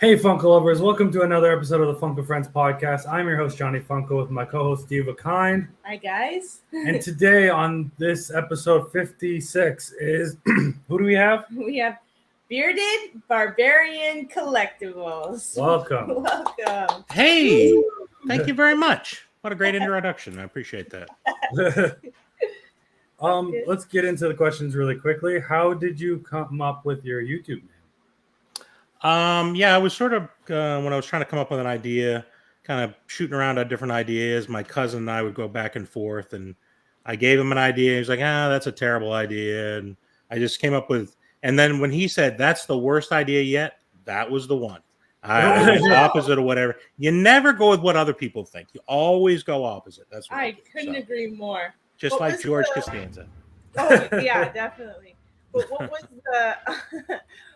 Hey, Funko lovers, welcome to another episode of the Funko Friends podcast. I'm your host, Johnny Funko, with my co-host, Steve Akind. Hi, guys. And today on this episode 56 is, who do we have? We have Bearded Barbarian Collectibles. Welcome. Welcome. Hey, thank you very much. What a great introduction. I appreciate that. Let's get into the questions really quickly. How did you come up with your YouTube name? I was sort of, when I was trying to come up with an idea, kind of shooting around at different ideas, my cousin and I would go back and forth, and I gave him an idea. He was like, that's a terrible idea. And I just came up with, and then when he said, that's the worst idea yet, that was the one. I was opposite of whatever. You never go with what other people think. You always go opposite. That's what I couldn't agree more. Just What like was George the- Costanza. Oh, yeah, definitely. But what was the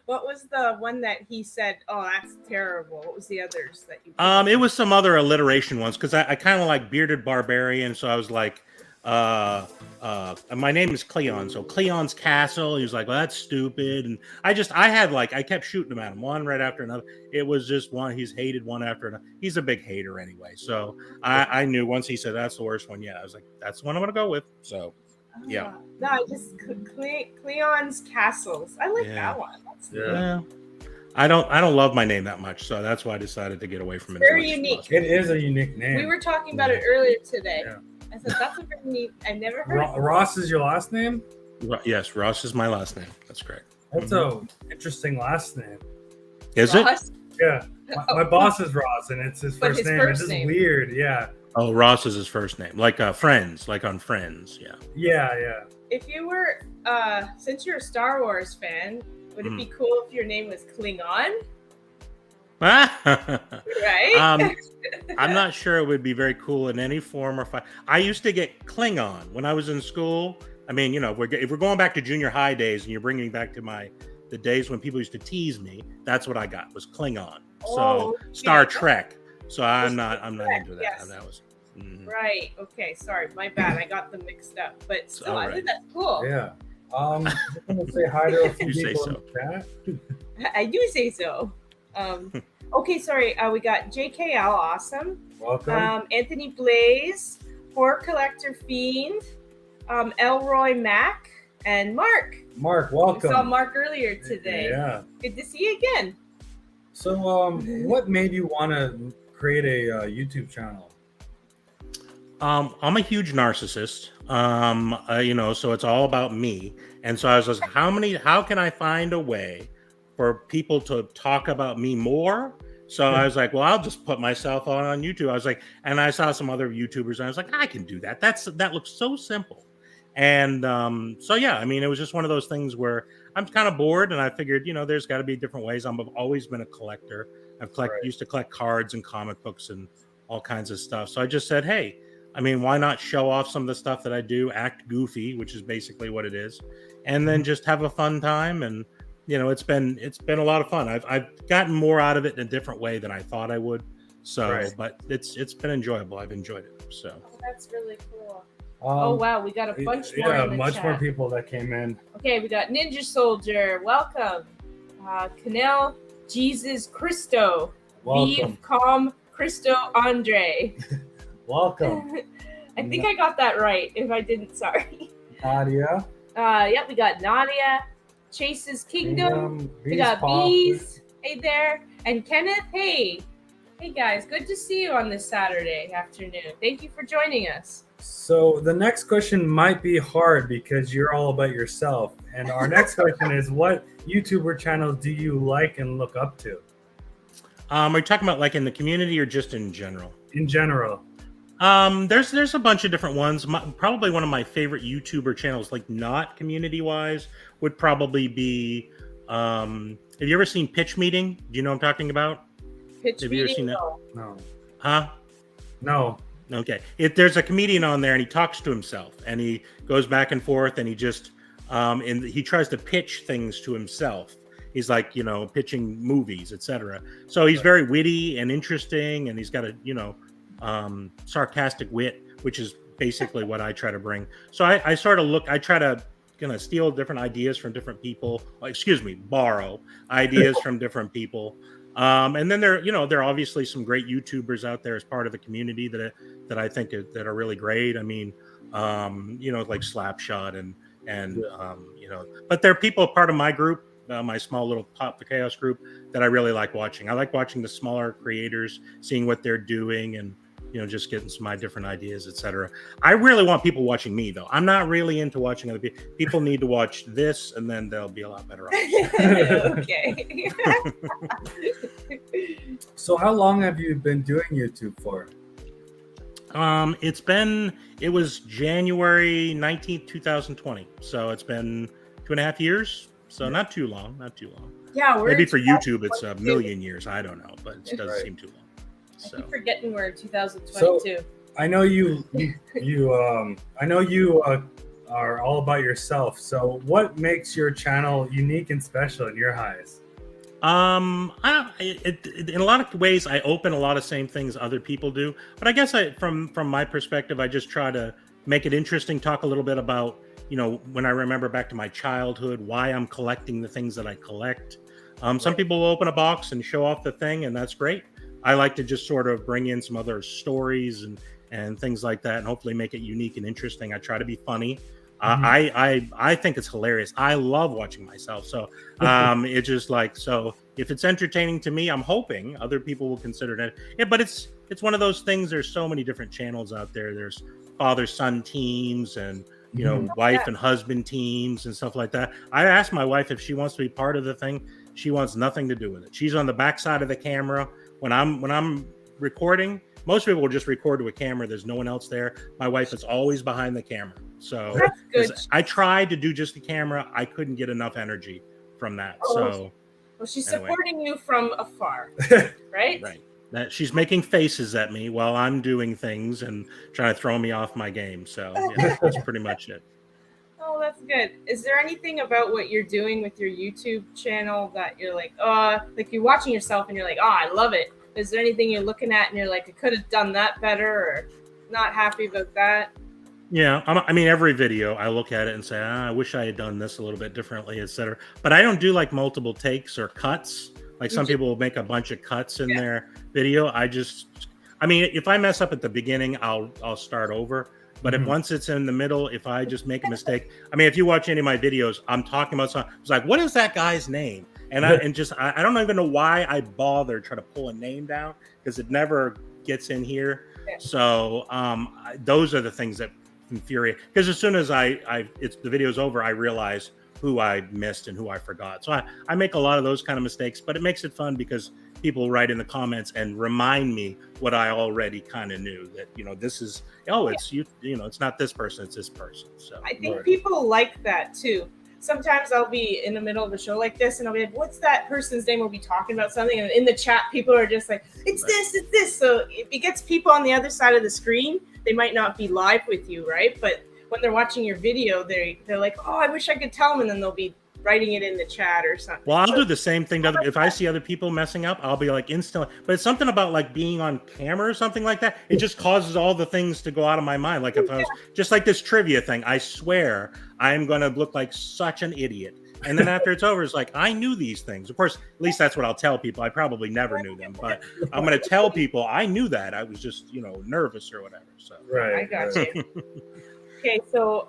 what was the one that he said, oh, that's terrible? What was the others that you It was some other alliteration ones because I kind of like Bearded Barbarian, so I was like, my name is Cleon, so Cleon's Castle. He was like, well, that's stupid, and I kept shooting him at him one right after another. It was just one. He's hated one after another. He's a big hater anyway, so I knew once he said that's the worst one. Yeah, I was like, that's the one I'm gonna go with. So. Yeah. No, I just Cleon's Castles. I like that one. Yeah. I don't love my name that much, so that's why I decided to get away from it. Very unique. It is a unique name. We were talking about it earlier today. Yeah. I said that's a very neat. I never heard of it. Ross is your last name? Yes, Ross is my last name. That's correct. That's a interesting last name. Is it? Ross? Yeah. My boss is Ross, and it's his But first his name. first It's just name. weird. Yeah. Oh, Ross is his first name, like Friends, like on Friends. Yeah. Yeah. If you were, since you're a Star Wars fan, would it be cool if your name was Klingon? Right? I'm not sure it would be very cool in any form or fashion. I used to get Klingon when I was in school. I mean, if we're going back to junior high days and you're bringing me back to the days when people used to tease me, that's what I got was Klingon. So Star Trek. So I'm not into that. Yes. That was Right. Okay. Sorry. My bad. I got them mixed up. But still, I alright. think that's cool. Yeah. I'm going to say hi to a few You say people so. in the chat. I do say so. Okay. Sorry. We got JKL. Awesome. Welcome. Anthony Blaze, Horror Collector Fiend, Elroy Mack, and Mark. Mark, We welcome. saw Mark earlier today. Yeah. Good to see you again. So, what made you want to create a YouTube channel? I'm a huge narcissist, so it's all about me. And so I was like, how can I find a way for people to talk about me more? So I was like, well, I'll just put myself on YouTube. I was like, and I saw some other YouTubers and I was like, I can do that. That looks so simple. And it was just one of those things where I'm kind of bored and I figured, there's got to be different ways. I've always been a collector. Used to collect cards and comic books and all kinds of stuff. So I just said, hey, why not show off some of the stuff that I do, act goofy, which is basically what it is, and then just have a fun time. And it's been a lot of fun. I've gotten more out of it in a different way than I thought I would. So, but it's been enjoyable. I've enjoyed it. So That's really cool. Oh wow, we got a bunch more. Yeah, in the much chat. more people that came in. Okay, we got Ninja Soldier. Welcome. Canel Jesus Christo. Welcome. Vive Com Christo Andre. Welcome. I think I got that right. If I didn't, sorry. Nadia. Yep, we got Nadia. Chase's Kingdom. We got Bees. Hey there. And Kenneth. Hey. Hey guys, good to see you on this Saturday afternoon. Thank you for joining us. So the next question might be hard because you're all about yourself. And our next question is, what YouTuber channels do you like and look up to? are you talking about like in the community or just in general? In general. There's a bunch of different ones. Probably one of my favorite YouTuber channels, like not community wise, would probably be. Have you ever seen Pitch Meeting? Do you know what I'm talking about? Have you ever seen that? No. Huh? No. Okay. There's a comedian on there, and he talks to himself, and he goes back and forth, and he just and he tries to pitch things to himself. He's like, pitching movies, etc. So he's very witty and interesting, and he's got a sarcastic wit, which is basically what I try to bring. So I try to steal different ideas from different people. Borrow ideas from different people. And then there are obviously some great YouTubers out there as part of the community that I think that are really great. I mean, like Slapshot and but there are people part of my group, my small little Pop the Chaos group that I really like watching. I like watching the smaller creators, seeing what they're doing, and just getting some of my different ideas, etc. I really want people watching me, though. I'm not really into watching other people. People need to watch this, and then they'll be a lot better off. Okay. So how long have you been doing YouTube for? It was January 19th, 2020. So it's been 2.5 years. So not too long. Yeah, maybe for YouTube it's a million years. I don't know, but it doesn't seem too long. So. I keep forgetting we're in 2022. So, I know you are all about yourself. So what makes your channel unique and special in your eyes? In a lot of ways, I open a lot of same things other people do. But I guess from my perspective, I just try to make it interesting. Talk a little bit about when I remember back to my childhood, why I'm collecting the things that I collect. Some people will open a box and show off the thing, and that's great. I like to just sort of bring in some other stories and things like that, and hopefully make it unique and interesting. I try to be funny. I think it's hilarious. I love watching myself. So it's just so if it's entertaining to me, I'm hoping other people will consider it. Yeah, but it's one of those things. There's so many different channels out there. There's father-son teams and wife and husband teams and stuff like that. I asked my wife if she wants to be part of the thing. She wants nothing to do with it. She's on the back side of the camera. When I'm recording, most people will just record to a camera. There's no one else there. My wife is always behind the camera. So I tried to do just the camera. I couldn't get enough energy from that. Well, she's supporting you from afar, right? Right. She's making faces at me while I'm doing things and trying to throw me off my game. So that's pretty much it. Oh, that's good. Is there anything about what you're doing with your YouTube channel that you're like you're watching yourself and you're like, oh, I love it? Is there anything you're looking at and you're like, I could have done that better, or not happy about that? Yeah, I mean, every video I look at it and say, I wish I had done this a little bit differently, etc. But I don't do multiple takes or cuts. Like some people will make a bunch of cuts in their video. I mean, if I mess up at the beginning, I'll start over. But if once it's in the middle, if I just make a mistake, I mean, if you watch any of my videos, I'm talking about something. It's like, what is that guy's name? And I don't even know why I bother trying to pull a name down, because it never gets in here. So those are the things that infuriate. Because as soon as the video's over, I realize who I missed and who I forgot. So I make a lot of those kind of mistakes, but it makes it fun because people write in the comments and remind me what I already kind of knew, that this is it's it's not this person, it's this person. So I think people like that too. Sometimes I'll be in the middle of a show like this and I'll be like, what's that person's name? We'll be talking about something, and in the chat people are just like, it's this. So if it gets people on the other side of the screen, they might not be live with you, right? But when they're watching your video, they're like, oh, I wish I could tell them, and then they'll be writing it in the chat or something. Well, I'll do the same thing. If I see other people messing up, I'll be like instantly. But it's something about being on camera or something like that. It just causes all the things to go out of my mind. Like if I was just like this trivia thing, I swear I'm going to look like such an idiot. And then after it's over, it's like, I knew these things. Of course, at least that's what I'll tell people. I probably never knew them, but I'm going to tell people I knew that. I was just, nervous or whatever. So I got you. Okay, so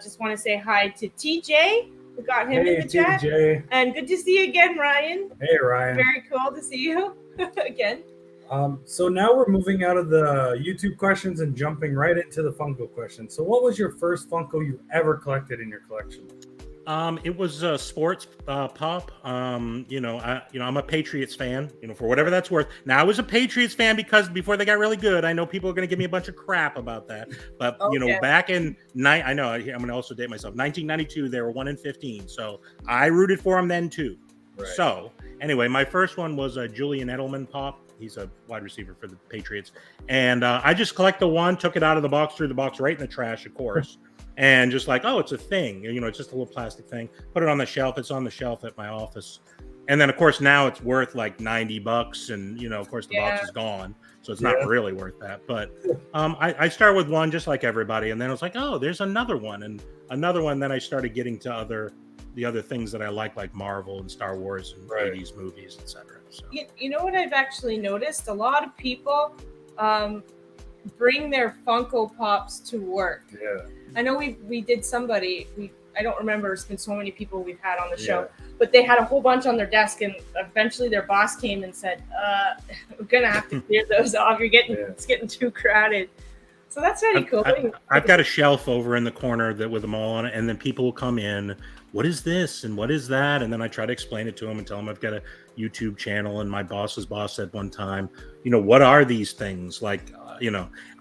just want to say hi to TJ. We got him in the chat. TJ. And good to see you again, Ryan. Hey, Ryan. Very cool to see you again. So now we're moving out of the YouTube questions and jumping right into the Funko questions. So what was your first Funko you ever collected in your collection? It was a sports pop. I'm a Patriots fan, for whatever that's worth. Now, I was a Patriots fan because before they got really good, I know people are going to give me a bunch of crap about that. But, back in I know I'm going to also date myself. 1992, they were 1-15. So I rooted for them then too. Right. So anyway, my first one was a Julian Edelman pop. He's a wide receiver for the Patriots. And I just collected the one, took it out of the box, threw the box right in the trash, of course. And just it's a thing, it's just a little plastic thing. Put it on the shelf. It's on the shelf at my office. And then, of course, now it's worth $90. And, of course, the box is gone. So it's not really worth that. But I started with one just like everybody. And then I was like, oh, there's another one. And another one. Then I started getting to other the other things that I like Marvel and Star Wars and Right. 80s movies, etc. So. You know what I've actually noticed? A lot of people bring their Funko Pops to work. Yeah. I know we did somebody. I don't remember. It's been so many people we've had on the show, Yeah. but they had a whole bunch on their desk, and eventually their boss came and said, "We're gonna have to clear those off. It's getting too crowded." So that's really cool. I've got a shelf over in the corner with them all on it, and then people will come in. What is this and what is that? And then I try to explain it to them and tell them I've got a YouTube channel. And my boss's boss said one time, what are these things? Like,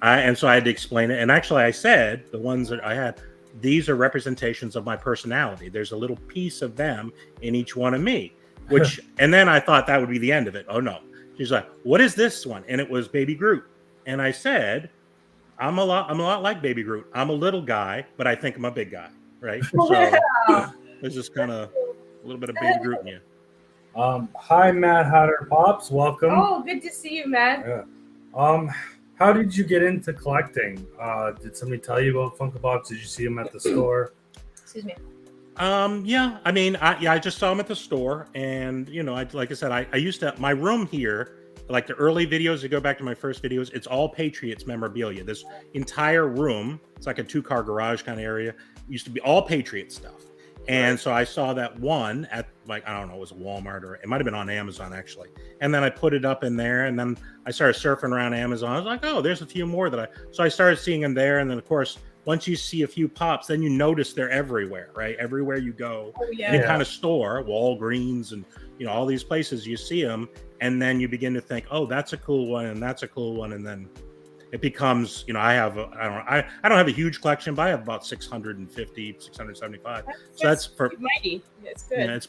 and so I had to explain it. And actually, I said the ones that I had, these are representations of my personality. There's a little piece of them in each one of me, which, and then I thought that would be the end of it. Oh no. She's like, what is this one? And it was Baby Groot. And I said, I'm a lot like Baby Groot. I'm a little guy, but I think I'm a big guy, right? So there's just kind of a little bit of Baby Groot in you. Hi, Mad Hatter Pops. Welcome. Oh, good to see you, Matt. Yeah. How did you get into collecting? Did somebody tell you about Funko Pops? Did you see them at the store? Excuse me. Yeah. I mean, I just saw them at the store, and like I said, I used to my room here. Like the early videos, to go back to my first videos, it's all Patriots memorabilia. This entire room, it's like a 2-car garage kind of area, used to be all Patriot stuff. And so I saw that one at, like, I don't know, it was a Walmart, or it might have been on Amazon actually. And then I put it up in there, and then I started surfing around Amazon. I was like, oh, there's a few more so I started seeing them there. And then of course, once you see a few pops, then you notice they're everywhere, right? Everywhere you go, any kind of store, Walgreens and all these places, you see them, and then you begin to think, oh, that's a cool one, and that's a cool one, and then it becomes, I don't have a huge collection, but I have about 650, 675. So that's for mighty. It's good.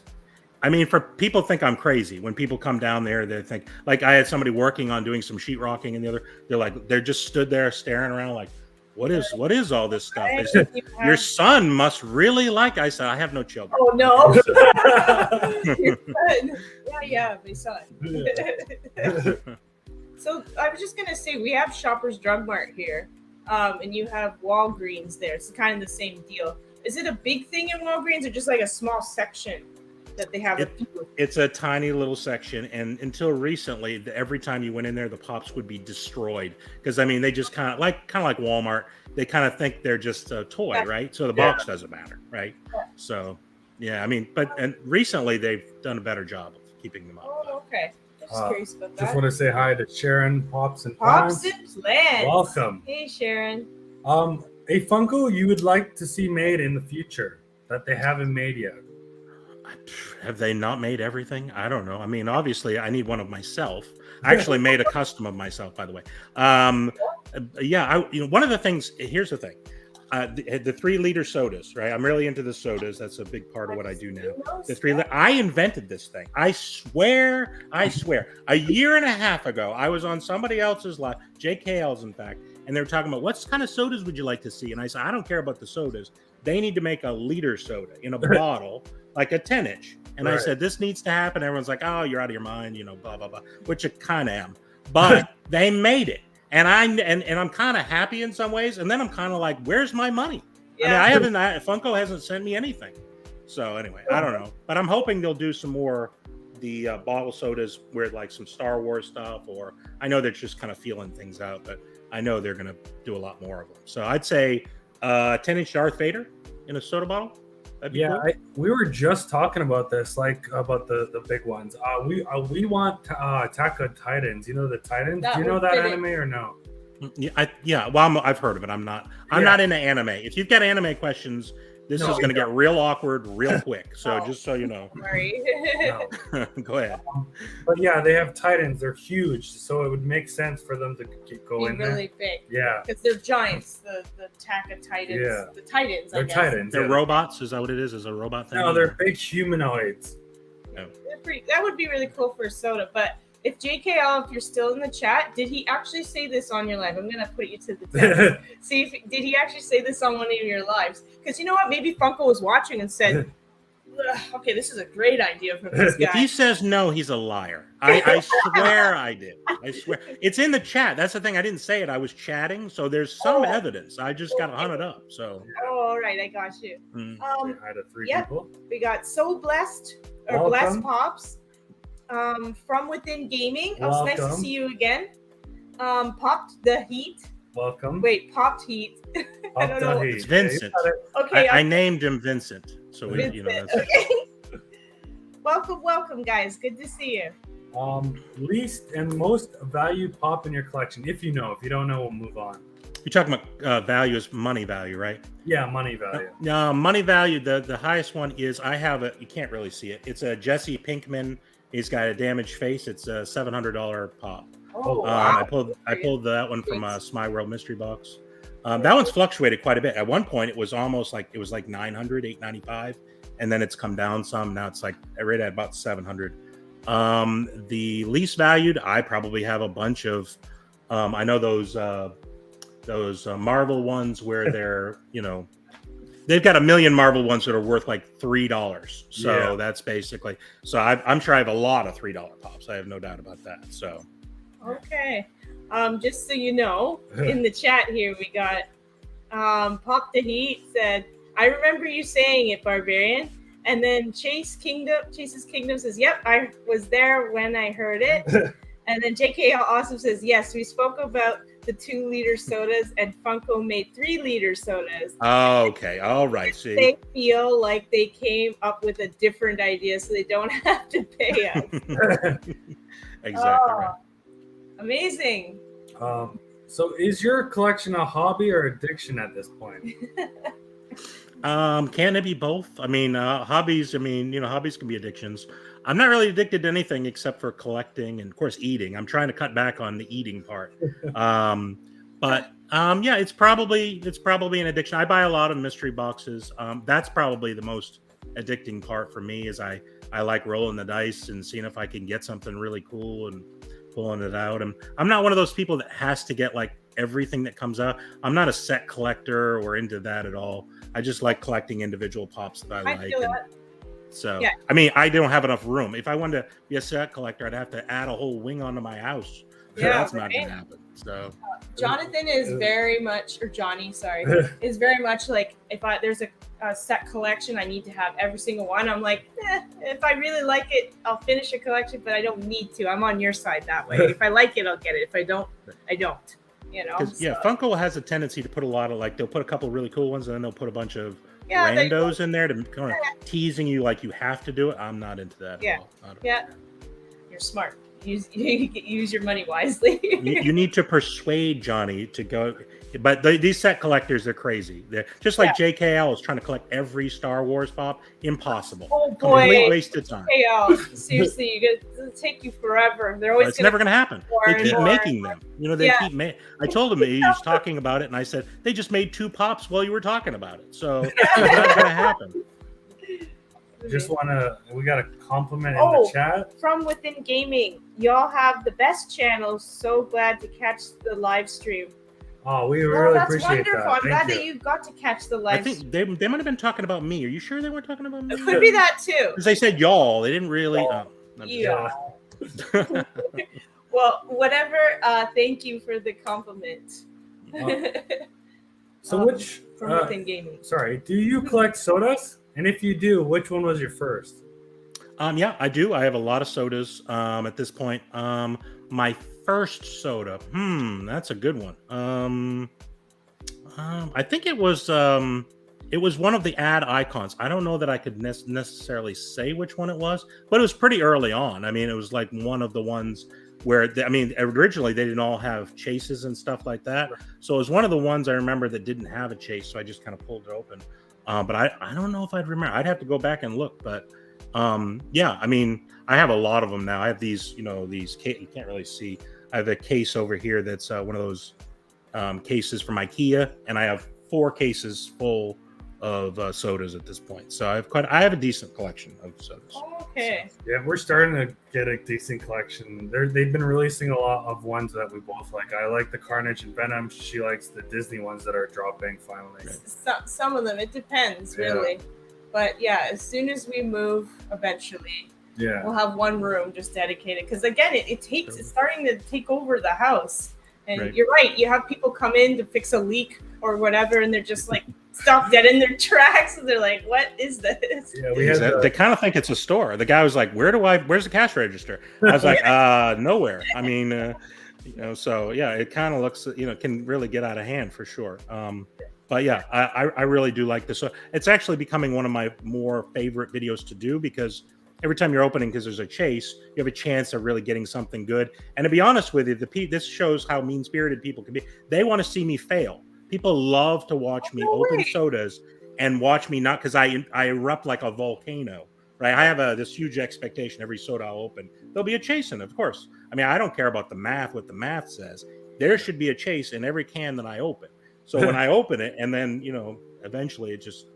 For people think I'm crazy. When people come down there, they think, like, I had somebody working on doing some sheetrocking, and they're just stood there staring around like, what is all this stuff? They said, your son must really like. I said, I have no children. Oh no. Yeah, my son. So I was just gonna say, we have Shoppers Drug Mart here, and you have Walgreens there. It's kind of the same deal. Is it a big thing in Walgreens, or just like a small section that they have? It's a tiny little section, and until recently, every time you went in there, the pops would be destroyed because they just kind of like Walmart. They kind of think they're just a toy, right? So the box doesn't matter, right? Yeah. So and recently they've done a better job of keeping them up. Oh, okay. Just curious about that. Just want to say hi to Sharon, Pops and Pops and Plants. Welcome. Hey, Sharon. A Funko you would like to see made in the future that they haven't made yet? Have they not made everything? I don't know. Obviously, I need one of myself. I actually made a custom of myself, by the way. One of the things. Here's the thing. The 3-liter sodas, right? I'm really into the sodas. That's a big part of what I do now. The 3 I invented this thing. I swear. A year and a half ago, I was on somebody else's live, JKL's in fact, and they were talking about what kind of sodas would you like to see? And I said, I don't care about the sodas. They need to make a liter soda in a bottle, like a 10-inch. And I said, this needs to happen. Everyone's like, oh, you're out of your mind, blah, blah, blah, which I kind of am. But they made it. And I'm kind of happy in some ways. And then I'm kind of like, where's my money? Yeah. Funko hasn't sent me anything. So anyway, I don't know. But I'm hoping they'll do some more the bottle sodas where like some Star Wars stuff, or I know they're just kind of feeling things out, but I know they're going to do a lot more of them. So I'd say 10-inch Darth Vader in a soda bottle. Cool. We were just talking about this, like about the big ones. We want Attack on Titans. You know the Titans? Do you know that anime or no? Yeah. Well, I've heard of it. I'm not into anime. If you've got anime questions, this is going to get real awkward real quick. So just so you know. Sorry. Go ahead. But yeah, they have Titans. They're huge, so it would make sense for them to go in really there. Big. Yeah. Because they're giants. The Attack of Titans. Yeah. The Titans. They're Titans. They're robots. Is that what it is? Is a robot thing? No, they're big humanoids. No. That would be really cool for a soda, but. If JKL, if you're still in the chat, did he actually say this on your live? I'm going to put you to the test. See, did he actually say this on one of your lives? Because you know what? Maybe Funko was watching and said, Okay, this is a great idea from this guy. If he says no, he's a liar. I swear I did. I swear. It's in the chat. That's the thing. I didn't say it. I was chatting, so there's some evidence. I just got to hunt it up. So. Oh, all right, I got you. Hi to three people. We got So Blessed or Blessed Pops from Within Gaming. Oh, it's nice to see you again. Popped the Heat. Welcome. Wait, Popped Heat. I don't know. It's Vincent. Okay, I named him Vincent. So we, you know. That's okay. Welcome, guys. Good to see you. Least and most valued pop in your collection, if you know. If you don't know, we'll move on. You're talking about value is money value, right? Yeah, money value. Money value. The highest one is I have a. You can't really see it. It's a Jesse Pinkman. He's got a damaged face. It's a $700 pop. Oh, wow. I pulled that one from Smy World Mystery Box. That one's fluctuated quite a bit. At one point, it was almost like $900, $895, and then it's come down some. Now it's like right at about $700. The least valued, I probably have a bunch of. I know those Marvel ones where they're they've got a million Marvel ones that are worth like $3. So that's basically. So I'm sure I have a lot of $3 pops. I have no doubt about that. So. Okay. Just so you know, in the chat here, we got Pop the Heat said, I remember you saying it, Barbarian. And then Chase's Kingdom says, yep, I was there when I heard it. And then JK Awesome says, yes, we spoke about the 2-liter sodas and Funko made 3-liter sodas. Oh, okay. All right. See, they feel like they came up with a different idea so they don't have to pay us. Exactly right. Amazing. So is your collection a hobby or addiction at this point? Can it be both? I mean, hobbies can be addictions. I'm not really addicted to anything except for collecting and of course eating. I'm trying to cut back on the eating part. But it's probably an addiction. I buy a lot of mystery boxes. That's probably the most addicting part for me is I like rolling the dice and seeing if I can get something really cool and pulling it out. And I'm not one of those people that has to get like everything that comes out. I'm not a set collector or into that at all. I just like collecting individual pops that I like. So, yeah. I mean, I don't have enough room. If I wanted to be a set collector, I'd have to add a whole wing onto my house. So that's not going to happen. So Jonathan is very much, or Johnny, sorry, is very much like if there's a set collection, I need to have every single one. I'm like, if I really like it, I'll finish a collection, but I don't need to. I'm on your side that way. If I like it, I'll get it. If I don't, I don't. Yeah, Funko has a tendency to put a lot of they'll put a couple of really cool ones and then they'll put a bunch of randos in there to kind of teasing you like you have to do it. I'm not into that at all. Yeah, you're smart. Use your money wisely. you need to persuade Johnny to go. But these set collectors, they're crazy. They're just like JKL is trying to collect every Star Wars pop. Impossible. Oh boy, complete waste of time. JKL, seriously, it'll take you forever. They're always. It's never going to happen. They keep making them. They keep. I told him he was talking about it, and I said they just made 2 pops while you were talking about it. So it's not going to happen. We got a compliment in the chat. From Within Gaming, y'all have the best channels. So glad to catch the live stream. Oh, we really appreciate wonderful. that. I'm glad that you got to catch the live stream. I think they might have been talking about me. Are you sure they weren't talking about me? It could be that too. Because they said y'all. They didn't really. Well, whatever. Thank you for the compliment. So from Within Gaming. Sorry, do you collect sodas? And if you do, which one was your first? Yeah, I do. I have a lot of sodas at this point. My first soda. That's a good one. I think it was one of the ad icons. I don't know that I could necessarily say which one it was, but it was pretty early on. I mean, it was like one of the ones where originally they didn't all have chases and stuff like that. So it was one of the ones I remember that didn't have a chase. So I just kind of pulled it open. But I don't know if I'd remember. I'd have to go back and look. But yeah, I mean, I have a lot of them now. I have these, these you can't really see. I have a case over here that's one of those cases from IKEA, and I have 4 cases full of sodas at this point. So I have a decent collection of sodas. Okay. So, yeah, we're starting to get a decent collection. They've been releasing a lot of ones that we both like. I like the Carnage and Venom. She likes the Disney ones that are dropping finally. Some of them. It depends, really. But yeah, as soon as we move, eventually, Yeah. we'll have one room just dedicated. Because again, it's starting to take over the house. And you're right. You have people come in to fix a leak or whatever, and they're just like stop dead in their tracks, and they're like, "What is this?" Yeah, they kind of think it's a store. The guy was like, "Where's the cash register?" I was like, "Nowhere." I mean, so yeah, it kind of looks, can really get out of hand for sure. But yeah, I really do like this. So it's actually becoming one of my more favorite videos to do because every time you're opening, because there's a chase, you have a chance of really getting something good. And to be honest with you, this shows how mean-spirited people can be. They want to see me fail. People love to watch me open sodas and watch me not, because I erupt like a volcano, right? I have this huge expectation every soda I'll open. There'll be a chase in it, of course. I mean, I don't care about the math, what the math says. There should be a chase in every can that I open. So when I open it, and then, eventually it just,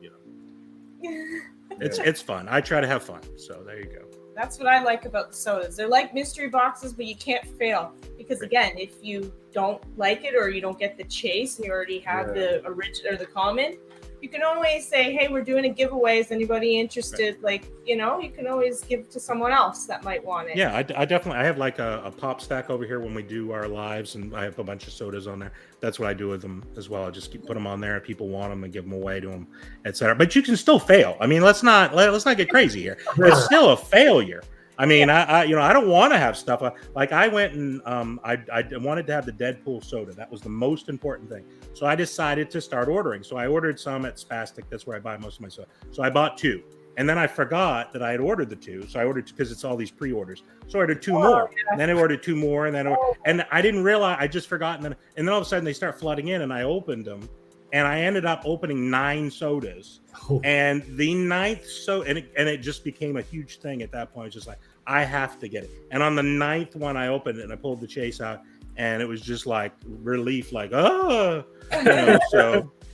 it's fun. I try to have fun. So there you go. That's what I like about the sodas. They're like mystery boxes, but you can't fail. Because again, if you don't like it or you don't get the chase and you already have the original or the common, you can always say, "Hey, we're doing a giveaway. Is anybody interested?" Right. Like, you can always give to someone else that might want it. Yeah, I definitely, I have like a pop stack over here when we do our lives, and I have a bunch of sodas on there. That's what I do with them as well. I just put them on there, and people want them and give them away to them, etc. But you can still fail. I mean, let's not get crazy here. It's still a failure. I mean, I don't want to have stuff like I went and I wanted to have the Deadpool soda. That was the most important thing. So I decided to start ordering. So I ordered some at Spastic. That's where I buy most of my soda. So I bought 2. And then I forgot that I had ordered the 2. So I ordered, because it's all these pre-orders. So I ordered 2 more. Yeah. And then I ordered 2 more. And then and I didn't realize, I just forgot. And then all of a sudden they start flooding in, and I opened them. And I ended up opening 9 sodas. And the 9th and it just became a huge thing at that point. It's just like, I have to get it. And on the 9th one, I opened it and I pulled the chase out, and it was just like relief, like, so.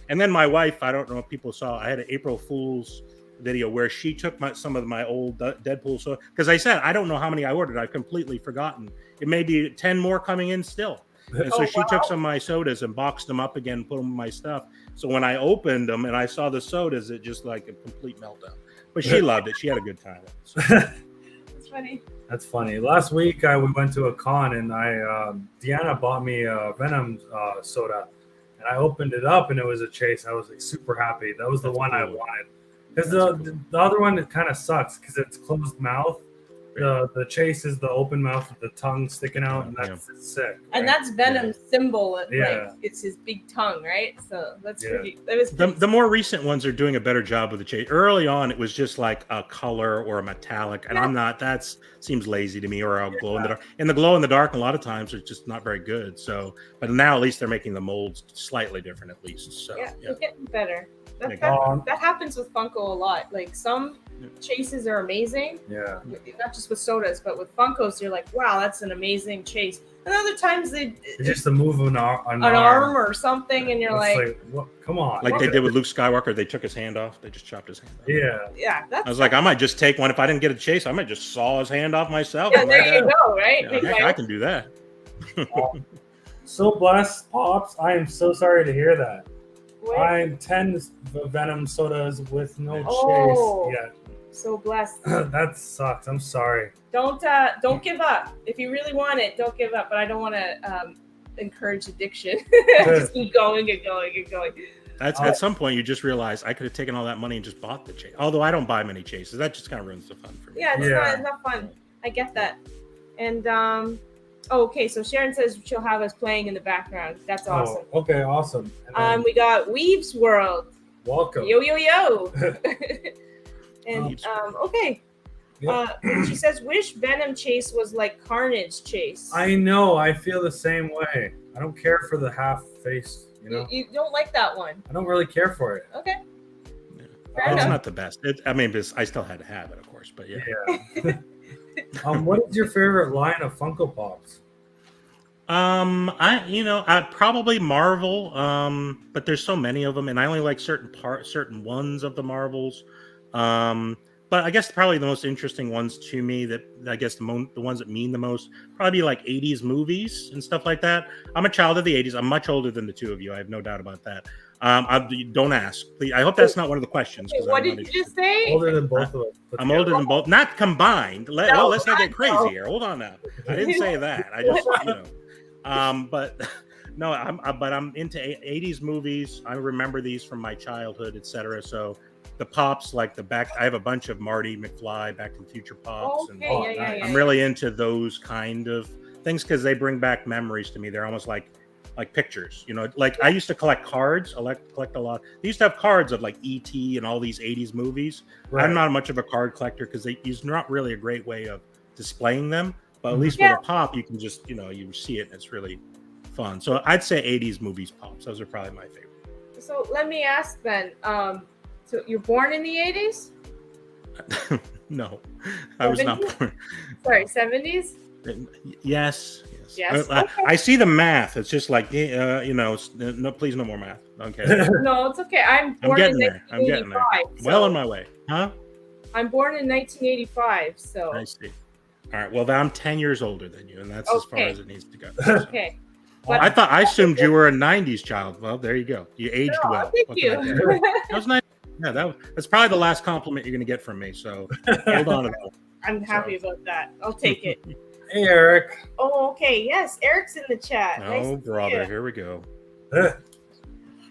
And then my wife, I don't know if people saw, I had an April Fool's video where she took some of my old Deadpool soda, because I said I don't know how many I ordered. I've completely forgotten. It may be 10 more coming in still. And so she took some of my sodas and boxed them up again, put them in my stuff. So when I opened them and I saw the sodas, it just like a complete meltdown. But she loved it. She had a good time. So. That's funny. That's funny. Last week we went to a con, and Deanna bought me a Venom soda, and I opened it up, and it was a chase. I was like super happy. That was the one I wanted, because the other one, it kind of sucks because it's closed mouth. The chase is the open mouth with the tongue sticking out, and that's sick. Right? And that's Venom's symbol. Like, it's his big tongue, right? So that's pretty. That was the more recent ones are doing a better job with the chase. Early on, it was just like a color or a metallic, and I'm not. That seems lazy to me. Or a glow in the dark. And the glow in the dark, a lot of times, are just not very good. So, but now at least they're making the molds slightly different, at least. So they're getting better. That happens with Funko a lot. Like some chases are amazing. Yeah. Not just with sodas, but with Funkos, you're like, wow, that's an amazing chase. And other times it's just the move of an arm or something, and you're like what? Come on. Like they did with Luke Skywalker, they took his hand off. They just chopped his hand off. Yeah. I was like, I might just take one. If I didn't get a chase, I might just saw his hand off myself. Yeah, there you go, right? Yeah, heck, I can do that. So blessed, Pops. I am so sorry to hear that. I'm 10 Venom sodas with no chase yet. So blessed. That sucks. I'm sorry. Don't give up. If you really want it, don't give up. But I don't want to encourage addiction. Just keep going and going and going. That's at some point you just realize I could have taken all that money and just bought the chase. Although I don't buy many chases, that just kind of ruins the fun for me. Yeah, it's not fun. I get that. And okay, so Sharon says she'll have us playing in the background. That's awesome. Okay, awesome. We got Weave's World. Welcome. Yo. And okay. She says, wish Venom chase was like Carnage chase. I know. I feel the same way. I don't care for the half face. You don't like that one. I don't really care for it. Okay. It's not the best. I still had to have it, of course, but yeah. What is your favorite line of Funko Pops? I probably Marvel, but there's so many of them, and I only like certain ones of the Marvels. But I guess probably the most interesting ones to me, that I guess the ones that mean the most, probably like 80s movies and stuff like that. I'm a child of the 80s. I'm much older than the two of you. I have no doubt about that. Don't ask, please. I hope that's not one of the questions. What did you just say? Older than both of us. I'm older than both, not combined. Let's not get crazy here. Hold on now. I didn't say that. I just, but no, I'm into 80s movies. I remember these from my childhood, etc. So the pops, like I have a bunch of Marty McFly, Back to the Future pops. Okay, I'm really into those kind of things because they bring back memories to me. They're almost like pictures, like I used to collect cards. I collect a lot. They used to have cards of like E.T. and all these 80s movies. Right. I'm not much of a card collector because it's not really a great way of displaying them. But at least with a pop, you can just, you see it and it's really fun. So I'd say 80s movies pops. Those are probably my favorite. So let me ask then, so you're born in the 80s? No, I was not born. Sorry, 70s? Yes. Yes. Okay. I see the math. It's just like, no, please, no more math. Okay. No, it's okay. I'm getting there. Well on my way. Huh? I'm born in 1985, so. I see. All right. Well, I'm 10 years older than you, and that's as far as it needs to go. So. Okay. But I assumed you were a 90s child. Well, there you go. You aged well. Thank you. That was nice. Yeah, that's probably the last compliment you're going to get from me. So hold on to that. I'm happy about that. I'll take it. Hey, Eric. Oh, okay. Yes, Eric's in the chat. Oh, brother. Here we go.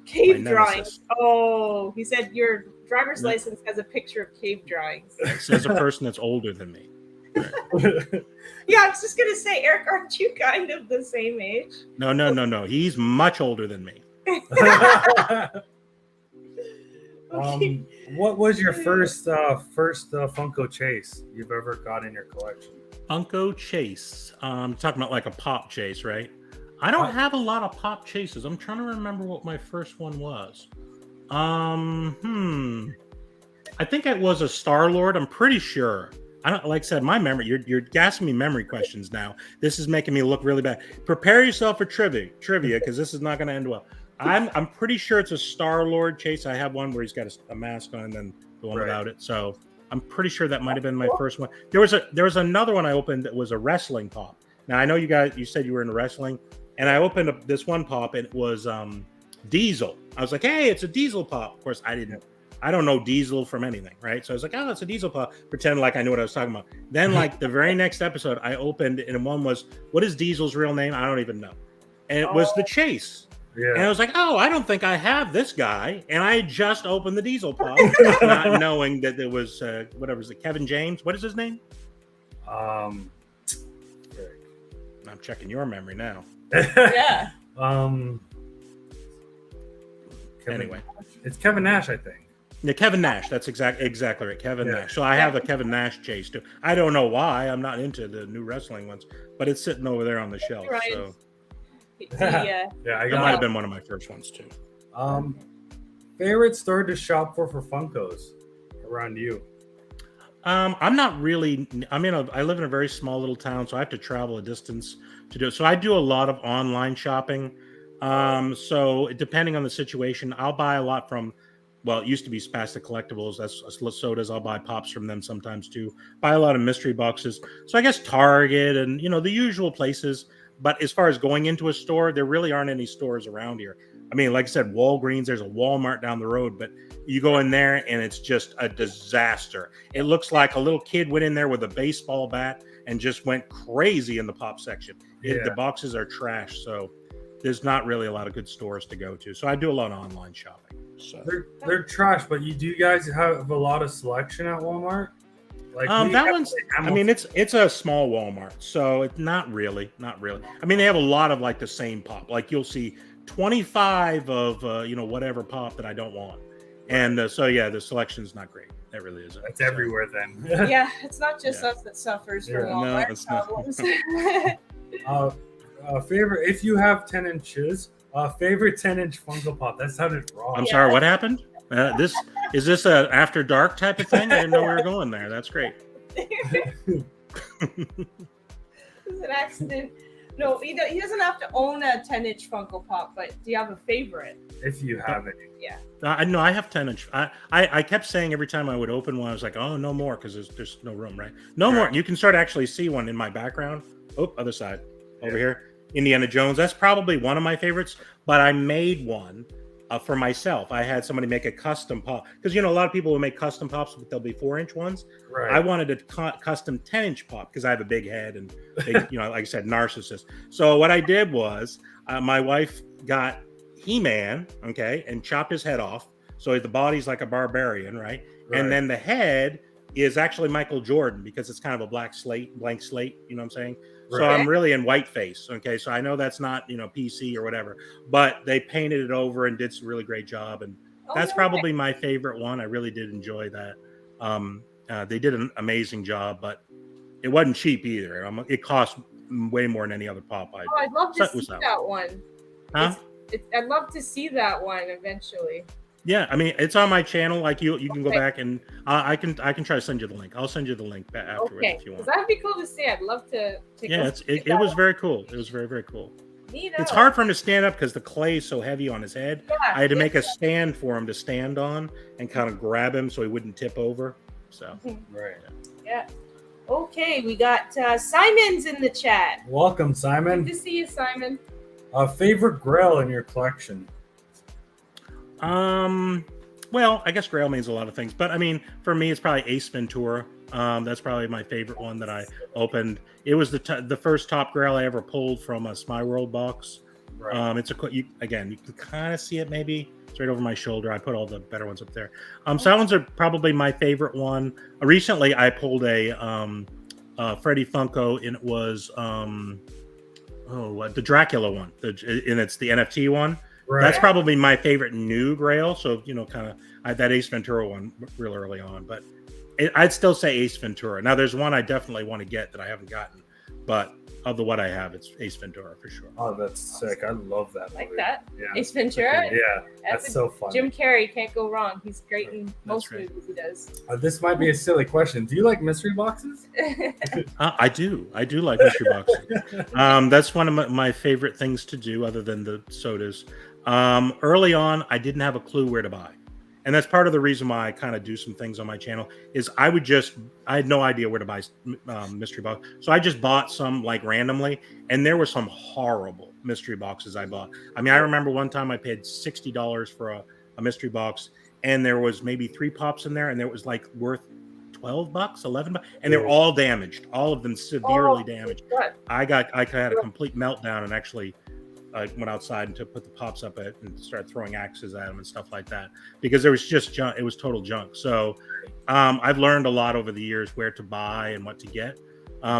Cave drawings. Oh, he said your driver's license has a picture of cave drawings. It says a person that's older than me. Right. Yeah, I was just going to say, Eric, aren't you kind of the same age? No. He's much older than me. Okay. What was your first Funko chase you've ever got in your collection? Funko chase. Talking about like a pop chase, right? I don't have a lot of pop chases. I'm trying to remember what my first one was. I think it was a Star-Lord. I'm pretty sure. Like I said, my memory. You're asking me memory questions now. This is making me look really bad. Prepare yourself for trivia, because this is not going to end well. I'm pretty sure it's a Star-Lord chase. I have one where he's got a mask on, and then the one without it. So I'm pretty sure that might have been my first one. There was another one I opened that was a wrestling pop. Now I know you said you were into wrestling, and I opened up this one pop, and it was Diesel. I was like, hey, it's a Diesel pop. Of course, I don't know Diesel from anything, right? So I was like, oh, it's a Diesel pop. Pretend like I knew what I was talking about. Then, like the very next episode, I opened, and one was, what is Diesel's real name? I don't even know. And it was the Chase. Yeah. And I was like, oh, I don't think I have this guy. And I just opened the Diesel pop, not knowing that there was, whatever, is it Kevin James? What is his name? I'm checking your memory now. Yeah. Anyway. It's Kevin Nash, I think. Yeah, Kevin Nash. That's exactly right. Kevin Nash. So I have a Kevin Nash chase too. I don't know why. I'm not into the new wrestling ones, but it's sitting over there on the shelf. Right. So That might have been one of my first ones too. Favorite store to shop for Funkos around you? I'm not really. I live in a very small little town, so I have to travel a distance to do it. So I do a lot of online shopping. So depending on the situation, I'll buy a lot from. Well, it used to be Spastic Collectibles. That's Sodas. I'll buy pops from them sometimes too. Buy a lot of mystery boxes. So I guess Target and the usual places. But as far as going into a store, there really aren't any stores around here. I mean, like I said, Walgreens. There's a Walmart down the road, but you go in there and it's just a disaster. It looks like a little kid went in there with a baseball bat and just went crazy in the pop section. The boxes are trash, so there's not really a lot of good stores to go to. So I do a lot of online shopping. So they're trash, but you guys have a lot of selection at Walmart? Like that one's it's a small Walmart, so it's not really. I mean, they have a lot of like the same pop. Like you'll see 25 of whatever pop that I don't want. And the selection's not great. That really isn't. It's everywhere then. Yeah, it's not just us that suffers from Walmart. No, it's not. Favorite, if you have 10 inches, favorite 10-inch Funko Pop. That sounded wrong. I'm sorry, what happened? Is this a after dark type of thing? I didn't know we were going there. That's great. It's an accident. No, he doesn't have to own a 10-inch Funko Pop, but do you have a favorite? If you have it. Yeah. No, I have 10-inch. I kept saying every time I would open one, I was like, oh, no more, because there's no room, right? No more. You can start actually see one in my background. Oh, other side. Over here. Indiana Jones. That's probably one of my favorites, but I made one for myself. I had somebody make a custom pop because a lot of people will make custom pops, but they'll be 4-inch ones. Right. I wanted a custom 10-inch pop because I have a big head and big, like I said, narcissist. So what I did was my wife got He-Man, okay, and chopped his head off. So the body's like a barbarian, right? And then the head is actually Michael Jordan because it's kind of a blank slate, you know what I'm saying? Right. So I'm really in whiteface, okay? So I know that's not, PC or whatever, but they painted it over and did some really great job. And that's probably my favorite one. I really did enjoy that. They did an amazing job, but it wasn't cheap either. It cost way more than any other pop. I'd love to see that one. Huh? I'd love to see that one eventually. Yeah, I mean, it's on my channel. Like you can go back and I can try to send you the link. I'll send you the link afterwards if you want. That'd be cool to see. I'd love to. Yeah, it was very cool. It was very, very cool. Neat. It's hard for him to stand up because the clay is so heavy on his head. Yeah, I had to make a stand for him to stand on and kind of grab him so he wouldn't tip over. So right. Yeah. Okay, we got Simon's in the chat. Welcome, Simon. Good to see you, Simon. Favorite Grail in your collection? Well, I guess Grail means a lot of things, but I mean, for me, it's probably Ace Ventura. That's probably my favorite one that I opened. It was the first top Grail I ever pulled from a Smyworld box. Right. You can kind of see it maybe. It's right over my shoulder. I put all the better ones up there. So that one's probably my favorite one. Recently, I pulled a Freddy Funko, and it was the Dracula one, and it's the NFT one. Right. That's probably my favorite new Grail. So kind of I had that Ace Ventura one real early on, but I'd still say Ace Ventura. Now, there's one I definitely want to get that I haven't gotten, but of what I have, it's Ace Ventura for sure. Oh, that's sick! I love that movie. Like that? Yeah. Ace Ventura? Yeah, that's so fun. Jim Carrey can't go wrong. He's great in most movies he does. This might be a silly question. Do you like mystery boxes? I do. I do like mystery boxes. That's one of my favorite things to do, other than the sodas. Early on, I didn't have a clue where to buy. And that's part of the reason why I kind of do some things on my channel is I had no idea where to buy mystery box. So I just bought some like randomly, and there were some horrible mystery boxes I bought. I mean, I remember one time I paid $60 for a mystery box, and there was maybe 3 pops in there, and it was like worth $12, $11, and they were all damaged, all of them severely damaged. I had a complete meltdown and actually I went outside and put the pops up and started throwing axes at them and stuff like that because there was just junk. It was total junk. So I've learned a lot over the years where to buy and what to get.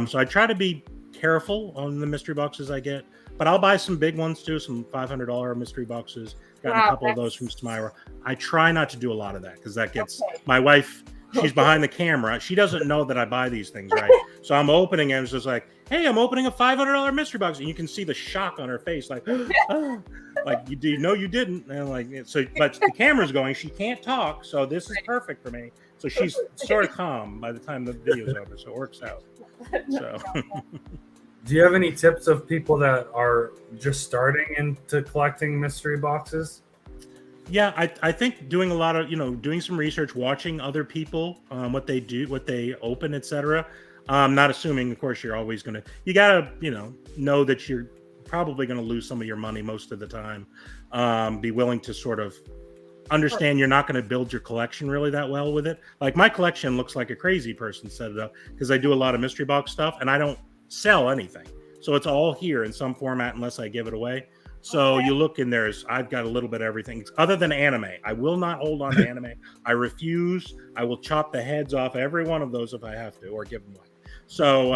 So I try to be careful on the mystery boxes I get, but I'll buy some big ones too, some $500 mystery boxes. Gotten a couple of those from Smyra. I try not to do a lot of that because that gets my wife. She's behind the camera. She doesn't know that I buy these things, right? So I'm opening it. It's just like, hey, I'm opening a $500 mystery box. And you can see the shock on her face. Like, oh, like you didn't. And like, so, but the camera's going. She can't talk. So this is perfect for me. So she's sort of calm by the time the video's over. So it works out. So. Do you have any tips of people that are just starting into collecting mystery boxes? Yeah, I think doing a lot of, doing some research, watching other people, what they do, what they open, etc. Not assuming, of course, you gotta, know that you're probably going to lose some of your money most of the time. Be willing to sort of understand you're not going to build your collection really that well with it. Like my collection looks like a crazy person set it up because I do a lot of mystery box stuff and I don't sell anything. So it's all here in some format unless I give it away. So you look in there, I've got a little bit of everything other than anime. I will not hold on to anime. I refuse. I will chop the heads off every one of those if I have to, or give them away. So,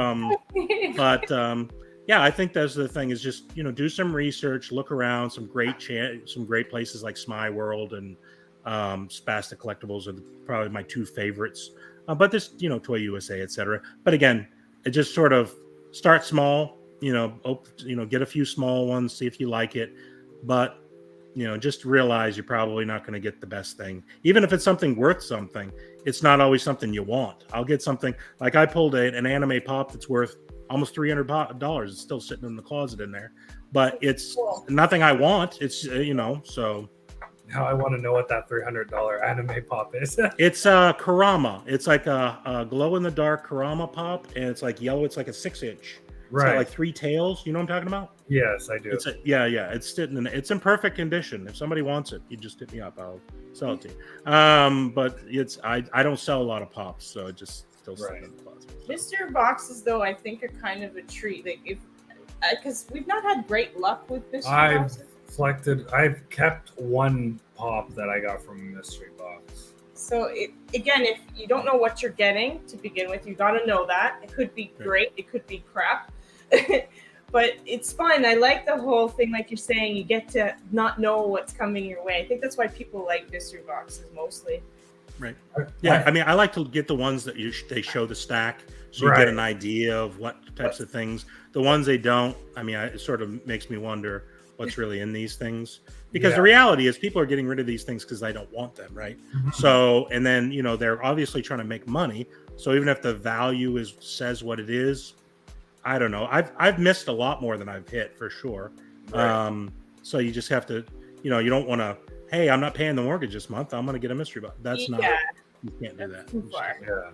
yeah, I think that's the thing is just, do some research, look around, some great places like Smyworld and Spastic Collectibles are probably my 2 favorites. But there's, Toy USA, etc. But again, it just sort of start small. Get a few small ones, see if you like it, but just realize you're probably not going to get the best thing. Even if it's something worth something, it's not always something you want. I'll get something like I pulled an anime pop that's worth almost $300. It's still sitting in the closet in there, but it's nothing I want. It's so. Now I want to know what that $300 anime pop is. It's Kurama. It's like a glow in the dark Kurama pop, and it's like yellow. It's like a 6-inch. It's got Right. like 3 tails. You know what I'm talking about? Yes, I do. It's in perfect condition. If somebody wants it, you just hit me up. I'll sell it to you. But I don't sell a lot of pops, so it just still sitting in the closet. So. Mystery boxes, though, I think are kind of a treat. Like if because we've not had great luck with mystery boxes. I've kept one pop that I got from a mystery box. So again, if you don't know what you're getting to begin with, you got to know that it could be great, it could be crap. But it's fun. I like the whole thing, like you're saying, you get to not know what's coming your way. I think that's why people like mystery boxes mostly. Right. Yeah, I mean, I like to get the ones that they show the stack, so you get an idea of what types of things. The ones they don't, I mean, it sort of makes me wonder what's really in these things. Because the reality is people are getting rid of these things because they don't want them, right? So, and then, they're obviously trying to make money. So even if the value says what it is, I don't know. I've missed a lot more than I've hit for sure. Right. So you just have to, you don't want to, hey, I'm not paying the mortgage this month, I'm going to get a mystery box. That's not, you can't do that. Too far. Yeah.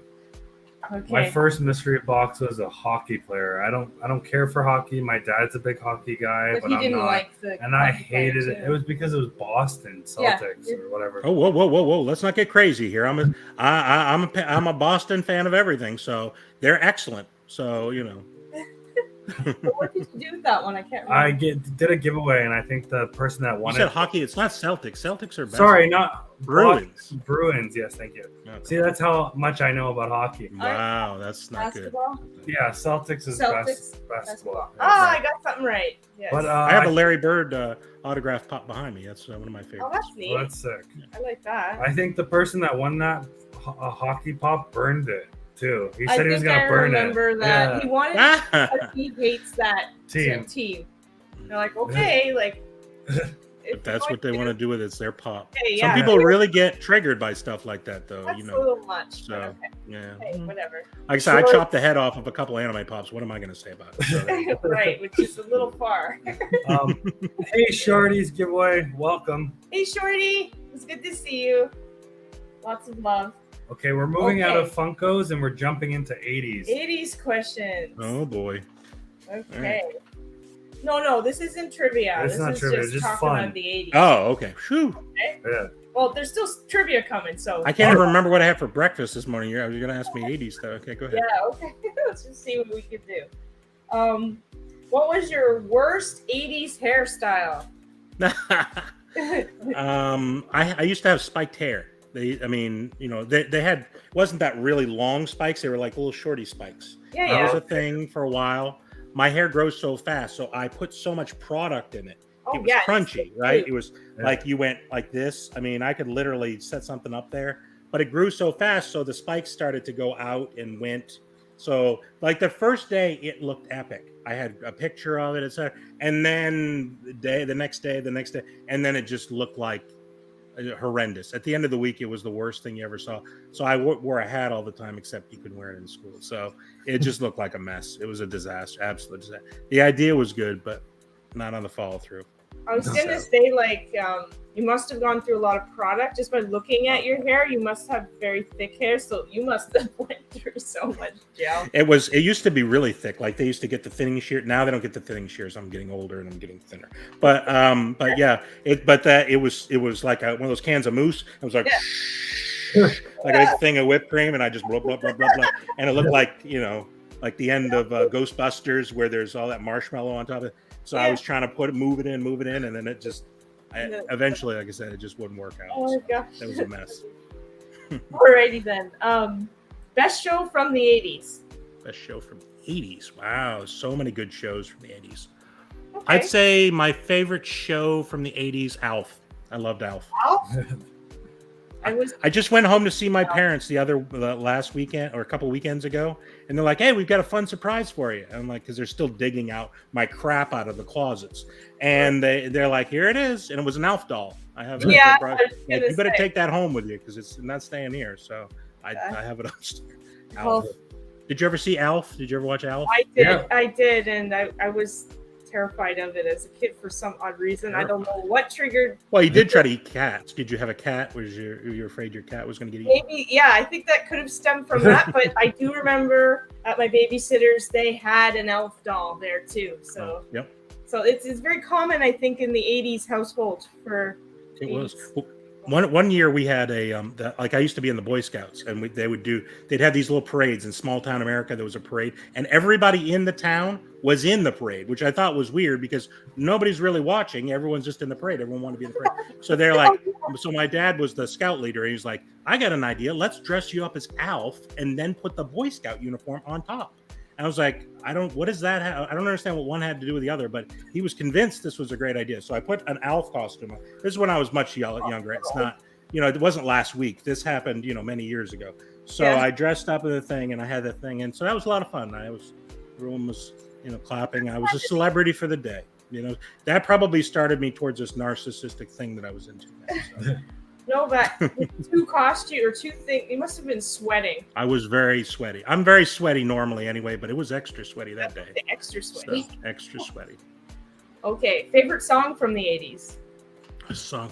Okay. My first mystery box was a hockey player. I don't care for hockey. My dad's a big hockey guy, but he I'm didn't not. like the and I hated it. It was because it was Boston Celtics or whatever. Oh, whoa! Let's not get crazy here. I'm a Boston fan of everything, so they're excellent. So But what did you do with that one? I can't remember. I did a giveaway, and I think the person that won you said hockey. It's not Celtics. Celtics are basketball. Sorry, not Bruins. Bruins. Yes, thank you. Okay. See, that's how much I know about hockey. Wow, that's not basketball? good. Yeah, Celtics is basketball. I got something right. Yes. But I have a Larry Bird autograph pop behind me. That's one of my favorites. Oh, that's neat. Well, that's sick. I like that. I think the person that won that hockey pop burned it too. He said he was going to burn it. I remember that. He wanted because he hates that team. They're like, okay, if that's what they want to do with it, it's their pop. Hey, Some people really get triggered by stuff like that, though. That's a little much. So, yeah. Hey, whatever. Like I said, I chopped the head off of a couple anime pops. What am I going to say about it? So, right, which is a little far. Hey, Shorty's giveaway. Welcome. Hey, Shorty. It's good to see you. Lots of love. Okay, we're moving out of Funkos and we're jumping into 80s. 80s questions. Oh, boy. Okay. No, this isn't trivia. It's not trivia, just just talking fun. about the 80s. Oh, okay. Whew. Okay? Yeah. Well, there's still trivia coming, so. I can't even remember what I had for breakfast this morning. You're going to ask me 80s, though. Okay, go ahead. Yeah, okay. Let's just see what we can do. What was your worst 80s hairstyle? I used to have spiked hair. They had, wasn't that really long spikes. They were like little shorty spikes. Yeah, that was a thing for a while. My hair grows so fast, so I put so much product in it. It was crunchy, right? It was like you went like this. I mean, I could literally set something up there, but it grew so fast, so the spikes started to go out and went. So, like the first day, it looked epic. I had a picture of it, etc. And then the next day, and then it just looked like horrendous. At the end of the week, it was the worst thing you ever saw. So I wore a hat all the time, except you couldn't wear it in school. So it just looked like a mess. It was a disaster, absolute disaster. The idea was good, but not on the follow through. I was gonna say, you must have gone through a lot of product just by looking at your hair. You must have very thick hair, so you must have went through so much gel. It used to be really thick. Like they used to get the thinning shear. Now they don't get the thinning shears. I'm getting older and I'm getting thinner. But yeah, it was like one of those cans of mousse. It was like like a big thing of whipped cream, and I just blah blah blah blah blah, and it looked like like the end of Ghostbusters where there's all that marshmallow on top of it. So I was trying to move it in, and then it just eventually, like I said, it just wouldn't work out. Oh my gosh, that was a mess. Alrighty then. Best show from the 80s. Best show from the 80s. Wow, so many good shows from the 80s. Okay. I'd say my favorite show from the 80s, Alf. I loved Alf. Alf? I just went home to see my parents the last weekend or a couple weekends ago, and they're like, "Hey, we've got a fun surprise for you." And I'm like, because they're still digging out my crap out of the closets, and they're like, "Here it is," and it was an Alf doll. I have it. You better take that home with you because it's not staying here. So I have it upstairs. Alf. Did you ever see Alf? Did you ever watch Alf? I did. I did, and I was terrified of it as a kid for some odd reason. I don't know what triggered. Well, you did try to eat cats. Did you have a cat? Were you afraid your cat was going to get eaten? Maybe, yeah. I think that could have stemmed from that. But I do remember at my babysitter's, they had an elf doll there too. So yep. So it's very common, I think, in the '80s household for. It was. One year we had like I used to be in the Boy Scouts, and they'd have these little parades in small town America. There was a parade, and everybody in the town was in the parade, which I thought was weird because nobody's really watching. Everyone's just in the parade. Everyone wanted to be in the parade. So they're like, so my dad was the scout leader. And he was like, I got an idea. Let's dress you up as Alf and then put the Boy Scout uniform on top. And I was like, what does that have? I don't understand what one had to do with the other, but he was convinced this was a great idea. So I put an Alf costume on. This is when I was much younger. It's not, it wasn't last week. This happened, many years ago. So I dressed up in the thing and I had the thing. And so that was a lot of fun. Everyone was, clapping. I was a celebrity for the day. That probably started me towards this narcissistic thing that I was into. So. No, but two things. You must have been sweating. I was very sweaty. I'm very sweaty normally anyway, but it was extra sweaty that day. Extra sweaty. So, extra sweaty. Okay, favorite song from the '80s. A song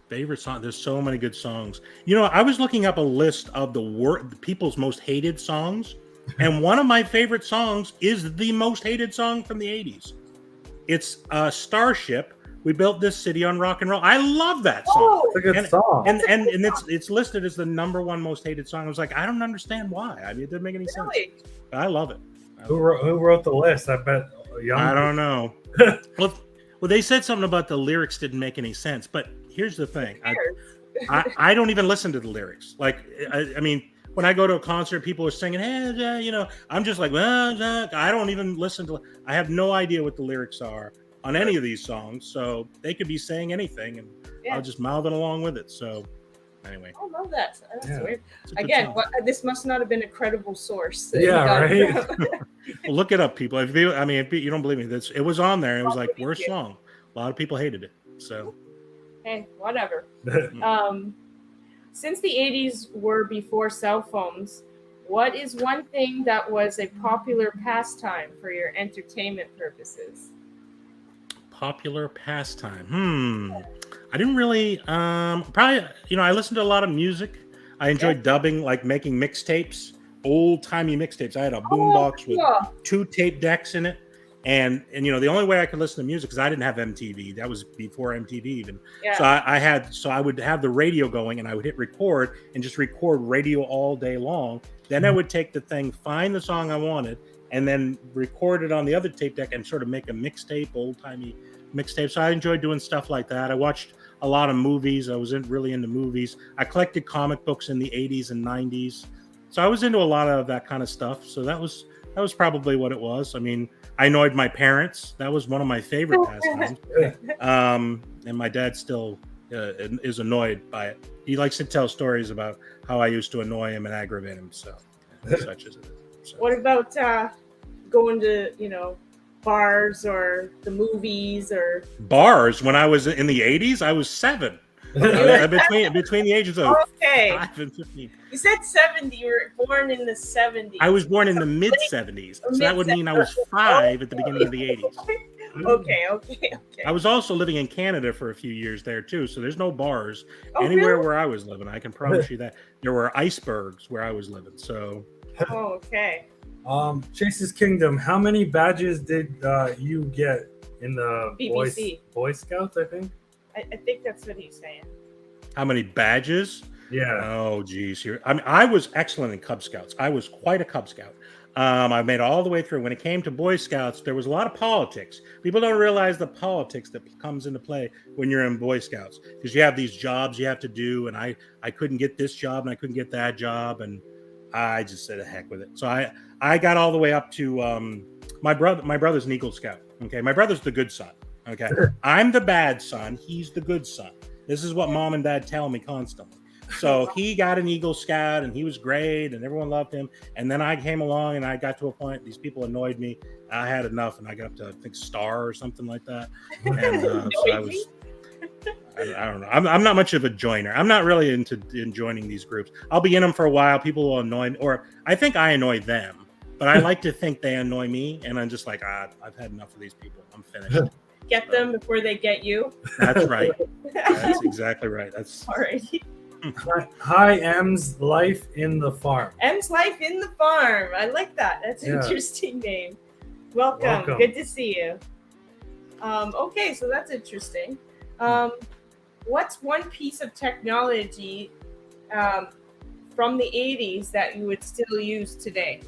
favorite song. There's so many good songs. I was looking up a list of the people's most hated songs, and one of my favorite songs is the most hated song from the '80s. It's Starship. We built this city on rock and roll. I love that song. It's a good song. And it's listed as the #1 most hated song. I was like, I don't understand why. I mean, it doesn't make any sense. I love it. Who wrote the list? I bet I don't know. well, they said something about the lyrics didn't make any sense. But here's the thing. I don't even listen to the lyrics. Like, I mean, when I go to a concert, people are singing, hey, I'm just like, well, I don't even listen to. I have no idea what the lyrics are on any of these songs, so they could be saying anything, and I'll just mouth it along with it. So, anyway. I love that. That's weird. Again, this must not have been a credible source. Yeah, right. Well, look it up, people. If you don't believe me, it was on there. It was like worst song. A lot of people hated it. So, hey, whatever. Since the '80s were before cell phones, what is one thing that was a popular pastime for your entertainment purposes? Popular pastime. I didn't really probably I listened to a lot of music. I enjoyed dubbing, like making mixtapes, old-timey mixtapes. I had a boombox with 2 tape decks in it. And the only way I could listen to music, because I didn't have MTV. That was before MTV even. Yeah. So I would have the radio going and I would hit record and just record radio all day long. Then I would take the thing, find the song I wanted, and then record it on the other tape deck and sort of make a mixtape, old-timey mixtape. So I enjoyed doing stuff like that. I watched a lot of movies. I was really into movies. I collected comic books in the 80s and 90s. So I was into a lot of that kind of stuff. So that was probably what it was. I mean, I annoyed my parents. That was one of my favorite pastimes. And my dad still is annoyed by it. He likes to tell stories about how I used to annoy him and aggravate him. So such as it is. So. What about going to, bars or the movies or bars? When I was in the 80s, I was 7. between the ages of 5 and 15. You said 70. You were born in the 70s. I was born in the mid 70s, so that would mean I was 5 at the beginning of the 80s. Okay. I was also living in Canada for a few years there too, so there's no bars anywhere really? Where I was living. I can promise you that. There were icebergs where I was living. So. Okay. Chase's Kingdom. How many badges did you get in the Boy Scouts? I think. I think that's what he's saying. How many badges? Yeah. Oh, geez. I was excellent in Cub Scouts. I was quite a Cub Scout. I made it all the way through. When it came to Boy Scouts, there was a lot of politics. People don't realize the politics that comes into play when you're in Boy Scouts, because you have these jobs you have to do, and I couldn't get this job and I couldn't get that job, and I just said, heck with it. So I got all the way up to my brother's an Eagle Scout. Okay, my brother's the good son. Okay, I'm the bad son. He's the good son. This is what mom and dad tell me constantly. So he got an Eagle Scout and he was great and everyone loved him. And then I came along and I got to a point, these people annoyed me. I had enough and I got up to, I think, Star or something like that. And so I was, I don't know. I'm not much of a joiner. I'm not really into joining these groups. I'll be in them for a while. People will annoy me, or I think I annoy them. but I like to think they annoy me, and I'm just like, I've had enough of these people. I'm finished. Get them before they get you. That's right. That's exactly right. That's all right. Hi, M's Life in the Farm. M's Life in the Farm. I like that. That's an interesting name. Welcome. Good to see you. Okay, so that's interesting. What's one piece of technology from the 80s that you would still use today?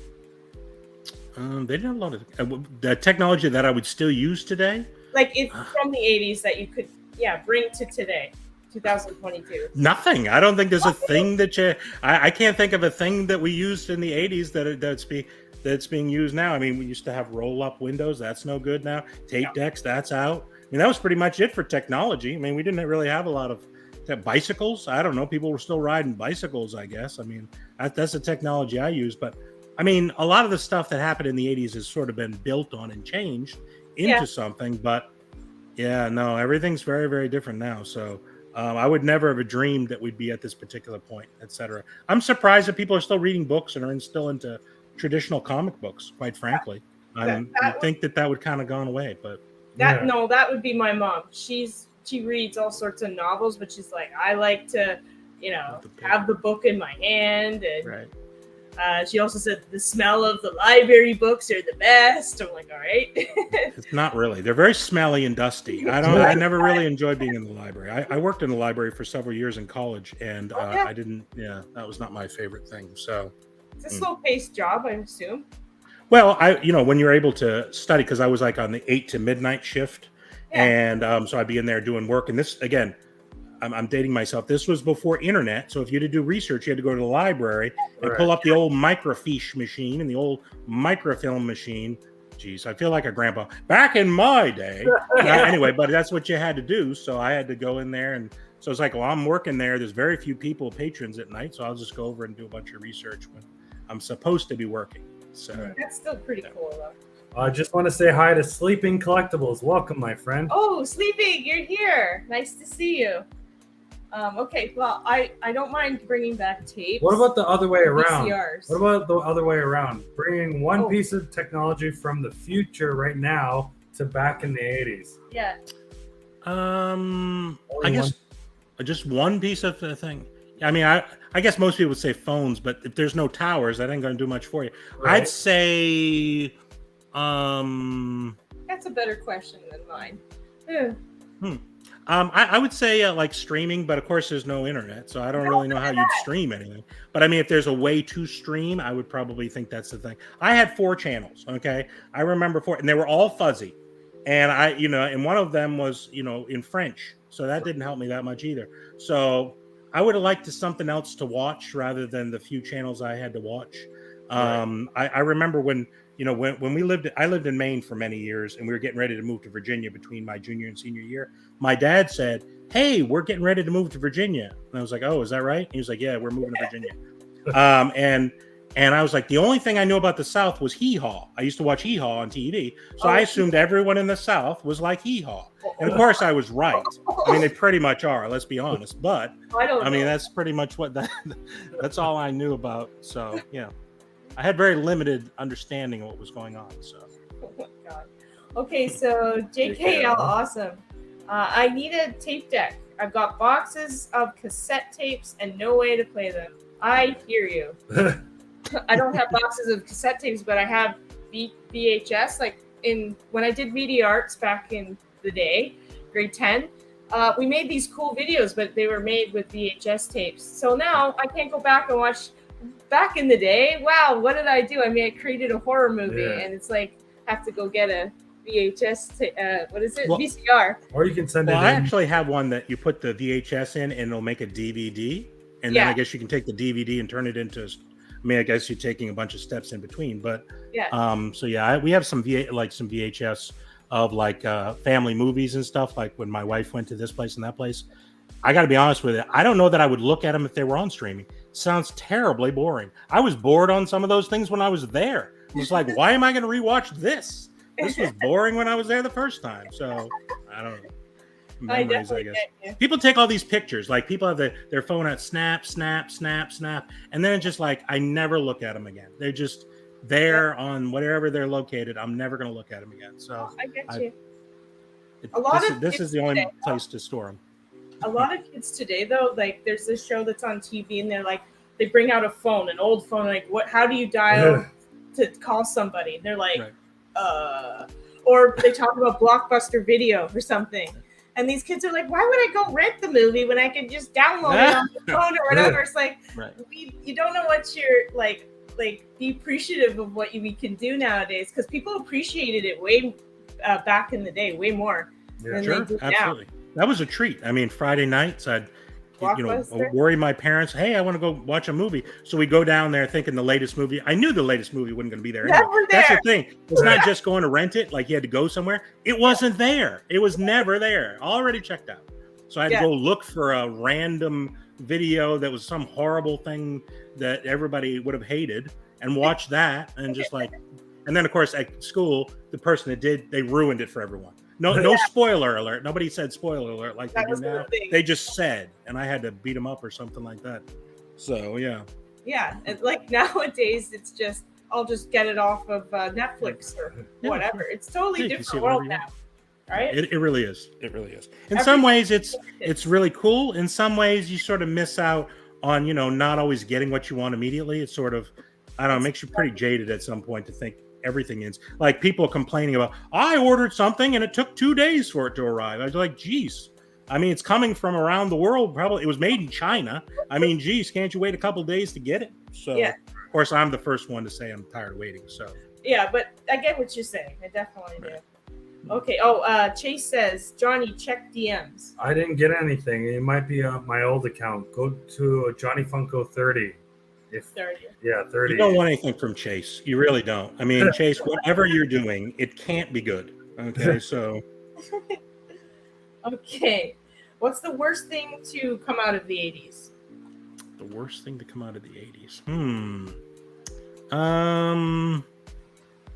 They didn't have a lot of the technology that I would still use today. Like if from the 80s that you could, bring to today, 2022. Nothing. I don't think there's a thing that I can't think of a thing that we used in the 80s that's being used now. I mean, we used to have roll-up windows. That's no good now. Tape decks. That's out. I mean, that was pretty much it for technology. I mean, we didn't really have a lot of bicycles. I don't know. People were still riding bicycles, I guess. I mean, that's the technology I use. But I mean, a lot of the stuff that happened in the 80s has sort of been built on and changed into something. But no, everything's very, very different now. So I would never have dreamed that we'd be at this particular point, etc. I'm surprised that people are still reading books and are still into traditional comic books, quite frankly. I think that would kind of gone away, but no, that would be my mom. She reads all sorts of novels, but she's like, I like to, have the book in my hand, and she also said the smell of the library books are the best. I'm like, all right. It's not really. They're very smelly and dusty. I never really enjoyed being in the library. I worked in the library for several years in college, and I didn't. Yeah, that was not my favorite thing. So it's a slow-paced job, I assume. Well, when you're able to study, because I was like on the 8 to midnight shift, and so I'd be in there doing work. And this, again, I'm dating myself. This was before internet, so if you had to do research, you had to go to the library and pull up the old microfiche machine and the old microfilm machine. Jeez, I feel like a grandpa. Back in my day. Anyway, but that's what you had to do. So I had to go in there, and so it's like, well, I'm working there. There's very few patrons at night, so I'll just go over and do a bunch of research when I'm supposed to be working. So that's still pretty cool, though. I just want to say hi to Sleeping Collectibles. Welcome, my friend. Oh, Sleeping, you're here. Nice to see you. Okay, well, I don't mind bringing back tapes. What about the other way around? VCRs. What about the other way around? Bringing one piece of technology from the future right now to back in the 80s. Yeah. I guess just one piece of the thing. I mean, I guess most people would say phones, but if there's no towers, that ain't going to do much for you. Right. I'd say that's a better question than mine. I would say like streaming, but of course there's no internet, so I don't really know how you'd stream anything. But I mean, if there's a way to stream, I would probably think that's the thing. I had 4 channels, okay? I remember 4, and they were all fuzzy. And and one of them was, in French, so that didn't help me that much either. So I would have liked something else to watch rather than the few channels I had to watch. I remember when I lived in Maine for many years, and we were getting ready to move to Virginia between my junior and senior year. My dad said, "Hey, we're getting ready to move to Virginia." And I was like, "Oh, is that right?" And he was like, "Yeah, we're moving to Virginia." And I was like, the only thing I knew about the South was Hee Haw. I used to watch Hee Haw on TV. So I assumed everyone in the South was like Hee Haw. And of course I was right. I mean, they pretty much are, let's be honest. But I mean, that's pretty much that's all I knew about. So, I had very limited understanding of what was going on. So. Oh my God. Okay, so JKL, awesome. I need a tape deck. I've got boxes of cassette tapes and no way to play them. I hear you. I don't have boxes of cassette tapes, but I have VHS. Like when I did media arts back in the day, grade 10, we made these cool videos, but they were made with VHS tapes. So now I can't go back and watch back in the day. Wow, what did I do? I mean, I created a horror movie, and it's like I have to go get a VHS. What is it? VCR. Or you can send it. Well, I actually have one that you put the VHS in, and it'll make a DVD, and then I guess you can take the DVD and turn it into. I mean, I guess you're taking a bunch of steps in between, but we have some VHS of like family movies and stuff. Like when my wife went to this place and that place, I got to be honest with you. I don't know that I would look at them if they were on streaming. It sounds terribly boring. I was bored on some of those things when I was there. It was like, why am I going to rewatch this? This was boring when I was there the first time. So I don't know. Memories, I guess. People take all these pictures. Like people have their phone out, snap, snap, snap, snap, and then it's just like I never look at them again. there on whatever they're located, I'm never going to look at them again. So I get you. This is the only place to store them. A lot of kids today, though, like there's this show that's on TV, and they're like, they bring out a phone, an old phone, like, what? How do you dial to call somebody? And they're like, or they talk about Blockbuster Video or something. And these kids are like, why would I go rent the movie when I can just download it on the phone or whatever? It's like, you don't know what you're like be appreciative of what we can do nowadays, because people appreciated it way back in the day, way more than they do absolutely. Now. That was a treat. I mean, Friday nights, I'd worry my parents, hey, I want to go watch a movie. So we go down there thinking the latest movie. I knew the latest movie wasn't going to be there. Anyway. That's the thing. It's not just going to rent it, like you had to go somewhere. It wasn't there. It was never there. Already checked out. So I had to go look for a random video that was some horrible thing that everybody would have hated and watch that and just like, and then of course at school, the person that did, they ruined it for everyone. No spoiler alert. Nobody said spoiler alert like they do now. They just said, and I had to beat them up or something like that. So yeah. Yeah, and like nowadays, it's just I'll just get it off of Netflix or whatever. It's totally different world now, right? It really is. It really is. In some ways, it's really cool. In some ways, you sort of miss out on not always getting what you want immediately. It's sort of makes you pretty jaded at some point to think everything is like people complaining about I ordered something and it took 2 days for it to arrive. I was like, geez, I mean, it's coming from around the world. Probably it was made in China. I mean, geez, can't you wait a couple days to get it? So of course I'm the first one to say I'm tired of waiting. So but I get what you're saying. I definitely do. Okay. Chase says, Johnny, check DMs. I didn't get anything. It might be my old account. Go to Johnny Funko 30. 30. Yeah, 30. You don't want anything from Chase. You really don't. I mean, Chase, whatever you're doing, it can't be good. Okay, so. Okay. What's the worst thing to come out of the 80s? The worst thing to come out of the 80s?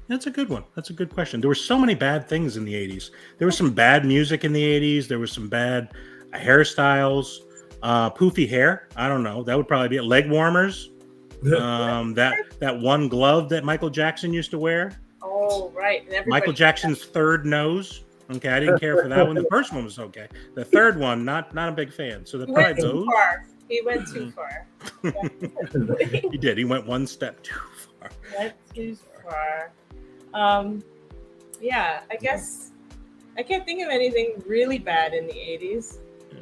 That's a good one. That's a good question. There were so many bad things in the 80s. There was some bad music in the 80s. There was some bad hairstyles, poofy hair. I don't know. That would probably be it. Leg warmers. That one glove that Michael Jackson used to wear. Oh, right. Michael Jackson's third nose. Okay, I didn't care for that one. The first one was okay. The third one, not a big fan. So the probably those. He went too far. He did. He went one step too far. Went too far. I guess I can't think of anything really bad in the 80s. Yeah.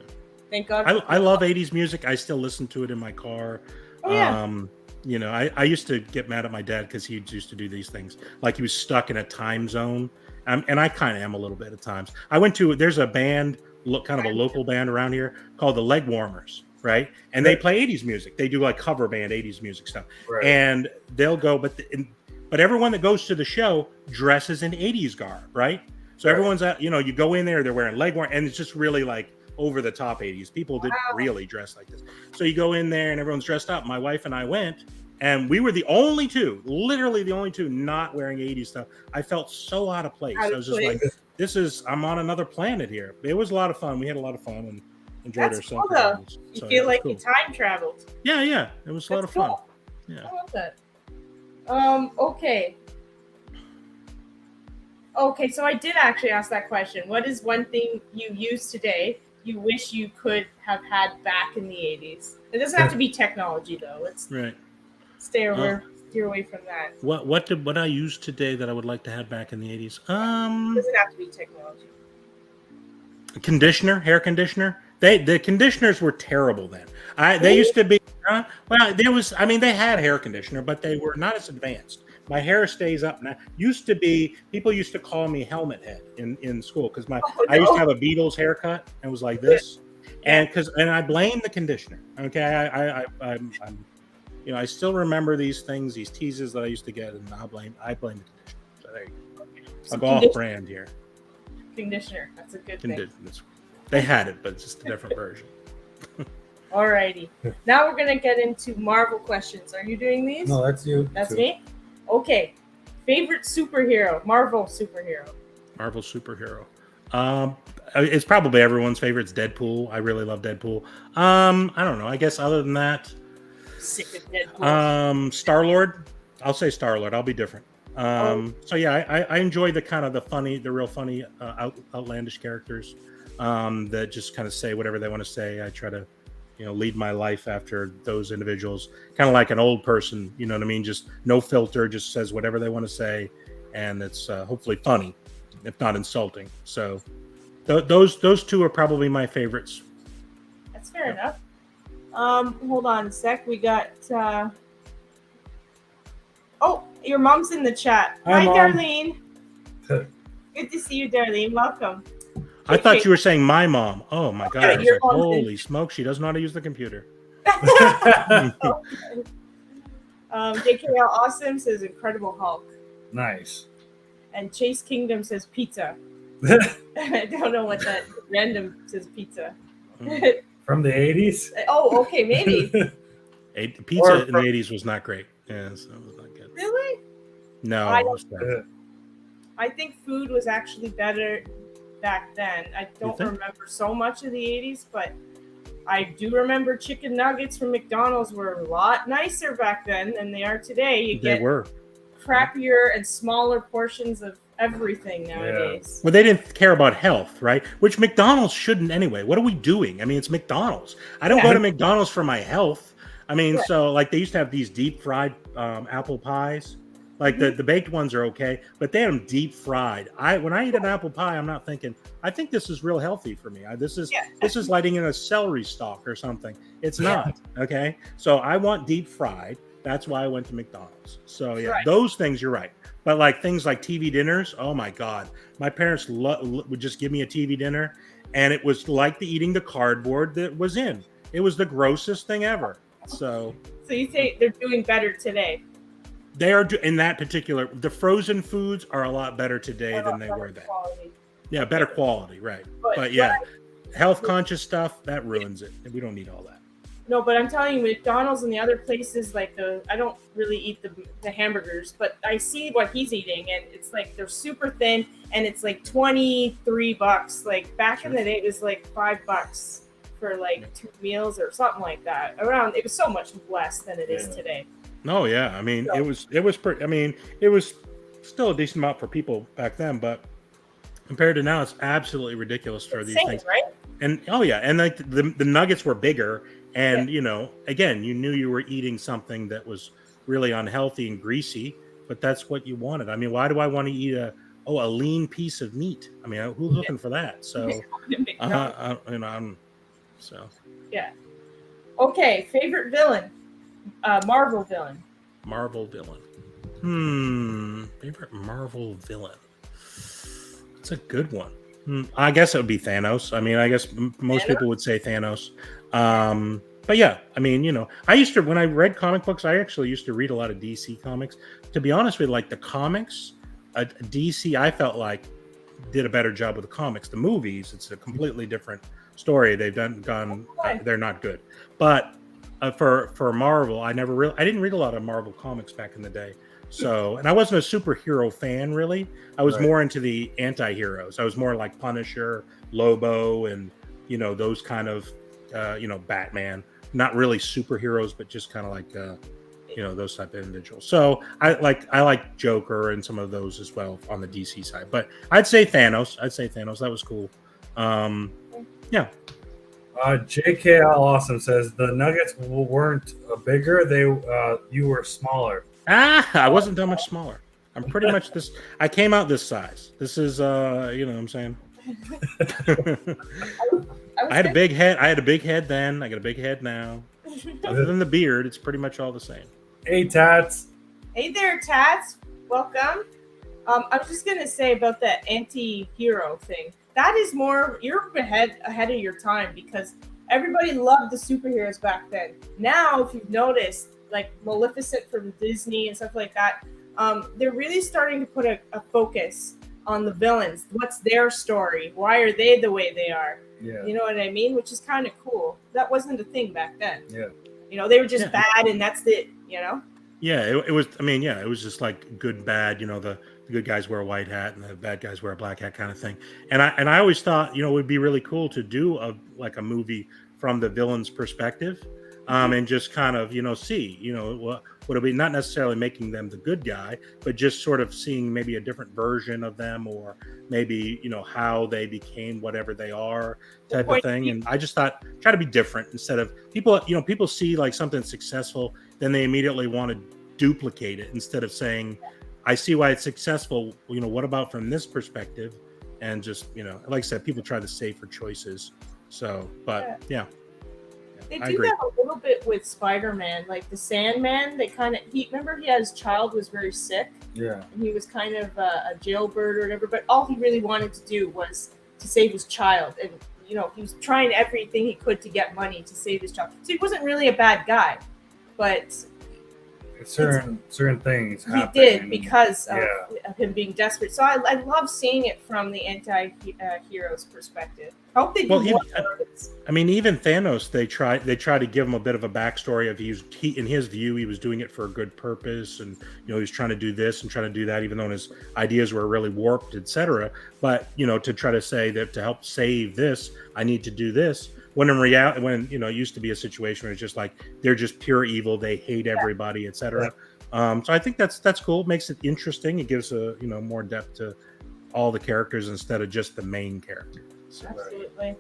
Thank God. I love 80s music. I still listen to it in my car. Oh, yeah. I used to get mad at my dad because he used to do these things. Like he was stuck in a time zone. And I kind of am a little bit at times. There's a band, kind of a local band around here called the Leg Warmers, right? And they play 80s music. They do like cover band 80s music stuff. Right. And they'll go, but everyone that goes to the show dresses in 80s garb, right? So everyone's you go in there, they're wearing leg warmers, and it's just really like over the top 80s. People didn't really dress like this. So you go in there and everyone's dressed up. My wife and I went, and we were literally the only two not wearing 80s stuff. I felt so out of place. I was just like, I'm on another planet here. It was a lot of fun. We had a lot of fun and enjoyed ourselves. Cool, you feel like you time traveled. Yeah. It was a lot of fun. Yeah. I love that. Okay. Okay, so I did actually ask that question. What is one thing you use today you wish you could have had back in the 80s? It doesn't have to be technology, though. Let's steer away from that. What I use today that I would like to have back in the 80s? It doesn't have to be technology. Hair conditioner. The conditioners were terrible then. They used to be. They had hair conditioner, but they were not as advanced. My hair stays up now. People used to call me helmet head in school because I used to have a Beatles haircut and it was like this, and I blame the conditioner. Okay, I still remember these things, these teases that I used to get, and I blame the conditioner. So there you go. So I'm off brand here. Conditioner, that's a good thing. They had it, but it's just a different version. Alrighty. Now we're gonna get into Marvel questions. Are you doing these? No, that's you. That's me? Okay. Favorite superhero, Marvel superhero. It's probably everyone's favorite. It's Deadpool. I really love Deadpool. I don't know. I guess other than that, sick of Deadpool. Star-Lord. I'll say Star-Lord. I'll be different. So yeah, I enjoy the kind of the real funny, outlandish characters that just kind of say whatever they want to say. I try to, lead my life after those individuals, kind of like an old person. You know what I mean? Just no filter, just says whatever they want to say, and it's hopefully funny, if not insulting. So those two are probably my favorites. That's fair enough. Hold on a sec. We got. Oh, your mom's in the chat. Hi, Mom. Darlene. Good to see you, Darlene. Welcome. I thought you were saying my mom. Oh my God! I was like, holy smoke, she doesn't know how to use the computer. JKL Awesome says Incredible Hulk. Nice. And Chase Kingdom says pizza. I don't know what that random says pizza. From the 80s? Oh, okay, maybe. Pizza in the 80s was not great. Yeah, so it was not good. Really? No. I think food was actually better back then. I don't remember so much of the 80s, but I do remember chicken nuggets from McDonald's were a lot nicer back then than they are today. They were crappier and smaller portions of everything nowadays. Well, they didn't care about health, right? Which McDonald's shouldn't anyway. What are we doing? I mean, it's McDonald's. I don't go to McDonald's for my health. I mean, so like they used to have these deep fried apple pies. Like the baked ones are okay, but they had them deep fried. When I eat an apple pie, I'm not thinking, I think this is real healthy for me. This is lighting in a celery stalk or something. It's not, okay? So I want deep fried. That's why I went to McDonald's. So those things, you're right. But like things like TV dinners, oh my God. My parents would just give me a TV dinner, and it was like eating the cardboard that was in. It was the grossest thing ever. So you say they're doing better today? They are in that particular. The frozen foods are a lot better today than they were then. Quality. Yeah, better quality, right? But health conscious stuff that ruins it. We don't need all that. No, but I'm telling you, McDonald's and the other places like I don't really eat the hamburgers, but I see what he's eating, and it's like they're super thin, and it's like $23. Like back in the day, it was like $5 for like 2 meals or something like that. It was so much less than it is today. No, yeah. I mean, it was pretty. I mean, it was still a decent amount for people back then, but compared to now, it's absolutely ridiculous for these things, right? And and like the nuggets were bigger, and again, you knew you were eating something that was really unhealthy and greasy, but that's what you wanted. I mean, why do I want to eat a lean piece of meat? I mean, who's looking for that? So, Okay, favorite villain. Marvel villain. Favorite Marvel villain. That's a good one. I guess it would be Thanos. I mean, I guess most people would say Thanos. But yeah, I mean, I used to, when I read comic books, I actually used to read a lot of DC comics. To be honest with you, like the comics, DC, I felt like did a better job with the comics. The movies, it's a completely different story. They've they're not good. But for Marvel, I didn't read a lot of Marvel comics back in the day. So, and I wasn't a superhero fan really. I was more into the anti-heroes. I was more like Punisher, Lobo, and those kind of Batman. Not really superheroes, but just kind of like those type of individuals. So I like Joker and some of those as well on the DC side. But I'd say Thanos. That was cool. Yeah. JKL Awesome says the Nuggets weren't bigger. You were smaller. I wasn't that much smaller. I'm pretty much this. I came out this size. This is what I'm saying. I had a big head. I had a big head then. I got a big head now. Other than the beard, it's pretty much all the same. Hey, Tats. Hey there, Tats. Welcome. I was just gonna say about that anti-hero thing. That is you're ahead of your time, because everybody loved the superheroes back then. Now, if you've noticed, like Maleficent from Disney and stuff like that, they're really starting to put a focus on the villains. What's their story? Why are they the way they are? Yeah. You know what I mean? Which is kind of cool. That wasn't a thing back then. Yeah. They were just bad, and that's it. Yeah, it was. I mean, it was just like good, bad. The good guys wear a white hat and the bad guys wear a black hat kind of thing. And I always thought, it would be really cool to do a movie from the villain's perspective. and just kind of, see, what would it be, not necessarily making them the good guy, but just sort of seeing maybe a different version of them, or maybe, how they became whatever they are type of thing. And I just thought, try to be different instead of people see like something successful, then they immediately want to duplicate it instead of saying, I see why it's successful. What about from this perspective? And just, like I said, people try the safer choices. So, but yeah. They do that a little bit with Spider-Man, like the Sandman. They remember he had his child was very sick. Yeah. And he was kind of a jailbird or whatever, but all he really wanted to do was to save his child. And, he was trying everything he could to get money to save his child. So he wasn't really a bad guy, but certain things he did because of him being desperate. So I love seeing it from the anti-hero's perspective. I hope they do more. Even Thanos, they try to give him a bit of a backstory of he in his view he was doing it for a good purpose, and he was trying to do this and trying to do that, even though his ideas were really warped, etc. But to try to say that to help save this, I need to do this. When in reality, it used to be a situation where it's just like they're just pure evil, they hate everybody, etc. So I think that's cool. It makes it interesting. It gives a more depth to all the characters instead of just the main character. So. Absolutely.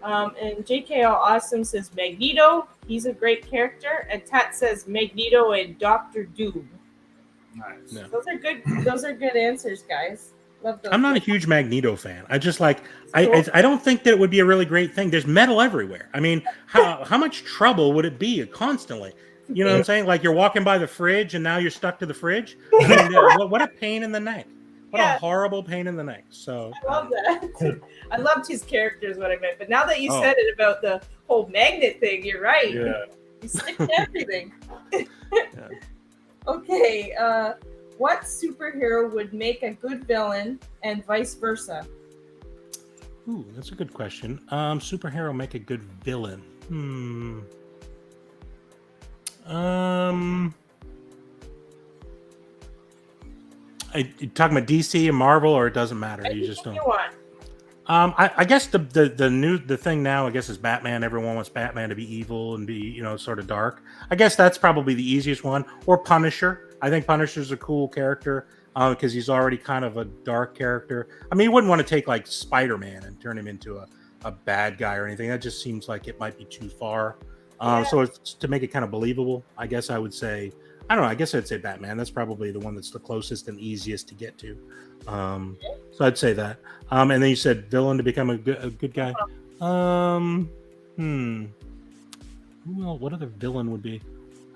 And JKL Awesome says Magneto. He's a great character. And Tat says Magneto and Doctor Doom. Nice. Yeah. Those are good answers, guys. I'm not a huge Magneto fan. I just like I don't think that it would be a really great thing. There's metal everywhere. I mean, how much trouble would it be constantly? You know what I'm saying? Like you're walking by the fridge and now you're stuck to the fridge. I mean, what a pain in the neck. What a horrible pain in the neck. So I love that. I loved his character is what I meant. But now that you said it about the whole magnet thing, you're right. Yeah. You stick to everything. Okay. What superhero would make a good villain and vice versa? Ooh, that's a good question. Superhero make a good villain. You talking about DC and Marvel, or it doesn't matter? You just don't. You want. I guess the thing now, I guess, is Batman. Everyone wants Batman to be evil and be sort of dark. I guess that's probably the easiest one. Or Punisher. I think Punisher's a cool character because he's already kind of a dark character. I mean, you wouldn't want to take like Spider-Man and turn him into a bad guy or anything. That just seems like it might be too far. So it's, to make it kind of believable, I guess I would say, I don't know, I guess I'd say Batman. That's probably the one that's the closest and easiest to get to. So I'd say that. And then you said villain to become a good guy. Well, what other villain would be?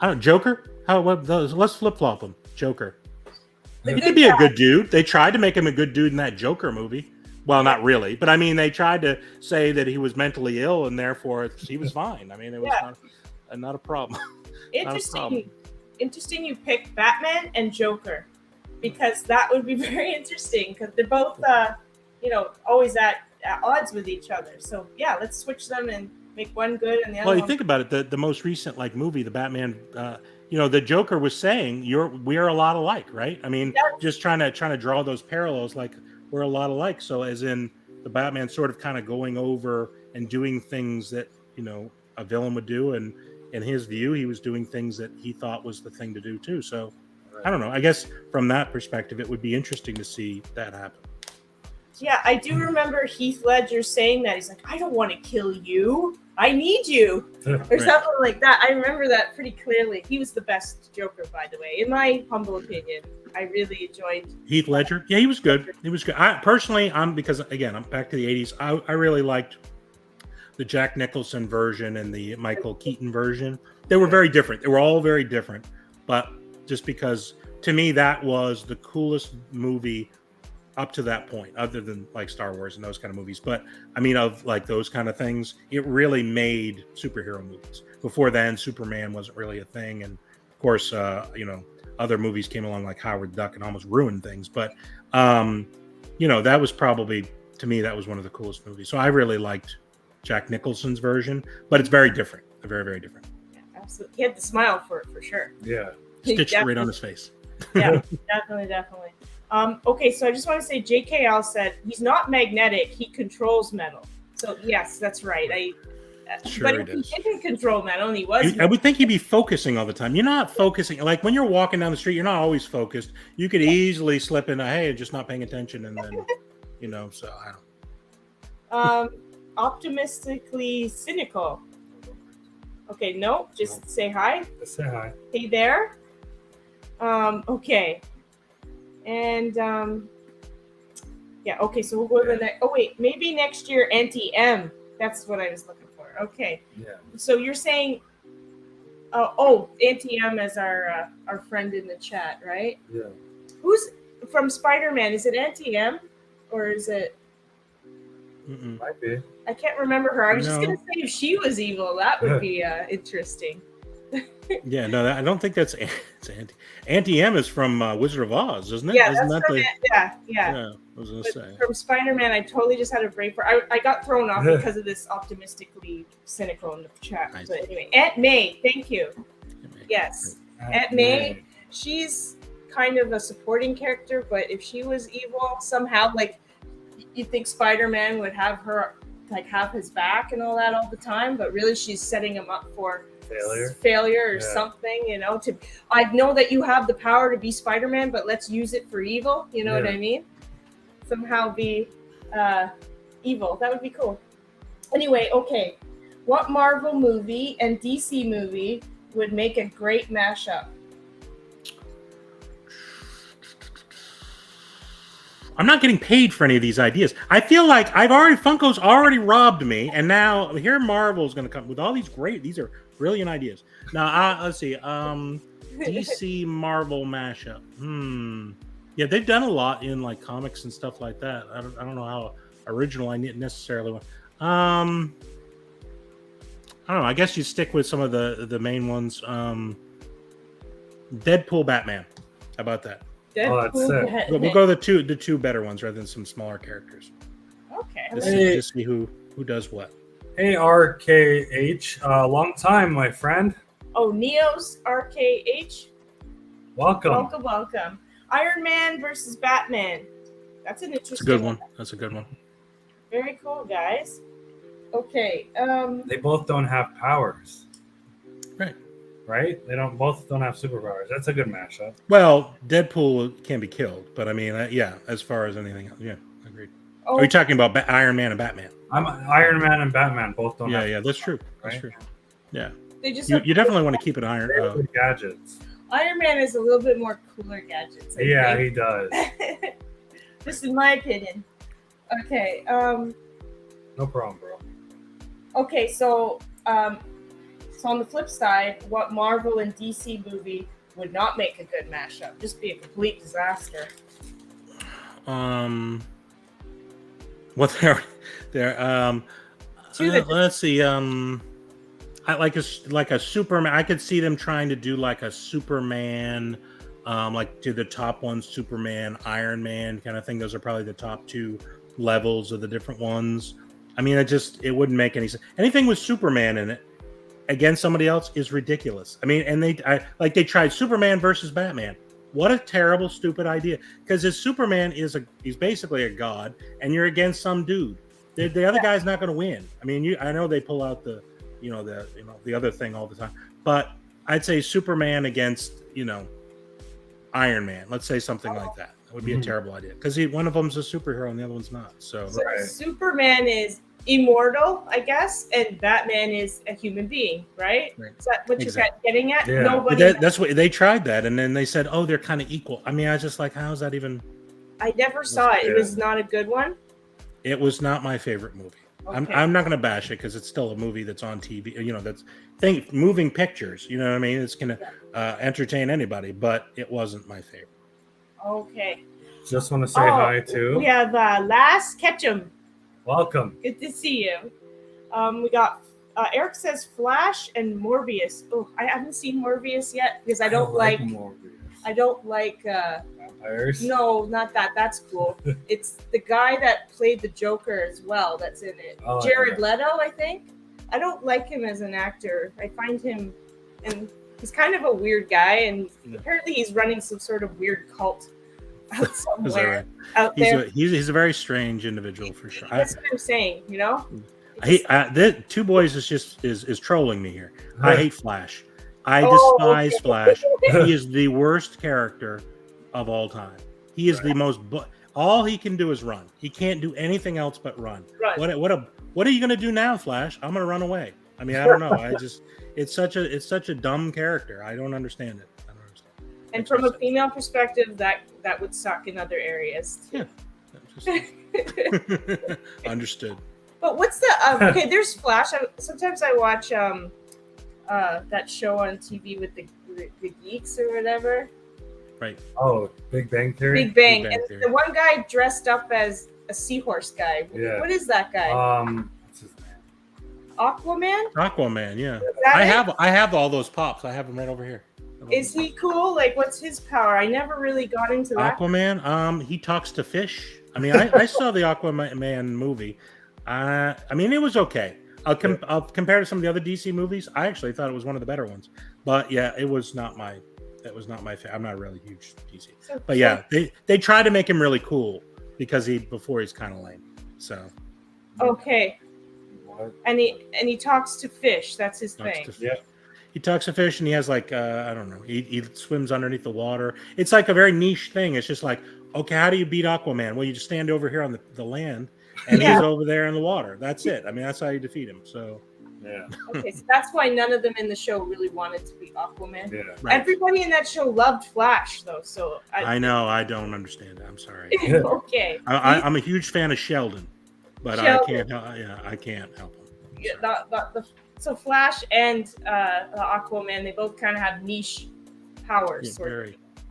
I don't know, Joker? Let's flip-flop him. Joker. He could be a good dude. They tried to make him a good dude in that Joker movie. Well, not really, but I mean, they tried to say that he was mentally ill and therefore he was fine. I mean, it was not a problem. Interesting you picked Batman and Joker because that would be very interesting because they're both, always at odds with each other. So yeah, let's switch them and make one good and the other. Well, you think about it, the most recent movie, the Batman. The Joker was saying we are a lot alike, right? I mean, just trying to draw those parallels, like we're a lot alike. So as in the Batman sort of kind of going over and doing things that a villain would do, and in his view, he was doing things that he thought was the thing to do too. So I don't know. I guess from that perspective, it would be interesting to see that happen. Yeah, I do remember Heath Ledger saying that. He's like, I don't want to kill you. I need you. Or something like that. I remember that pretty clearly. He was the best Joker, by the way. In my humble opinion, I really enjoyed Heath Ledger. Yeah, he was good. He was good. Because again, I'm back to the 80s. I really liked the Jack Nicholson version and the Michael Keaton version. They were very different. They were all very different. But just because, to me, that was the coolest movie up to that point, other than like Star Wars and those kind of movies. But I mean, of like those kind of things, it really made superhero movies. Before then, Superman wasn't really a thing. And of course, other movies came along like Howard the Duck and almost ruined things. But, that was probably, to me, that was one of the coolest movies. So I really liked Jack Nicholson's version, but it's very different. Very, very different. Yeah, absolutely. He had the smile for sure. Yeah. Stitched right on his face. Yeah, definitely. Okay, so I just want to say JKL said he's not magnetic, he controls metal. So yes, that's right. Sure but he if he does. didn't control metal and he was, I would think he'd be focusing all the time. You're not focusing. Like when you're walking down the street, you're not always focused. You could easily slip into, hey, just not paying attention, and then, so I don't. Optimistically cynical. Okay, no, just say hi. Just say hi. Hey there. Okay. And yeah, okay, so we'll go to the next. Oh wait, maybe next year anti-M. That's what I was looking for. Okay. Yeah. So you're saying anti-M as our friend in the chat, right? Yeah. Who's from Spider-Man? Is it anti-M or is it Might be. I can't remember her. I was just gonna say if she was evil, that would be interesting. Yeah, no, I don't think that's Anti-M is from Wizard of Oz, isn't it? Yeah, Isn't that's that from the? yeah. Yeah, I was gonna say. From Spider-Man, I totally just had a brain for. I got thrown off because of this optimistically cynical in the chat. But anyway, Aunt May, thank you. Yes, Aunt May. She's kind of a supporting character, but if she was evil somehow, like you think Spider-Man would have her like have his back and all that all the time, but really she's setting him up for failure or something, I know that you have the power to be Spider-Man, but let's use it for evil, you know what I mean? Somehow be evil. That would be cool. Anyway, okay. What Marvel movie and DC movie would make a great mashup? I'm not getting paid for any of these ideas. I feel like Funko's already robbed me, and now here Marvel's going to come with all these these are brilliant ideas. Now, let's see. DC Marvel mashup. Yeah, they've done a lot in like comics and stuff like that. I don't know how original I necessarily want. I don't know. I guess you stick with some of the main ones. Deadpool, Batman. How about that? Deadpool, We'll go the two better ones rather than some smaller characters. Okay. Just see who does what. Hey, RKH. Long time, my friend. Oh, Neo's RKH. Welcome. Iron Man versus Batman. That's an interesting. That's a good one. That's a good one. Very cool, guys. Okay. They both don't have powers. Right? They both don't have superpowers. That's a good mashup. Well, Deadpool can be killed, but I mean, as far as anything else, agreed. Oh. Are you talking about Iron Man and Batman? Iron Man and Batman both don't have Yeah, that's true. Right? That's true. Yeah. They just You definitely want to keep it gadgets. Iron Man is a little bit more cooler gadgets. I think. He does. Just in my opinion. Okay. No problem, bro. Okay, so on the flip side, what Marvel and DC movie would not make a good mashup? Just be a complete disaster. What they're let's see. I like a Superman. I could see them trying to do like a Superman, like to the top one, Superman, Iron Man kind of thing. Those are probably the top two levels of the different ones. I mean, it wouldn't make any sense. Anything with Superman in it against somebody else is ridiculous. I mean, and they tried Superman versus Batman. What a terrible, stupid idea. Because his Superman he's basically a god, and you're against some dude. The other guy's not going to win. I mean, I know they pull out the other thing all the time, but I'd say Superman against Iron Man. Let's say something like that. That would be a terrible idea because one of them's a superhero and the other one's not. So Superman is immortal, I guess, and Batman is a human being, right? Is that what you're getting at? Yeah. Nobody. That's what they tried that, and then they said, "Oh, they're kind of equal." I mean, I was just like, "How is that even?" I never saw it. It was not a good one. It was not my favorite movie. Okay. I'm not going to bash it because it's still a movie that's on TV. That's moving pictures. You know what I mean? It's going to entertain anybody, but it wasn't my favorite. Okay. Just want to say hi too. We have Last Ketchum. Welcome. Good to see you. We got Eric says Flash and Morbius. Oh, I haven't seen Morbius yet because I don't like Morbius. I don't like vampires. No, not that. That's cool. It's the guy that played the Joker as well that's in it. Jared Leto, I think. I don't like him as an actor. I find him, and he's kind of a weird guy, and apparently he's running some sort of weird cult out somewhere out there. He's a very strange individual for sure. That's what I'm saying. The Two Boys is trolling me here. I hate Flash. I despise Flash. He is the worst character of all time. He is the most. All he can do is run. He can't do anything else but run. What are you going to do now, Flash? I'm going to run away. I mean, I don't know. It's such a dumb character. I don't understand it. And from a female perspective, that would suck in other areas too. Yeah. Understood. But what's the okay? There's Flash. Sometimes I watch that show on TV with the geeks or whatever. Right. Oh, Big Bang Theory. Big Bang. And the one guy dressed up as a seahorse guy. Yeah. What is that guy? What's his name? Aquaman. Aquaman. Yeah. I have all those pops. I have them right over here. Is he cool? Like, what's his power? I never really got into that. Aquaman. He talks to fish. I mean, I saw the Aquaman movie. I mean, it was okay. I'll compare to some of the other DC movies. I actually thought it was one of the better ones. But yeah, it was not my. That was not my. I'm not a really huge DC. But yeah, they try to make him really cool because before he's kind of lame. So. Okay. What? And he talks to fish. That's his thing. Yeah. He talks to fish and he has like I don't know. He swims underneath the water. It's like a very niche thing. It's just like, okay, how do you beat Aquaman? Well, you just stand over here on the land and he's over there in the water. That's it. I mean, that's how you defeat him. So yeah. Okay, so that's why none of them in the show really wanted to be Aquaman. Yeah. Right. Everybody in that show loved Flash, though. So I know. I don't understand it. I'm sorry. Okay. I'm a huge fan of Sheldon, but I can't. I can't help him. Yeah. So Flash and Aquaman, they both kind of have niche powers. Yeah,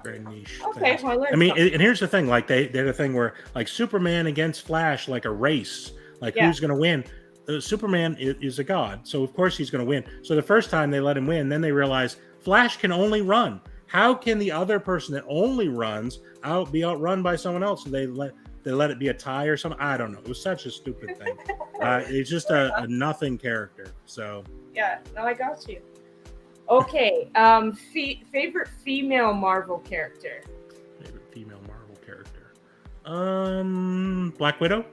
very niche. Okay, well, I mean, and here's the thing: like they're the thing where like Superman against Flash, like a race, like who's going to win? Superman is a god, so of course he's going to win. So the first time they let him win, then they realize Flash can only run. How can the other person that only runs be outrun by someone else? So they let it be a tie or something. I don't know. It was such a stupid thing. It's just a nothing character. So yeah, no, I got you. Okay, favorite female Marvel character. Favorite female Marvel character. Black Widow.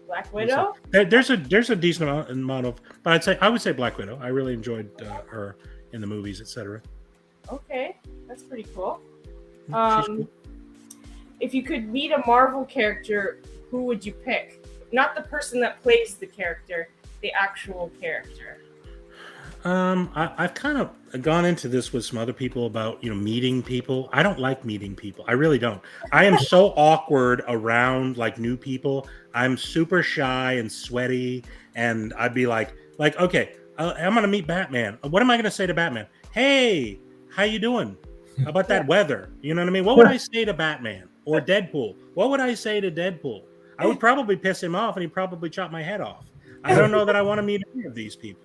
Black Widow. There's a decent amount of, but I would say Black Widow. I really enjoyed her in the movies, etc. Okay, that's pretty cool. She's cool. If you could meet a Marvel character, who would you pick? Not the person that plays the character, the actual character. I've kind of gone into this with some other people about, meeting people. I don't like meeting people. I really don't. I am so awkward around like new people. I'm super shy and sweaty. And I'd be like, okay, I'm going to meet Batman. What am I going to say to Batman? Hey, how you doing? How about that weather? You know what I mean? What would I say to Batman or Deadpool? What would I say to Deadpool? I would probably piss him off and he'd probably chop my head off. I don't know that I want to meet any of these people.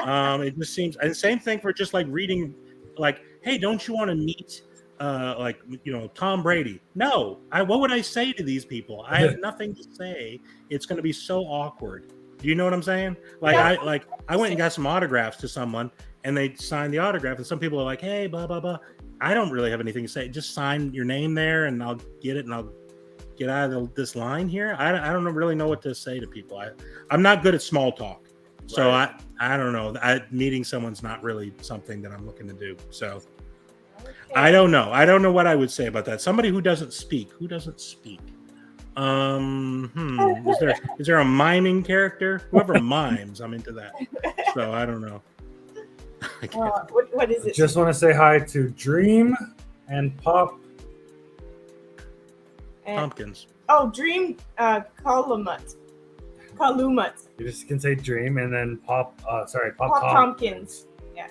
It just seems, and same thing for just like reading, like, hey, don't you want to meet, Tom Brady? No, what would I say to these people? I have nothing to say. It's going to be so awkward. Do you know what I'm saying? Like, I went and got some autographs to someone, and they signed the autograph, and some people are like, hey, blah blah blah. I don't really have anything to say. Just sign your name there, and I'll get it, and I'll get out of this line here. I don't really know what to say to people. I'm not good at small talk. So right. I don't know. Meeting someone's not really something that I'm looking to do. So okay. I don't know. I don't know what I would say about that. Somebody who doesn't speak. Who doesn't speak? Is there a miming character? Whoever mimes, I'm into that. So I don't know. What is it? Just want to say hi to Dream and Pop. Pumpkins. Oh, Dream Calumet. You just can say Dream and then Pop Tompkins. Yeah.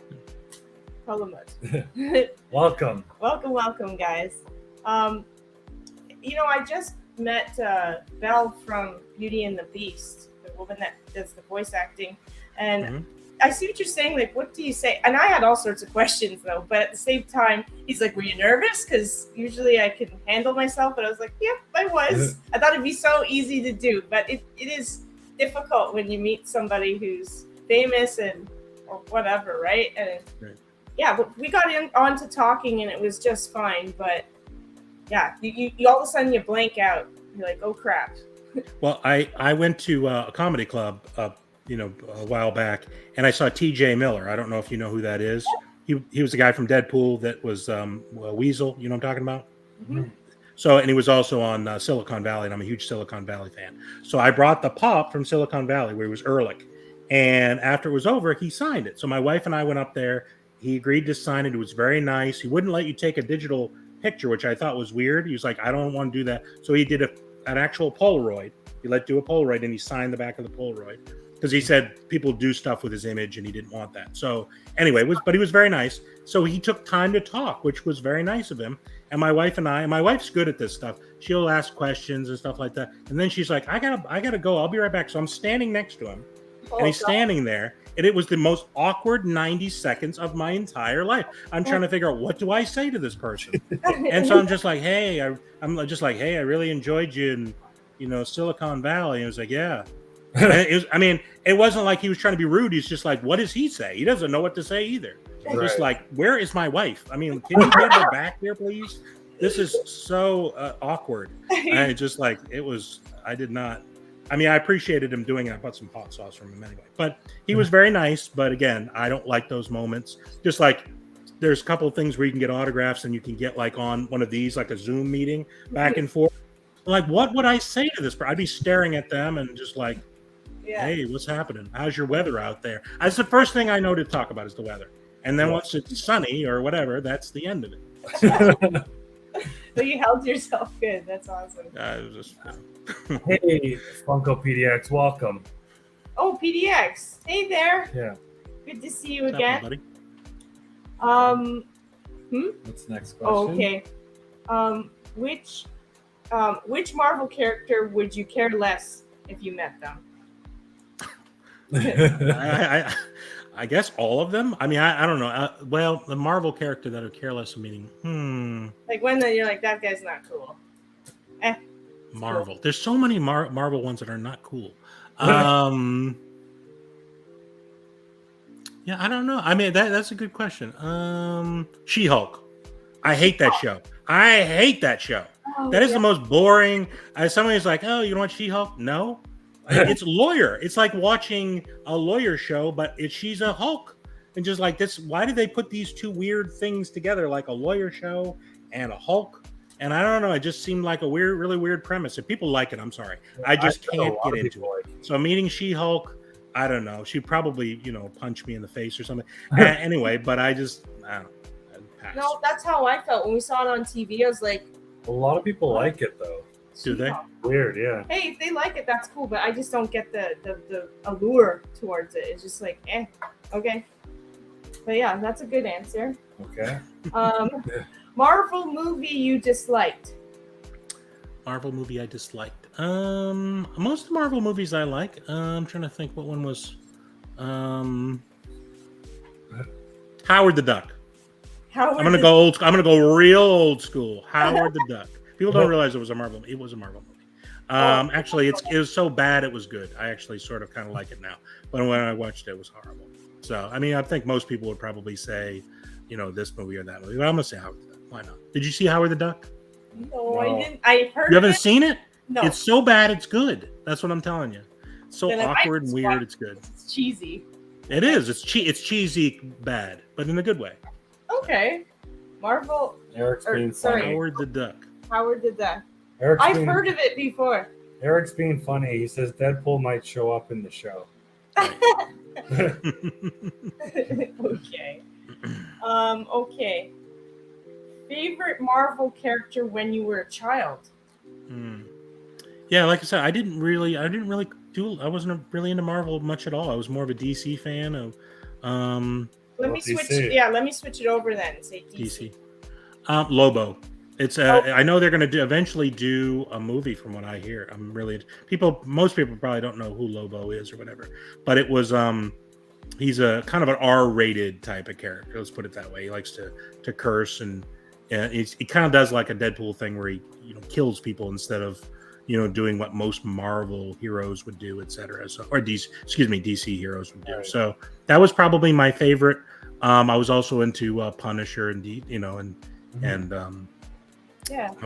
Calumet. Welcome, guys. I just met Belle from Beauty and the Beast, the woman that does the voice acting, and I see what you're saying. Like, what do you say? And I had all sorts of questions though, but at the same time, he's like, "Were you nervous?" Because usually I can handle myself, but I was like, "Yeah, I was." I thought it'd be so easy to do, but it is difficult when you meet somebody who's famous or whatever, right? And yeah, but we got on to talking, and it was just fine. But yeah, you all of a sudden you blank out. You're like, "Oh crap." Well, I went to a comedy club a while back, and I saw T.J. Miller. I don't know if you know who that is. He was the guy from Deadpool that was Weasel. You know what I'm talking about? Mhm. So, and he was also on Silicon Valley, and I'm a huge Silicon Valley fan. So I brought the pop from Silicon Valley, where he was Ehrlich, and after it was over, he signed it. So my wife and I went up there. He agreed to sign it. It was very nice. He wouldn't let you take a digital picture, which I thought was weird. He was like, I don't want to do that. So he did an actual Polaroid. He let do a Polaroid, and he signed the back of the Polaroid because he said people do stuff with his image, and he didn't want that. So anyway, but he was very nice. So he took time to talk, which was very nice of him. And my wife's good at this stuff. She'll ask questions and stuff like that. And then she's like, I gotta go. I'll be right back. So I'm standing next to him, and he's standing there. And it was the most awkward 90 seconds of my entire life. I'm trying to figure out, what do I say to this person? And so I'm just like, hey, I really enjoyed you in, Silicon Valley. And it was like, yeah. And it wasn't like he was trying to be rude. He's just like, what does he say? He doesn't know what to say either. Right. Just like, where is my wife? Can you get her back here, please? This is so awkward. I just like, I did not. I appreciated him doing it. I bought some hot sauce from him anyway. But he was very nice. But again, I don't like those moments. Just like there's a couple of things where you can get autographs and you can get like on one of these, like a Zoom meeting back and forth. Like, what would I say to this person? I'd be staring at them and just like, hey, what's happening? How's your weather out there? That's the first thing I know to talk about is the weather. And then once it's sunny or whatever, that's the end of it. So you held yourself good. That's awesome. Hey, Funko PDX, welcome. Oh, PDX. Hey there. Yeah. Good to see you again. Buddy? What's the next question? Oh, okay. Which Marvel character would you care less if you met them? I guess all of them. I don't know. Well, the Marvel character that would care less, meaning, Like when you're like, that guy's not cool. Marvel. Cool. There's so many Marvel ones that are not cool. Yeah, I don't know. That's a good question. She-Hulk. I hate that show. Oh, that is the most boring. Somebody's like, oh, you don't watch She-Hulk? No. It's lawyer. It's like watching a lawyer show, but she's a Hulk. And just like this, why did they put these two weird things together, like a lawyer show and a Hulk? And I don't know. It just seemed like a really weird premise. If people like it, I'm sorry. I just can't get into it. So meeting She-Hulk, I don't know. She'd probably, punch me in the face or something. Anyway, but I don't know. Pass. No, that's how I felt when we saw it on TV. I was like, a lot of people like it though. Do they? Weird, yeah. Hey, if they like it, that's cool. But I just don't get the allure towards it. It's just like, okay. But yeah, that's a good answer. Okay. Marvel movie you disliked. Marvel movie I disliked. Most of the Marvel movies I like. I'm trying to think what one was. Howard the Duck. I'm gonna go old. I'm gonna go real old school. Howard the Duck. People don't realize it was a Marvel movie. It was a Marvel movie. Actually, it was so bad it was good. I actually sort of kind of like it now. But when I watched it, it was horrible. So, I think most people would probably say, this movie or that movie. But I'm gonna say Howard the Duck. Why not? Did you see Howard the Duck? No, I didn't. I heard. You haven't seen it? No. It's so bad, it's good. That's what I'm telling you. It's so awkward and weird. It's good. It's cheesy. It is. It's cheesy bad, but in a good way. Okay. Marvel. Eric's being funny. Howard the Duck. Howard the Duck. I've heard of it before. Eric's being funny. He says Deadpool might show up in the show. Okay. Okay. Favorite Marvel character when you were a child? Yeah, like I said, I wasn't really into Marvel much at all. I was more of a DC fan of. Let me switch it over then and say DC. Lobo. It's I know they're going to eventually do a movie from what I hear. Most people probably don't know who Lobo is or whatever, but it was he's a kind of an R-rated type of character. Let's put it that way. He likes to curse and he kind of does like a Deadpool thing where he kills people instead of doing what most Marvel heroes would do, etc. So DC heroes would do. Right. So that was probably my favorite. I was also into Punisher and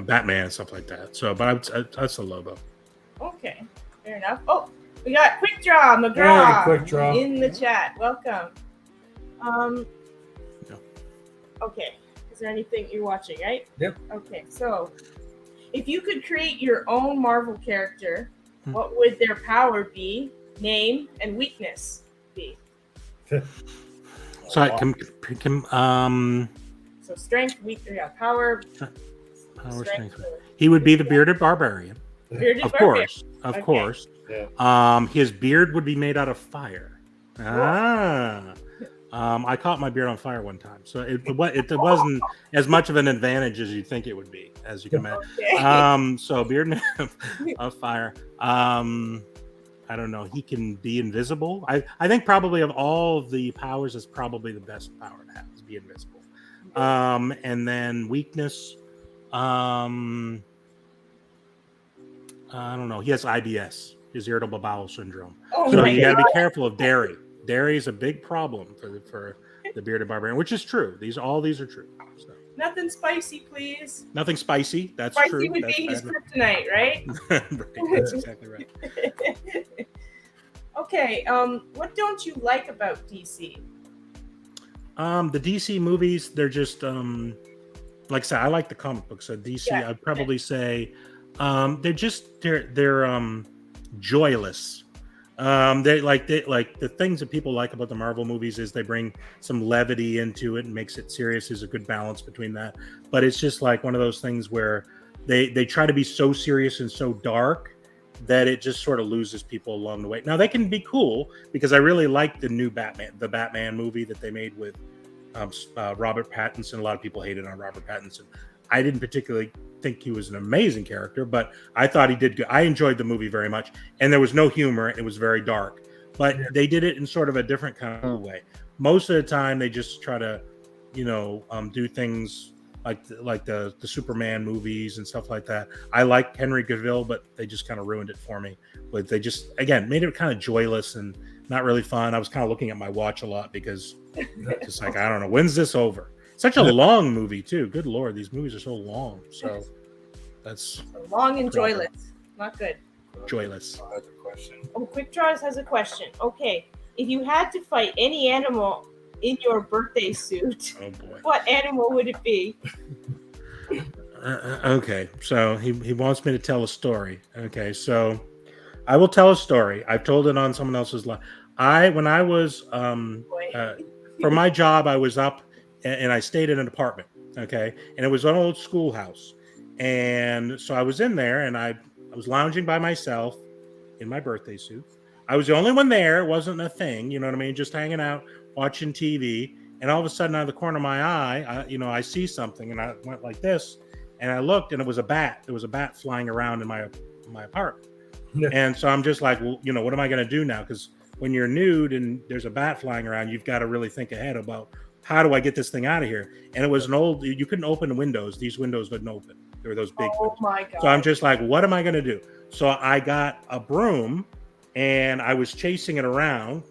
Batman and stuff like that. So, but that's a Lobo. Okay, fair enough. Oh, We got Quick Draw McGraw Hey, Quick Draw. in the chat. Welcome. No. Okay. Is there anything you're watching, right? Yep. Okay. So, if you could create your own Marvel character, Hmm. what would their power be, name, and weakness be? So I can So strength, power, power strength. He would be the bearded barbarian. bearded Of barbarian. course. Of Okay. course. Yeah. His beard would be made out of fire. I caught my beard on fire one time, so it wasn't as much of an advantage as you think it would be, as you can imagine. Okay. So beard made of fire. I don't know. He can be invisible. I think probably of all of the powers, is probably the best power to have, is be invisible. And then weakness. I don't know. He has IBS, is irritable bowel syndrome. Oh So my you got to God. be careful of dairy. Dairy is a big problem for the bearded barbarian, which is true. All these are true. So, Nothing spicy, please. nothing spicy. That's Spicy true. would That's be his bad. kryptonite, right? Right, that's exactly right. Okay. What don't you like about DC? The DC movies, they're just like I said, I like the comic books. So DC, Yeah. I'd probably say they're joyless. They like the things that people like about the Marvel movies is they bring some levity into it and makes it serious. There's a good balance between that. But it's just like one of those things where they try to be so serious and so dark that it just sort of loses people along the way. Now they can be cool because I really like the new Batman movie that they made with Robert Pattinson. A lot of people hated on Robert Pattinson. I didn't particularly think he was an amazing character, but I thought he did good. I enjoyed the movie very much, and there was no humor. It was very dark, but they did it in sort of a different kind of way. Most of the time, they just try to, do things like the Superman movies and stuff like that. I like Henry Cavill, but they just kind of ruined it for me. But they just, again, made it kind of joyless and not really fun. I was kind of looking at my watch a lot because just like, I don't know, when's this over? Such a long movie too. Good Lord, these movies are so long. So that's Long and joyless. Not good. joyless. I have a question. Oh, Quick Draws has a question. Okay. If you had to fight any animal in your birthday suit, Oh boy. what animal would it be? Okay, so he wants me to tell a story. Okay, so I will tell a story. I've told it on someone else's life. When I was for my job, I was up and I stayed in an apartment. Okay, and it was an old schoolhouse, and so I was in there and I was lounging by myself in my birthday suit. I was the only one there. It wasn't a thing, you know what I mean? Just hanging out, watching TV, and all of a sudden, out of the corner of my eye, I see something, and I went like this, and I looked, and it was a bat. There was a bat flying around in my apartment, and so I'm just like, well, what am I going to do now? Because when you're nude and there's a bat flying around, you've got to really think ahead about how do I get this thing out of here. And it was you couldn't open the windows. These windows wouldn't open. There were those big windows. My God. So I'm just like, what am I going to do? So I got a broom and I was chasing it around,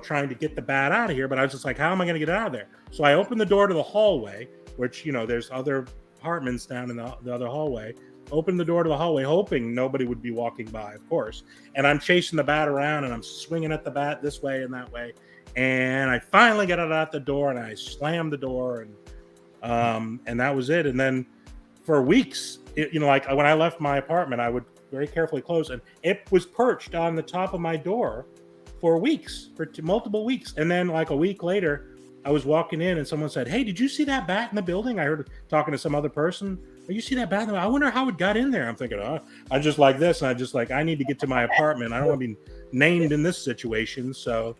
trying to get the bat out of here. But I was just like, how am I going to get it out of there? So I opened the door to the hallway, which, there's other apartments down in the other hallway. Opened the door to the hallway, hoping nobody would be walking by, of course. And I'm chasing the bat around and I'm swinging at the bat this way and that way. And I finally got it out the door and I slammed the door and that was it. And then for weeks, like when I left my apartment, I would very carefully close, and it was perched on the top of my door for weeks, multiple weeks. And then like a week later, I was walking in and someone said, "Hey, did you see that bat in the building?" I heard talking to some other person. "Oh, you see that bat in the building? I wonder how it got in there." I'm thinking, I just like this. And I just like, I need to get to my apartment. I don't want to be named in this situation. So,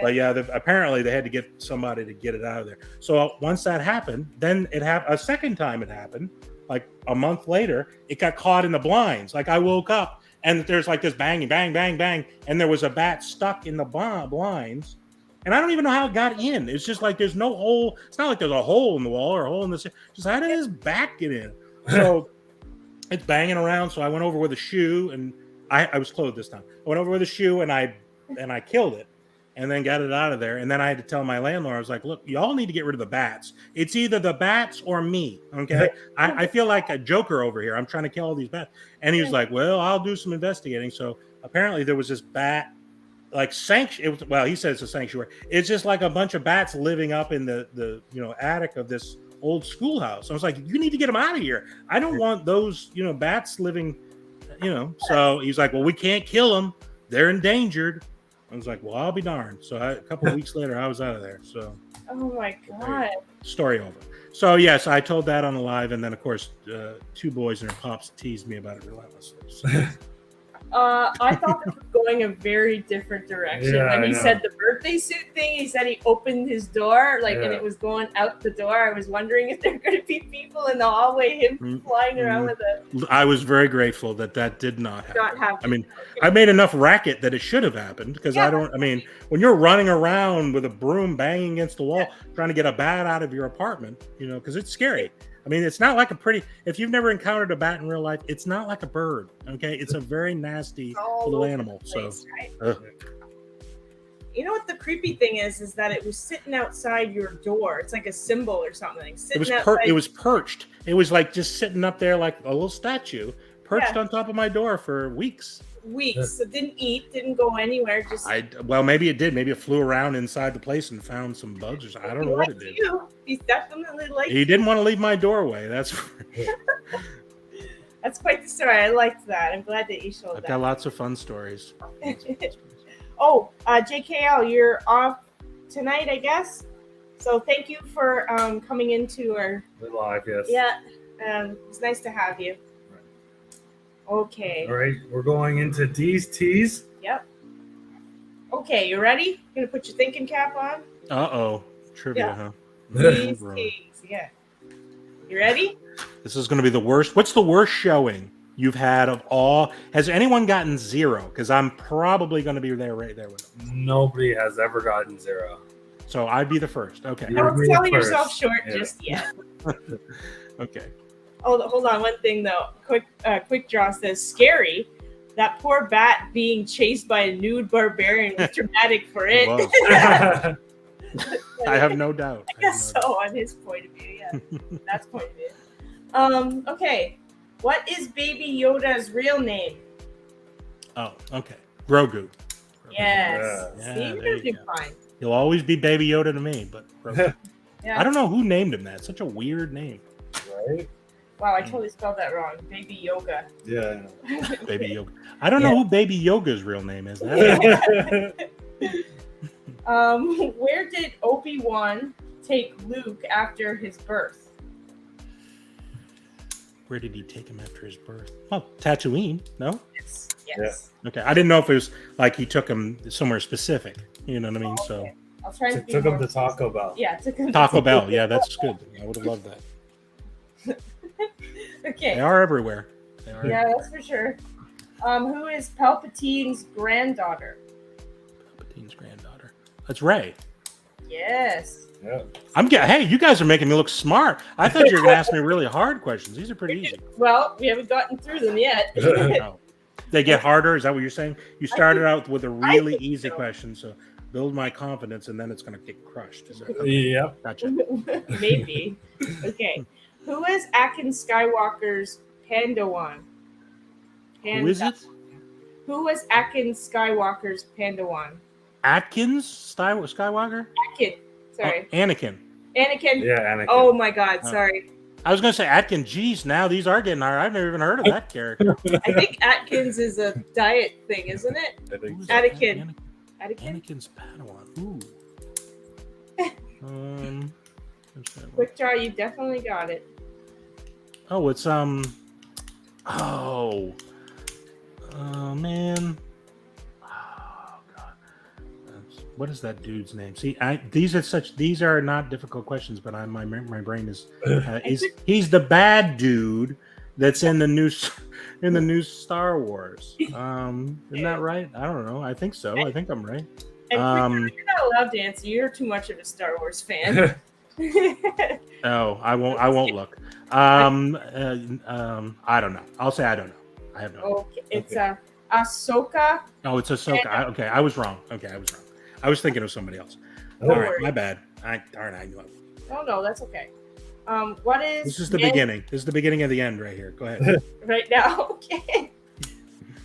but apparently they had to get somebody to get it out of there. So once that happened, then it happened a second time. It happened like a month later. It got caught in the blinds. Like I woke up and there's like this banging, bang, bang, bang, and there was a bat stuck in the blinds. And I don't even know how it got in. It's just like there's no hole. It's not like there's a hole in the wall or a hole in the. Just how did this bat get in? So it's banging around. So I went over with a shoe, and I was clothed this time. I went over with a shoe, and I killed it. and then got it out of there. And then I had to tell my landlord, I was like, look, y'all need to get rid of the bats. It's either the bats or me. Okay. I feel like a Joker over here. I'm trying to kill all these bats. And he was like, well, I'll do some investigating. So apparently there was this bat, like he said it's a sanctuary. It's just like a bunch of bats living up in the attic of this old schoolhouse. I was like, you need to get them out of here. I don't want those, bats living, So he's like, well, we can't kill them. They're endangered. I was like, well, I'll be darned. So a couple of weeks later, I was out of there. So, oh my God. Story over. So yes, I told that on the live, and then of course, two boys and their pops teased me about it relentlessly. So. I thought this was going a very different direction. Yeah, When he said the birthday suit thing, he said he opened his door, and it was going out the door. I was wondering if there were going to be people in the hallway, him flying around with a... I was very grateful that did not happen. Not happen. I mean, I made enough racket that it should have happened, because when you're running around with a broom banging against the wall, trying to get a bat out of your apartment, because it's scary. I mean, it's not like if you've never encountered a bat in real life, it's not like a bird, okay? It's a very nasty little animal. Place, right? You know what the creepy thing is that it was sitting outside your door. It's like a symbol or something. It was perched. It was like just sitting up there like a little statue, perched on top of my door for weeks. So it didn't eat, didn't go anywhere. Maybe it did. Maybe it flew around inside the place and found some bugs or something. I don't know what it did. He's definitely like he didn't want to leave my doorway. That's quite the story. I liked that. I'm glad that you showed that. I've got lots of fun stories. JKL, you're off tonight, I guess. So thank you for coming into our live. Yes. Yeah, it's nice to have you. Okay. All right, we're going into D's T's. Yep. Okay, you ready? You're gonna put your thinking cap on? Trivia, huh? D's T's, yeah. You ready? This is gonna be the worst. What's the worst showing you've had of all? Has anyone gotten 0? Because I'm probably gonna be right there with them. Nobody has ever gotten 0. So I'd be the first. Okay. Don't sell yourself short just yet. Okay. Oh, hold on. One thing though. Quick draw says scary. That poor bat being chased by a nude barbarian was traumatic for it. I have no doubt. I guess so, on his point of view. Yeah, that's point of view. Okay. What is Baby Yoda's real name? Oh, okay. Grogu. Yes. See, you're gonna do fine. He'll always be Baby Yoda to me, but Grogu. I don't know who named him that. Such a weird name. Right? Wow, I totally spelled that wrong. Baby Yoga. Yeah. Baby Yoga. I don't know who Baby Yoga's real name is. Where did Obi-Wan take Luke after his birth? Where did he take him after his birth? Oh, Tatooine. No? Yes. Yeah. Okay. I didn't know if it was like he took him somewhere specific. You know what I mean? Okay. So I'll try to took him to Taco Bell. Yeah, took him Taco Bell. Yeah, that's good. I would have loved that. Okay. They are everywhere. That's for sure. Who is Palpatine's granddaughter? Palpatine's granddaughter. That's Rey. Yes. Yeah. Hey, you guys are making me look smart. I thought you were going to ask me really hard questions. These are pretty easy. Well, we haven't gotten through them yet. Oh. They get harder? Is that what you're saying? You started out with a really easy question, so build my confidence, and then it's going to get crushed. Yep. Gotcha. Maybe. Okay. Who is Anakin Skywalker's Padawan? Who is it? Who was Anakin Skywalker's Padawan? Atkins Skywalker? Anakin. Sorry. Oh, Anakin. Anakin. Yeah, Anakin. Oh my God. Sorry. I was going to say Atkin. Geez, now these are getting hard. I've never even heard of that character. I think Atkins is a diet thing, isn't it? I think so. Anakin. Anakin's Padawan. Ooh. Quick draw, you definitely got it. Oh, it's oh man. Oh God. What is that dude's name? See, these are not difficult questions, but my brain is he's the bad dude that's in the new Star Wars. Isn't that right? I don't know. I think so. I think I'm right. And you're not allowed to answer. You're too much of a Star Wars fan. Oh, I won't look. I don't know. I'll say I don't know. I have no idea. Okay, it's Ahsoka. Oh, it's Ahsoka. Okay, I was wrong. I was thinking of somebody else. Oh, All right, my bad. I knew it. Oh no, that's okay. What is This is the beginning. This is the beginning of the end right here. Go ahead. right now? Okay.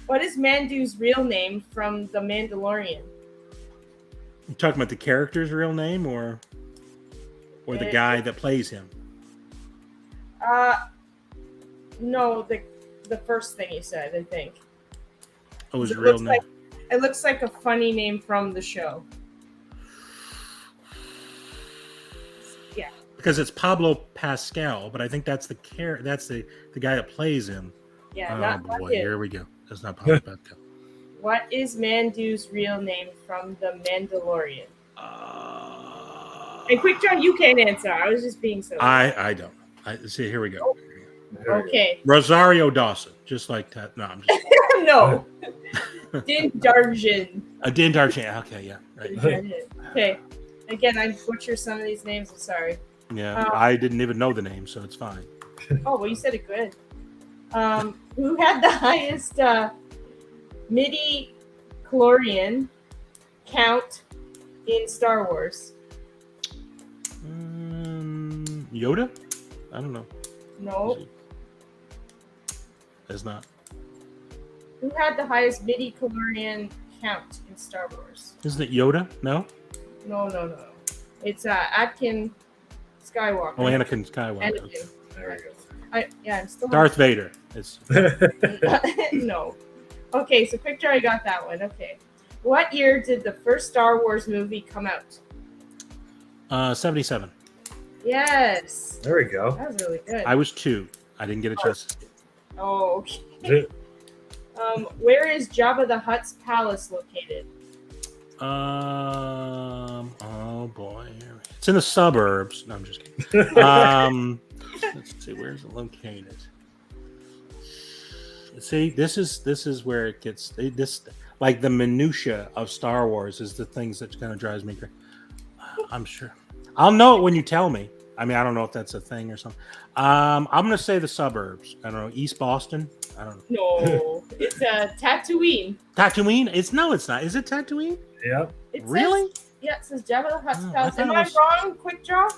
What is Mandu's real name from The Mandalorian? You talking about the character's real name or the guy that plays him? No, the first thing you said, I think. Oh, his real name. It looks like a funny name from the show. Yeah. Because it's Pablo Pascal, but I think that's the guy that plays him. Yeah. Oh boy, here we go. That's not Pablo Pascal. What is Mandu's real name from The Mandalorian? And quick, John, you can't answer. I was just being silly. I don't. See, here we go. Okay. Rosario Dawson, just like that. No, I'm just. No. Din Djarin. Din Djarin. Okay, yeah. Right. Okay. Again, I butcher some of these names. I'm sorry. Yeah, I didn't even know the name, so it's fine. Oh, well, you said it good. Who had the highest midi-chlorian count in Star Wars? Yoda? I don't know. No. It's not. Who had the highest midi-chlorian count in Star Wars? Isn't it Yoda? No? No. It's Anakin Skywalker. Oh, Anakin Skywalker. Anakin. There we go. I'm still. Darth Vader. It's No. Okay, so quick draw, I got that one. Okay. What year did the first Star Wars movie come out? 77. Yes. There we go. That was really good. I was 2. I didn't get a chance. Oh, okay. Where is Jabba the Hutt's palace located? Oh boy. It's in the suburbs. No, I'm just kidding. Let's see, where's it located? See, this is where it gets this, like the minutia of Star Wars is the things that kind of drives me crazy. I'm sure I'll know it when you tell me. I mean, I don't know if that's a thing or something. I'm gonna say the suburbs. I don't know, East Boston. I don't know. No, it's Tatooine. Tatooine? It's not. Is it Tatooine? Yep. It Really? Yeah, it says Jabba the Hutt's Oh, palace. I Am thought I it was- wrong? Quick draw.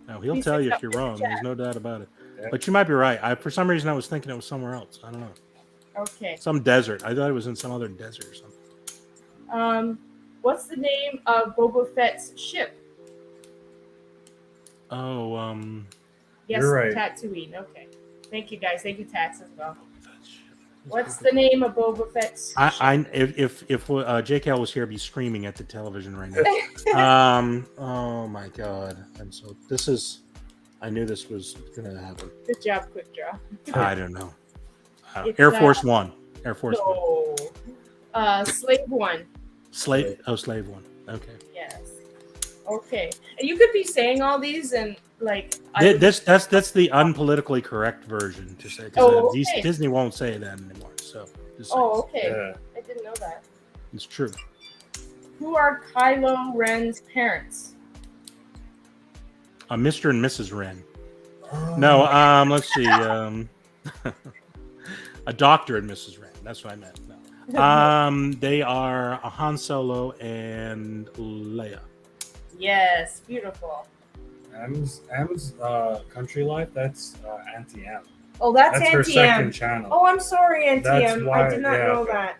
No, he'll Please tell you check if you're out wrong. the There's chat. no doubt about it. Yeah. But you might be right. For some reason I was thinking it was somewhere else. I don't know. Okay. Some desert. I thought it was in some other desert or something. What's the name of Boba Fett's ship? Oh, Yes, You're right. Tatooine. Okay. Thank you, guys. Thank you, Tax, as well. What's the name of Boba Fett's ship? If JKL was here, I'd be screaming at the television right now. Oh my God. I knew this was gonna happen. Good job, quick draw. I don't know. It's, Air Force One. Air Force One. No. Slave One. Slave One. Okay. Yes. Okay. And you could be saying all these and like That's the unpolitically correct version to say. Oh, okay. Disney won't say that anymore. So. just saying. Oh, okay. Yeah. I didn't know that. It's true. Who are Kylo Ren's parents? Mr. and Mrs. Ren. No, let's see. A Dr. and Mrs. Ren. That's what I meant. No. They are Han Solo and Leia. Yes, beautiful. M's Country Life. That's Auntie M. Oh, that's her Auntie second M. channel. Oh, I'm sorry, Auntie That's M. why- I did not yeah, know okay. that.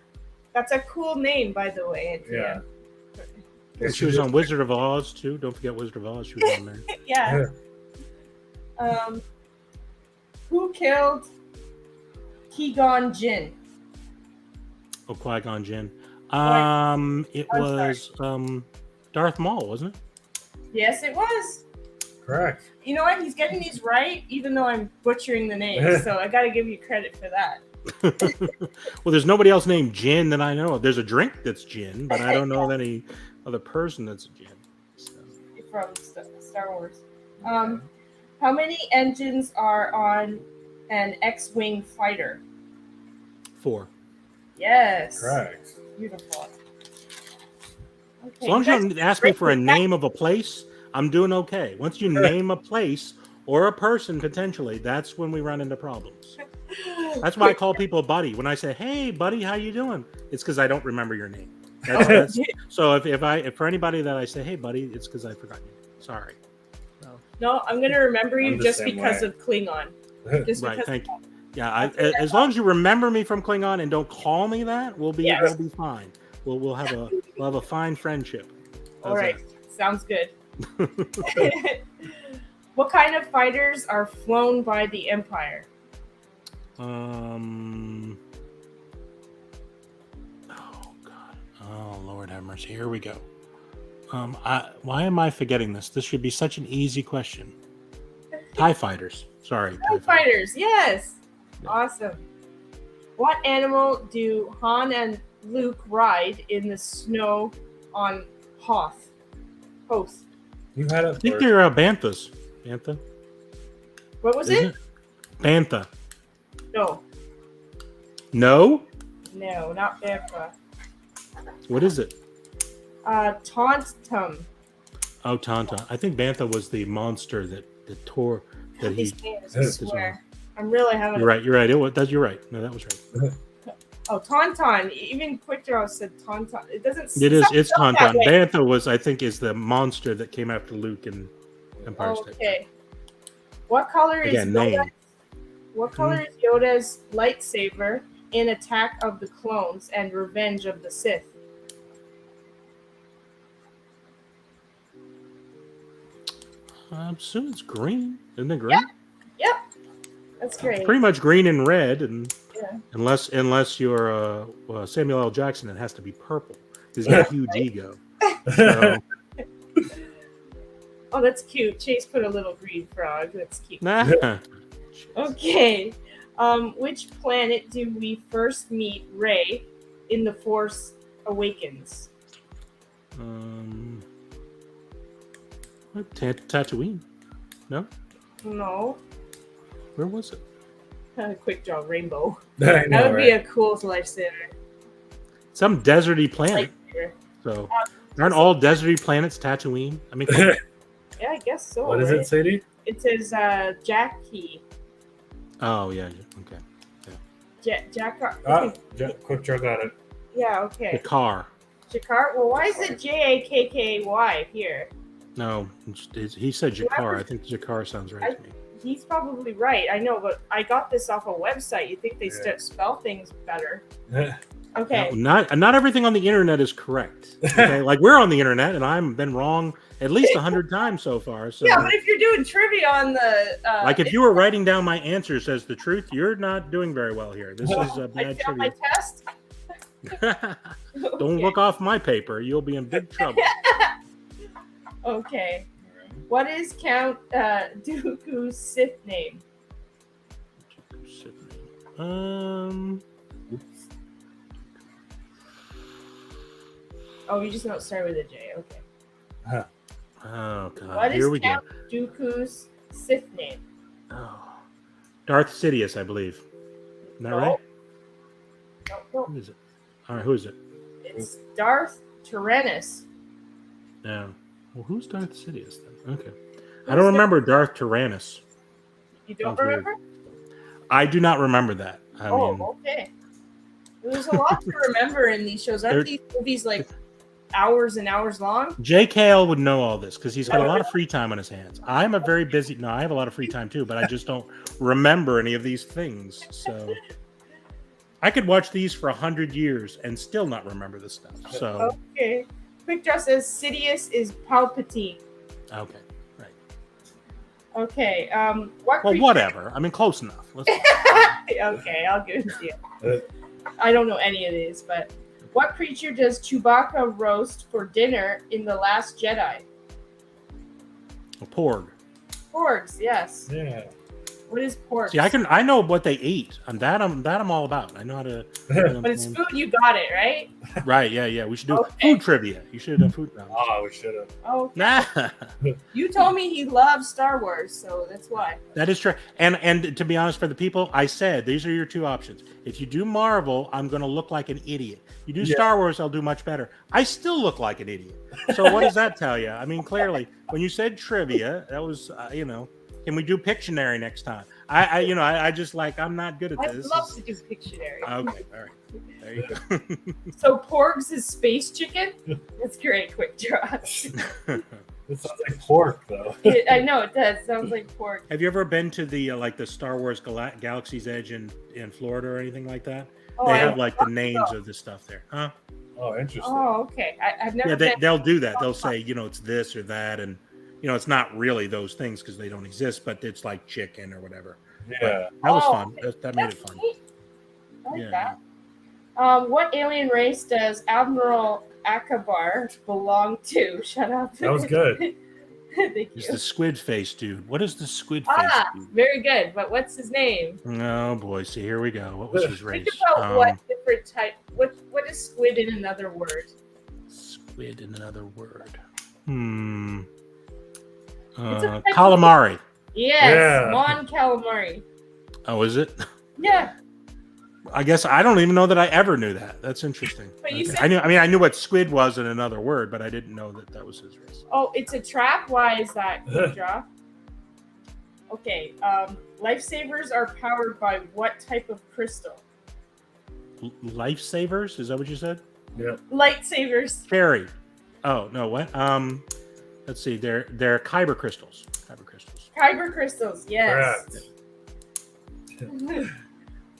That's a cool name, by the way, Auntie Yeah. M. She was on Wizard of Oz too. Don't forget Wizard of Oz. She was on there. Yeah. Who killed Qui-Gon Jinn? Oh, Qui-Gon Jinn. It I'm was Darth Maul, wasn't it? Yes, it was. Correct. You know what? He's getting these right, even though I'm butchering the names. So I got to give you credit for that. Well, there's nobody else named Jin that I know of. There's a drink that's gin, but I don't know of any other person that's a gin. So. From Star Wars. How many engines are on an X-wing fighter? 4. Yes. Correct. Beautiful. Okay, As long as you don't ask me for a name of a place, I'm doing okay. Once you name a place or a person potentially, that's when we run into problems. That's why I call people buddy. When I say, "Hey, buddy, how you doing?" It's because I don't remember your name. That's so if for anybody that I say, hey buddy, it's because I forgot you. Sorry. No, I'm gonna remember you I'm the just same because way. of Klingon. Just Right, because thank you. Yeah, as long as you remember me from Klingon and don't call me that, we'll be fine. We'll have a fine friendship. All right, sounds good. What kind of fighters are flown by the Empire? Oh God. Oh Lord have mercy. Here we go. Why am I forgetting this? This should be such an easy question. TIE fighters. Sorry. TIE fighters. Yes. Yeah. Awesome. What animal do Han and Luke ride in the snow on Hoth? You had I it. think they're banthas. Bantha. What was Isn't it? Bantha. No. No. No, not Bantha. What is it? Tauntum. Oh, Tanta. I think Bantha was the monster that tore that he. I swear. I'm really having. You're right. You're right. You're right. No, that was right. Oh, Tauntaun. Even Quickdraw said Tauntaun. It doesn't. It is. It's Tauntaun. Bantha was, I think, is the monster that came after Luke and Empire State. Okay. What color is Yoda's? What color is Yoda's lightsaber in Attack of the Clones and Revenge of the Sith? I assume it's green. Isn't it green? Yep. That's great. Pretty much green and red, and Yeah. unless you're Samuel L. Jackson, it has to be purple. He's got a huge ego. So. Oh, that's cute. Chase put a little green frog. That's cute. Nah. Okay. Which planet do we first meet Rey in The Force Awakens? Tatooine. No? No. Where was it? Quick draw rainbow. I know, That would be a cool lifesaver. Some deserty planet. Lightsaber. So aren't all deserty planets Tatooine? I mean, Yeah, I guess so. What is it, Sadie? It says Jackie. oh yeah. Okay. Jack. Quick draw got it. Yeah. The Okay. car. Jakar. Well, why is it Jakky here? No, he said Jakar. I think Jakar sounds right to me. He's probably right. I know, but I got this off a website. You think they spell things better? Okay. No, not everything on the internet is correct. Okay, like we're on the internet, and I've been wrong at least 100 times so far. So Yeah, but if you're doing trivia on the like if you were writing down my answers as the truth, you're not doing very well here. This is a I bad failed my trivia. test. Don't look off my paper. You'll be in big trouble. Okay. What is Count Dooku's Sith name? Oh, you just don't start with a J. Okay. Oh god. What Here is we Count go. Dooku's Sith name? Oh. Darth Sidious, I believe. Isn't that right? No. Who is it? All right, who is it? It's Darth Tyrannus. No. Well, who's Darth Sidious then? Okay. I don't remember Darth Tyrannus. You don't Sounds weird. remember? I do not remember that. I mean, Okay. There's a lot to remember in these shows. Aren't these movies like hours and hours long? JKL would know all this because he's got a lot of free time on his hands. I'm a very busy. No, I have a lot of free time too, but I just don't remember any of these things. So I could watch these for 100 years and still not remember this stuff. So Okay. Quick Draw says Sidious is Palpatine. okay, right. Okay. Well, whatever. I mean, close enough. Let's Okay, I'll give it to you. I don't know any of these, but what creature does Chewbacca roast for dinner in The Last Jedi? a porg. Porgs, yes. Yeah. What is porgs? See, I know what they eat, and that I'm all about. I know how to. But it's food. You got it right. Right? Yeah. We should do Okay. food trivia. You should have done food. No. Oh, we should have. Oh, Nah. you told me he loves Star Wars, so that's why. That is true. And to be honest, for the people, I said these are your two options. If you do Marvel, I'm going to look like an idiot. You do Star Wars, I'll do much better. I still look like an idiot. So what does that tell you? I mean, clearly, when you said trivia, that was, can we do Pictionary next time? I just like I'm not good at I'd this. love to do Pictionary. Okay, all right. There you go. So Porgs is space chicken. That's great. Quick draw. It sounds like pork, though. I know it does. Sounds like pork. Have you ever been to the like the Star Wars Galaxy's Edge in Florida or anything like that? Oh, They have like the names of the stuff there, huh? Oh, interesting. Oh, okay. I've never. Yeah, been. they'll do that. They'll say, it's this or that, and it's not really those things because they don't exist, but it's like chicken or whatever. Yeah, but that was fun. Okay. That made it fun. Neat. I like that. What alien race does Admiral Akbar belong to? Shut up. that was good. Thank It's you. the squid face dude. What is the squid face dude? Very good. But what's his name? Oh boy, see here we go. What was his race? Think about what different type. What is squid in another word? Squid in another word. It's a type of- Calamari. Yes, Yeah. Mon calamari. Oh, is it? Yeah. I guess I don't even know that I ever knew that. That's interesting. But you said- I knew what squid was in another word, but I didn't know that was his race. Oh, it's a trap. Why is that? Quick draw. Okay. Lifesavers are powered by what type of crystal? Lifesavers? Is that what you said? Yeah. Lightsavers. Fairy. Oh no, what? Let's see. They're kyber crystals. Kyber crystals. Kyber crystals. Yes.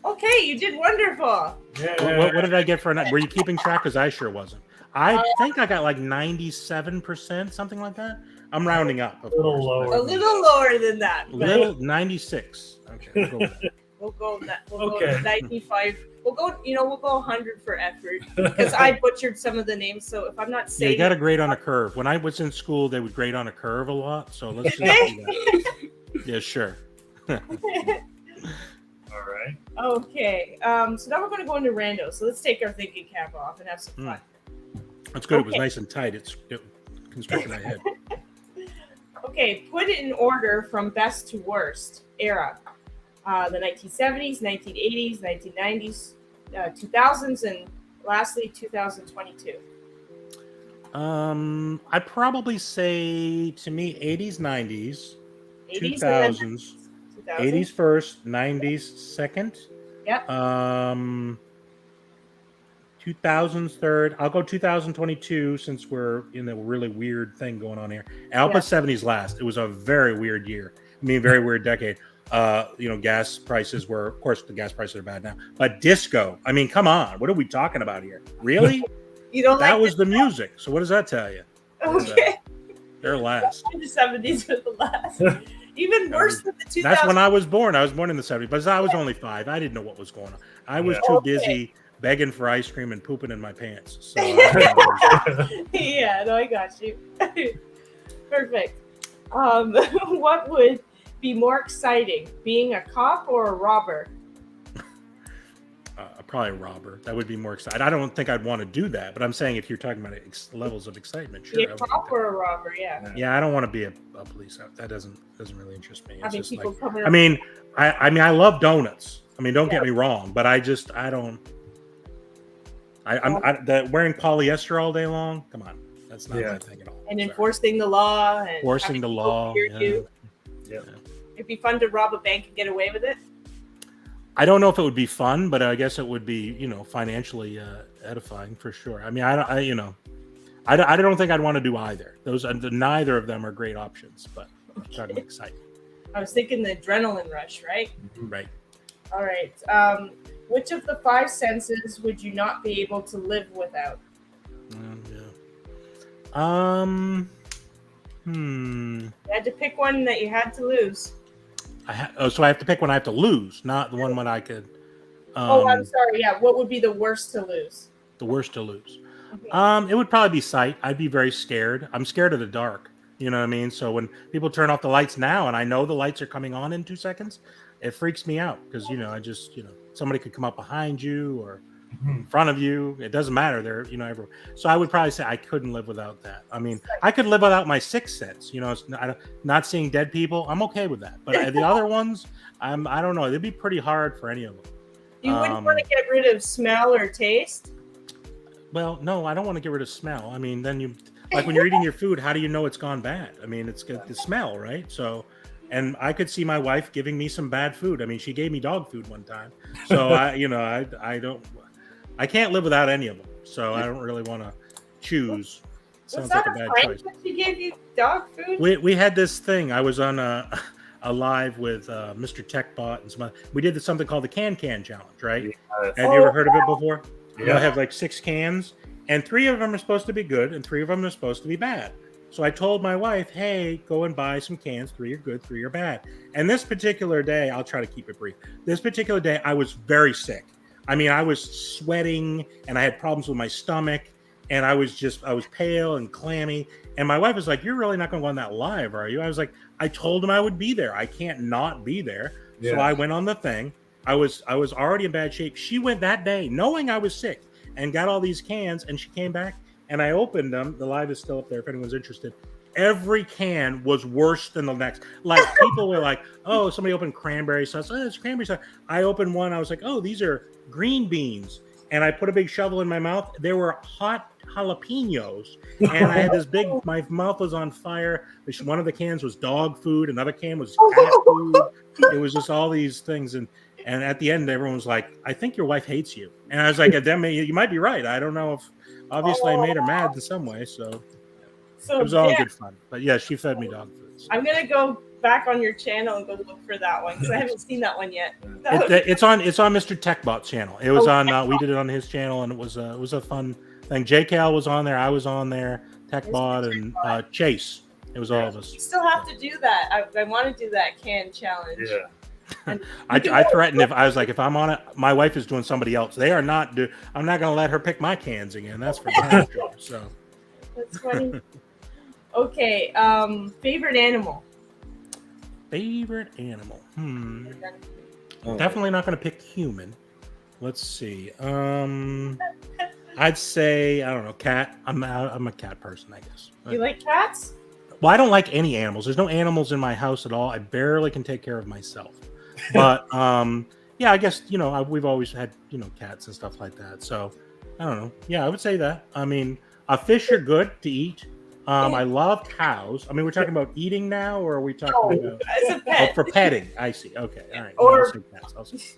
Okay, you did wonderful. Yeah. What did I get for a? Were you keeping track? Because I sure wasn't. I think I got like 97%, something like that. I'm rounding up. A little lower. A little lower than that. But Little 96. Okay, we'll go with that. we'll go that. We'll Okay. go 95. We'll go. We'll go 100 for effort because I butchered some of the names. So if I'm not Yeah, saying, you got to grade on a curve. When I was in school, they would grade on a curve a lot. So let's just do that. Yeah, sure. All right. Okay. So now we're going to go into rando. So let's take our thinking cap off and have some fun. That's good. It was Okay. nice and tight. It constricted my head. Okay, put it in order from best to worst era. The 1970s, 1980s, 1990s, 2000s, and lastly 2022. I'd probably say to me 80s, 90s, 80s, 2000s, 80s first, 90s second. Yep. 2000s third. I'll go 2022 since we're in a really weird thing going on here. And I'll put 70s last. It was a very weird year. I mean, very weird decade. Gas prices were, of course, the gas prices are bad now. But disco. I mean, come on. What are we talking about here? Really? You don't That like was the music. So what does that tell you? Okay. They're last. The 70s were the last. Even worse than the 2000s. That's when I was born. I was born in the 70s, but I was only 5. I didn't know what was going on. I was too busy begging for ice cream and pooping in my pants. So Yeah, no, I got you. Perfect. What would be more exciting, being a cop or a robber? probably a robber. That would be more exciting. I don't think I'd want to do that, but I'm saying if you're talking about levels of excitement, sure. Be a cop or a robber, yeah. Yeah, I don't want to be a police. That doesn't really interest me. It's Having just people like, coming I mean, I love donuts. I mean, don't Yeah. get me wrong, but I don't. I'm wearing polyester all day long. Come on, that's not my thing at all. and Sorry. enforcing the law and Enforcing having the people law. fear Yeah. you. Yeah. It'd be fun to rob a bank and get away with it. I don't know if it would be fun, but I guess it would be, financially edifying for sure. I mean, I don't think I'd want to do either. Neither of them are great options, but I'm talking exciting. I was thinking the adrenaline rush, right? Right. All right. Which of the 5 senses would you not be able to live without? You had to pick one that you had to lose. So I have to pick one I have to lose, not the one I could. I'm sorry. Yeah. What would be the worst to lose? The worst to lose. Okay. It would probably be sight. I'd be very scared. I'm scared of the dark. You know what I mean? So when people turn off the lights now, and I know the lights are coming on in 2 seconds, it freaks me out because somebody could come up behind you or in front of you. It doesn't matter. They're everywhere. So I would probably say I couldn't live without that. I mean, I could live without my 6th sense. It's not seeing dead people. I'm okay with that. But the other ones, I don't know. It'd be pretty hard for any of them. You wouldn't want to get rid of smell or taste? Well, no, I don't want to get rid of smell. I mean, then when you're eating your food, how do you know it's gone bad? I mean, it's got the smell, right? So and I could see my wife giving me some bad food. I mean, she gave me dog food one time, so I can't live without any of them. So I don't really want to choose. Sounds like a bad choice. She gave you dog food. We had this thing. I was on a live with Mr. TechBot and some. We did something called the Can Challenge, right? Yes. Have you ever heard of it before? Yeah. I have like 6 cans, and 3 of them are supposed to be good, and 3 of them are supposed to be bad. So I told my wife, "Hey, go and buy some cans. 3 are good, 3 are bad." And this particular day, I'll try to keep it brief. This particular day, I was very sick. I mean, I was sweating, and I had problems with my stomach, and I was pale and clammy. And my wife was like, "You're really not going to go on that live, are you?" I was like, "I told him I would be there. I can't not be there." Yeah. So I went on the thing. I was already in bad shape. She went that day knowing I was sick and got all these cans, and she came back and I opened them. The live is still up there if anyone's interested. Every can was worse than the next. Like people were like, "Oh, somebody opened cranberry sauce. Oh, it's cranberry sauce." I opened one. I was like, "Oh, these are green beans." And I put a big shovel in my mouth. There were hot jalapenos, and I had this big. My mouth was on fire. One of the cans was dog food. Another can was cat food. It was just all these things, and at the end, everyone was like, "I think your wife hates you." And I was like, "You might be right. I don't know if obviously I made her mad in some way." So it was all good fun. But yeah, she fed me dog food. So. I'm gonna go back on your channel and go look for that one because I haven't seen that one yet. It's on Mr. TechBot's channel. It was on. We did it on his channel, and it was a fun thing. JCal was on there. I was on there. TechBot and Chase. It was all of us. You still have to do that. I want to do that can challenge. Yeah. I threatened if I'm on it, my wife is doing somebody else. They are not. I'm not going to let her pick my cans again. That's for damn sure. So. That's funny. Okay. Favorite animal. Favorite animal. Definitely not going to pick human. Let's see. I'd say I don't know, cat. I'm a cat person, I guess. You like cats? Well, I don't like any animals. There's no animals in my house at all. I barely can take care of myself. But yeah, I guess we've always had cats and stuff like that. So I don't know. Yeah, I would say that. I mean, fish are good to eat. I love cows. I mean, we're talking about eating now, or are we talking about as a pet? For petting? I see. Okay, all right. Or I'll say cats.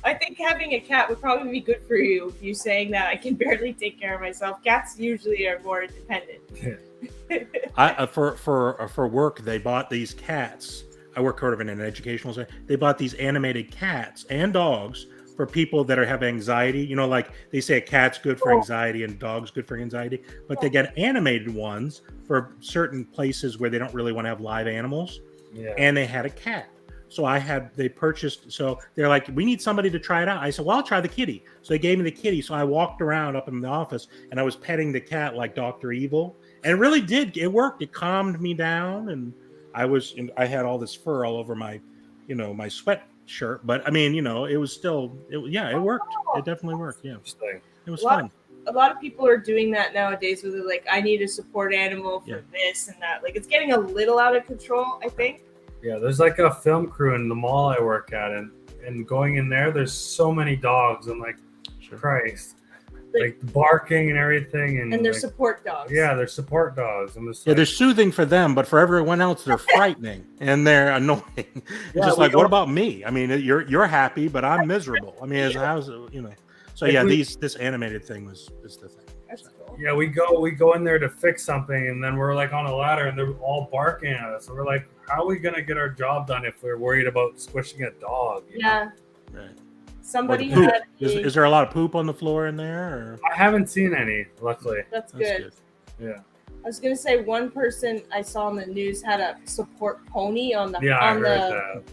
I think having a cat would probably be good for you. If you saying that I can barely take care of myself, cats usually are more independent. For work, they bought these cats. I work sort of in an educational center. They bought these animated cats and dogs for people that have anxiety. Like they say a cat's good for anxiety and dog's good for anxiety, but they get animated ones for certain places where they don't really want to have live animals. Yeah. And they had a cat. So they purchased, so they're like, "We need somebody to try it out." I said, "Well, I'll try the kitty." So they gave me the kitty. So I walked around up in the office and I was petting the cat like Dr. Evil. And it really did. It worked. It calmed me down. And I had all this fur all over my, my sweatshirt. But I mean, it was still, it worked. It definitely worked. Yeah. It was fun. A lot of people are doing that nowadays where they're like, "I need a support animal for this and that." Like it's getting a little out of control, I think. Yeah, there's like a film crew in the mall I work at, and going in there's so many dogs. I'm like, Christ, like barking and everything, and they're like, support dogs. Yeah, they're support dogs. I'm just they're soothing for them, but for everyone else, they're frightening and they're annoying. It's just like, what about me? I mean, you're happy, but I'm miserable. I mean, how's So yeah, this animated thing is the thing. That's cool. Yeah, we go in there to fix something, and then we're like on a ladder, and they're all barking at us. So we're like, how are we gonna get our job done if we're worried about squishing a dog? Yeah. Right. Somebody had is there a lot of poop on the floor in there? Or? I haven't seen any, luckily. That's good. Yeah. I was gonna say one person I saw on the news had a support pony on the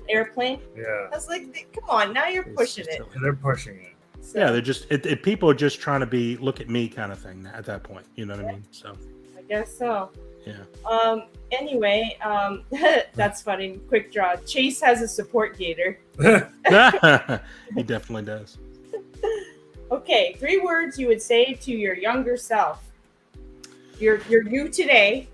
airplane. Yeah. I was like, come on, now you're pushing it. They're pushing it. So, yeah, they're just people are just trying to look at me kind of thing at that point. You know what I mean? So I guess so. Yeah. Anyway, that's funny. Quick draw. Chase has a support gator. He definitely does. Okay, 3 words you would say to your younger self. You're you today.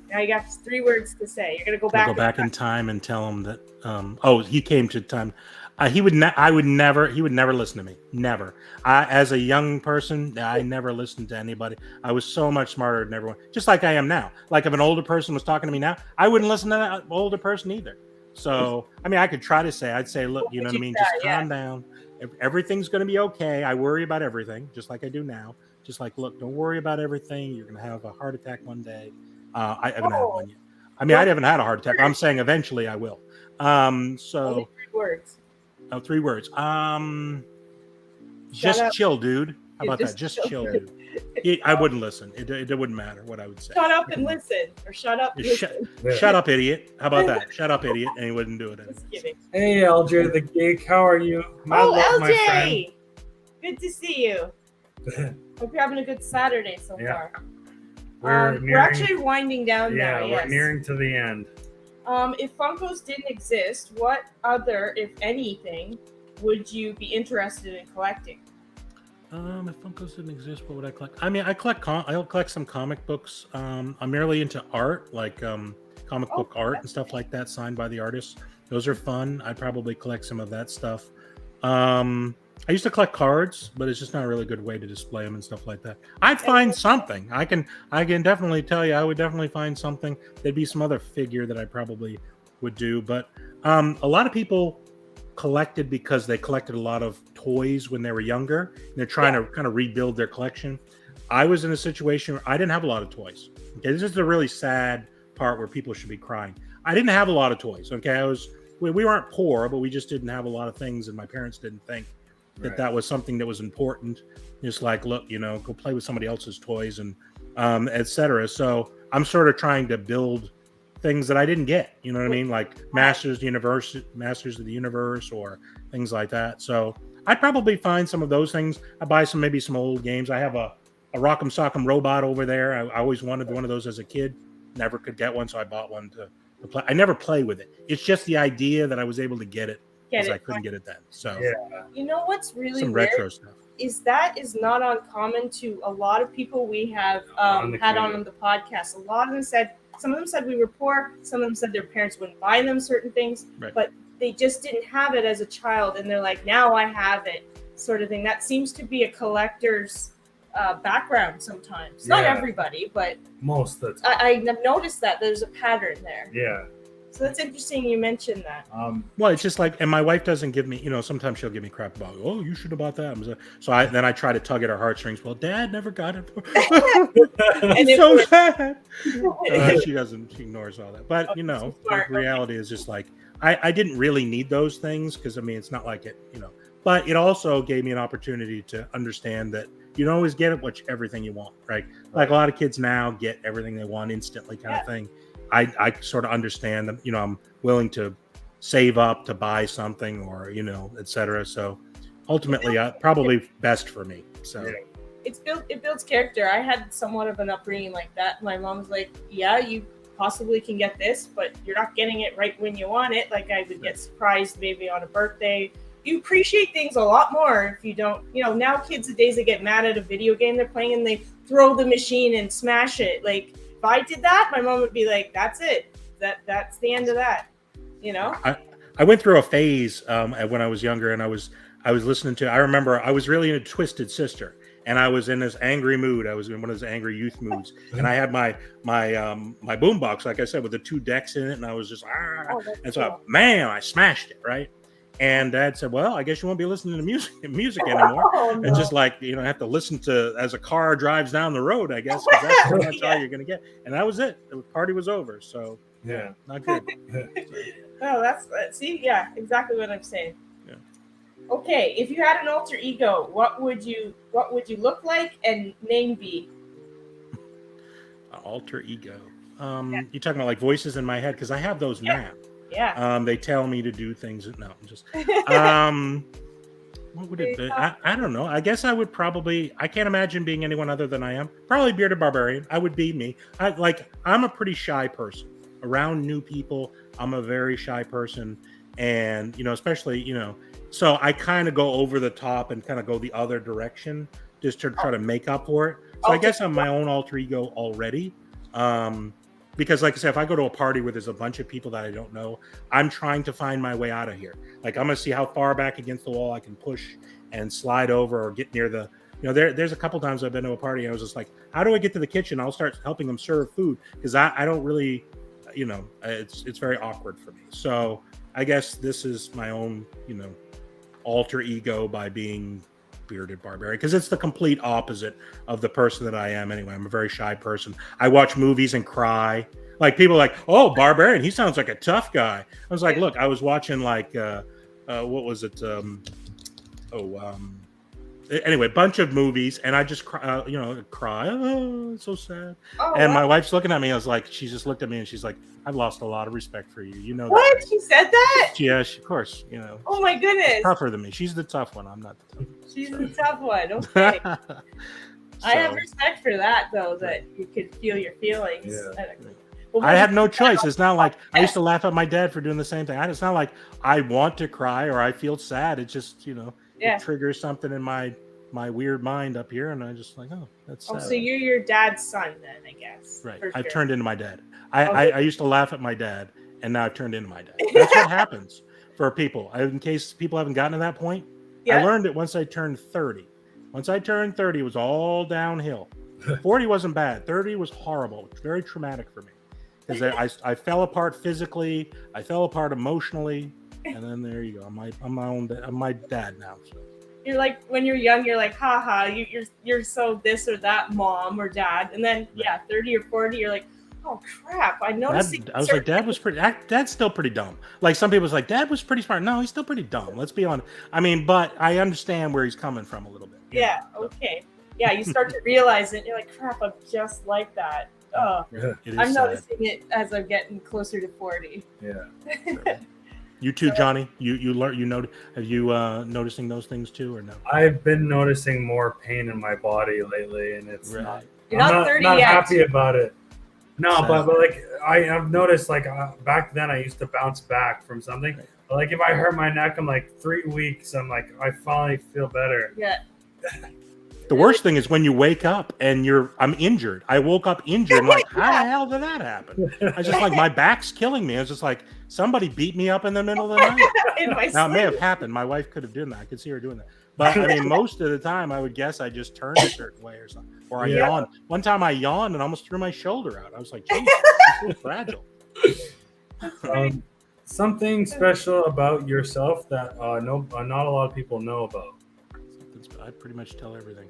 Now you got 3 words to say. You're gonna go back. In time and tell him that. He came to time. He would. I would never. He would never listen to me. Never. As a young person, I never listened to anybody. I was so much smarter than everyone. Just like I am now. Like if an older person was talking to me now, I wouldn't listen to that older person either. So I mean, I could try to say. I'd say, look, you know what I mean. Just calm down. Everything's going to be okay. I worry about everything, just like I do now. Just like, look, don't worry about everything. You're going to have a heart attack one day. I haven't had one yet. I mean, I haven't had a heart attack. I'm saying eventually I will. So only 3 words. Oh, 3 words. Just chill, dude. How about that? Just chill, dude. I wouldn't listen. It wouldn't matter what I would say. Shut up and listen, or shut up. Shut up, idiot. How about that? Shut up, idiot. And he wouldn't do it. Just kidding. Hey, LJ the geek. How are you? LJ. My friend. Good to see you. Hope you're having a good Saturday so far. We're actually winding down now. Yeah, we're nearing to the end. If Funkos didn't exist, what other, if anything, would you be interested in collecting? If Funkos didn't exist, what would I collect? I mean, I'll collect some comic books. I'm really into art, like comic book art and stuff like that, signed by the artists. Those are fun. I'd probably collect some of that stuff. I used to collect cards, but it's just not a really good way to display them and stuff like that. I'd find something. I can definitely tell you, I would definitely find something. There'd be some other figure that I probably would do. But a lot of people collected because they collected a lot of toys when they were younger. And they're trying to kind of rebuild their collection. I was in a situation where I didn't have a lot of toys. Okay, this is the really sad part where people should be crying. I didn't have a lot of toys. Okay, we weren't poor, but we just didn't have a lot of things, and my parents didn't think that was something that was important. Just like, look, go play with somebody else's toys and etc. So I'm sort of trying to build things that I didn't get. You know what I mean? Like Masters of the Universe, or things like that. So I'd probably find some of those things. I buy maybe some old games. I have a Rock'em Sock'em Robot over there. I always wanted one of those as a kid. Never could get one, so I bought one to play. I never play with it. It's just the idea that I was able to get it. Because I couldn't get it then. So you know what's really some weird retro stuff is that is not uncommon to a lot of people we have had on the podcast. A lot of them said, some of them said we were poor, some of them said their parents wouldn't buy them certain things, but they just didn't have it as a child, and they're like, now I have it, sort of thing. That seems to be a collector's background sometimes. Not everybody, but most of the time. I've noticed that there's a pattern there. Yeah. So that's interesting you mentioned that. Well, it's just like, and my wife doesn't give me, sometimes she'll give me crap about, oh, you should have bought that. So I try to tug at her heartstrings. Well, Dad never got it. It's so sad. She ignores all that. But, the reality is just like, I didn't really need those things because, it's not like it, but it also gave me an opportunity to understand that you don't always get everything you want, right? Like a lot of kids now get everything they want instantly kind of thing. I sort of understand that, I'm willing to save up to buy something or, etc. So ultimately, probably best for me. So it builds character. I had somewhat of an upbringing like that. My mom was like, yeah, you possibly can get this, but you're not getting it right when you want it. Like I would get surprised maybe on a birthday. You appreciate things a lot more if you don't, now kids these days, they get mad at a video game they're playing and they throw the machine and smash it. Like, if I did that, my mom would be like, that's it. That's the end of that. I went through a phase when I was younger, and I was listening to, I remember I was really into Twisted Sister, and I was in this angry mood. I was in one of those angry youth moods, and I had my boombox, like I said, with the 2 decks in it, and I was just, and so I smashed it, right? And Dad said, well, I guess you won't be listening to music anymore. And just like, have to listen to as a car drives down the road, I guess, because that's pretty much all you're going to get. And that was it. The party was over. So, not good. Oh, exactly what I'm saying. Yeah. Okay, if you had an alter ego, what would you look like and name be? Alter ego. You're talking about like voices in my head, because I have those mapped. Yeah. They tell me to do things. No, I'm just. What would it be? I don't know. I guess I would probably. I can't imagine being anyone other than I am. Probably Bearded Barbarian. I would be me. I'm a pretty shy person. Around new people, I'm a very shy person, and especially so I kind of go over the top and kind of go the other direction just to try to make up for it. So I guess I'm my own alter ego already. because like I said, if I go to a party where there's a bunch of people that I don't know, I'm trying to find my way out of here. Like I'm gonna see how far back against the wall I can push and slide over or get near the, there's a couple times I've been to a party and I was just like, how do I get to the kitchen? I'll start helping them serve food because I don't really, it's very awkward for me. So I guess this is my own, alter ego by being bearded barbarian, because it's the complete opposite of the person that I am anyway. I'm a very shy person. I watch movies and cry. Like people are like, oh, Barbarian, he sounds like a tough guy. I was like, look, I was watching like what was it? Anyway, bunch of movies, and I just cry. Oh, it's so sad. And my wife's looking at me. I was like, she just looked at me and she's like, I've lost a lot of respect for you. You know what? That. She said that? Yeah, of course. Oh my goodness. She's tougher than me. She's the tough one. I'm not the tough one. She's the tough one. Okay. I have respect for that, though, that you could feel your feelings. Yeah. I had no choice. It's not like I used to laugh at my dad for doing the same thing. It's not like I want to cry or I feel sad. It just, it triggers something in my weird mind up here, and I just like, oh, that's sad. So you're your dad's son then, I guess. Right. I've turned into my dad. I used to laugh at my dad, and now I've turned into my dad. That's what happens for people. In case people haven't gotten to that point, I learned it once I turned 30. Once I turned 30, it was all downhill. 40 wasn't bad. 30 was horrible. It's very traumatic for me. Because I fell apart physically, I fell apart emotionally, and then there you go. I'm my dad now. So. You're like, when you're young, you're like, haha, you're so this or that, mom or dad, and then 30 or 40, you're like, oh crap, I noticed. I was like, Dad's still pretty dumb. Like some people was like, Dad was pretty smart. No, he's still pretty dumb. Let's be honest. I mean, but I understand where he's coming from a little bit. Yeah. Okay. Yeah, you start to realize it. And you're like, crap, I'm just like that. Oh, I'm noticing it as I'm getting closer to 40. Yeah. You too, Johnny. You have you noticing those things too, or no? I've been noticing more pain in my body lately, and it's You're not 30 not yet. happy about it. No, but like I've noticed, like back then I used to bounce back from something. Right. But like if I hurt my neck, I'm like 3 weeks. I'm like I finally feel better. Yeah. The worst thing is when you wake up and I'm injured. I woke up injured. I'm like, how the hell did that happen? I was just like, my back's killing me. I was just like, somebody beat me up in the middle of the night. Now, it may have happened. My wife could have done that. I could see her doing that. But I mean, most of the time, I would guess I just turned a certain way or something. Or I yawned. One time I yawned and almost threw my shoulder out. I was like, Jesus, it's so fragile. Something special about yourself that not a lot of people know about. I pretty much tell everything.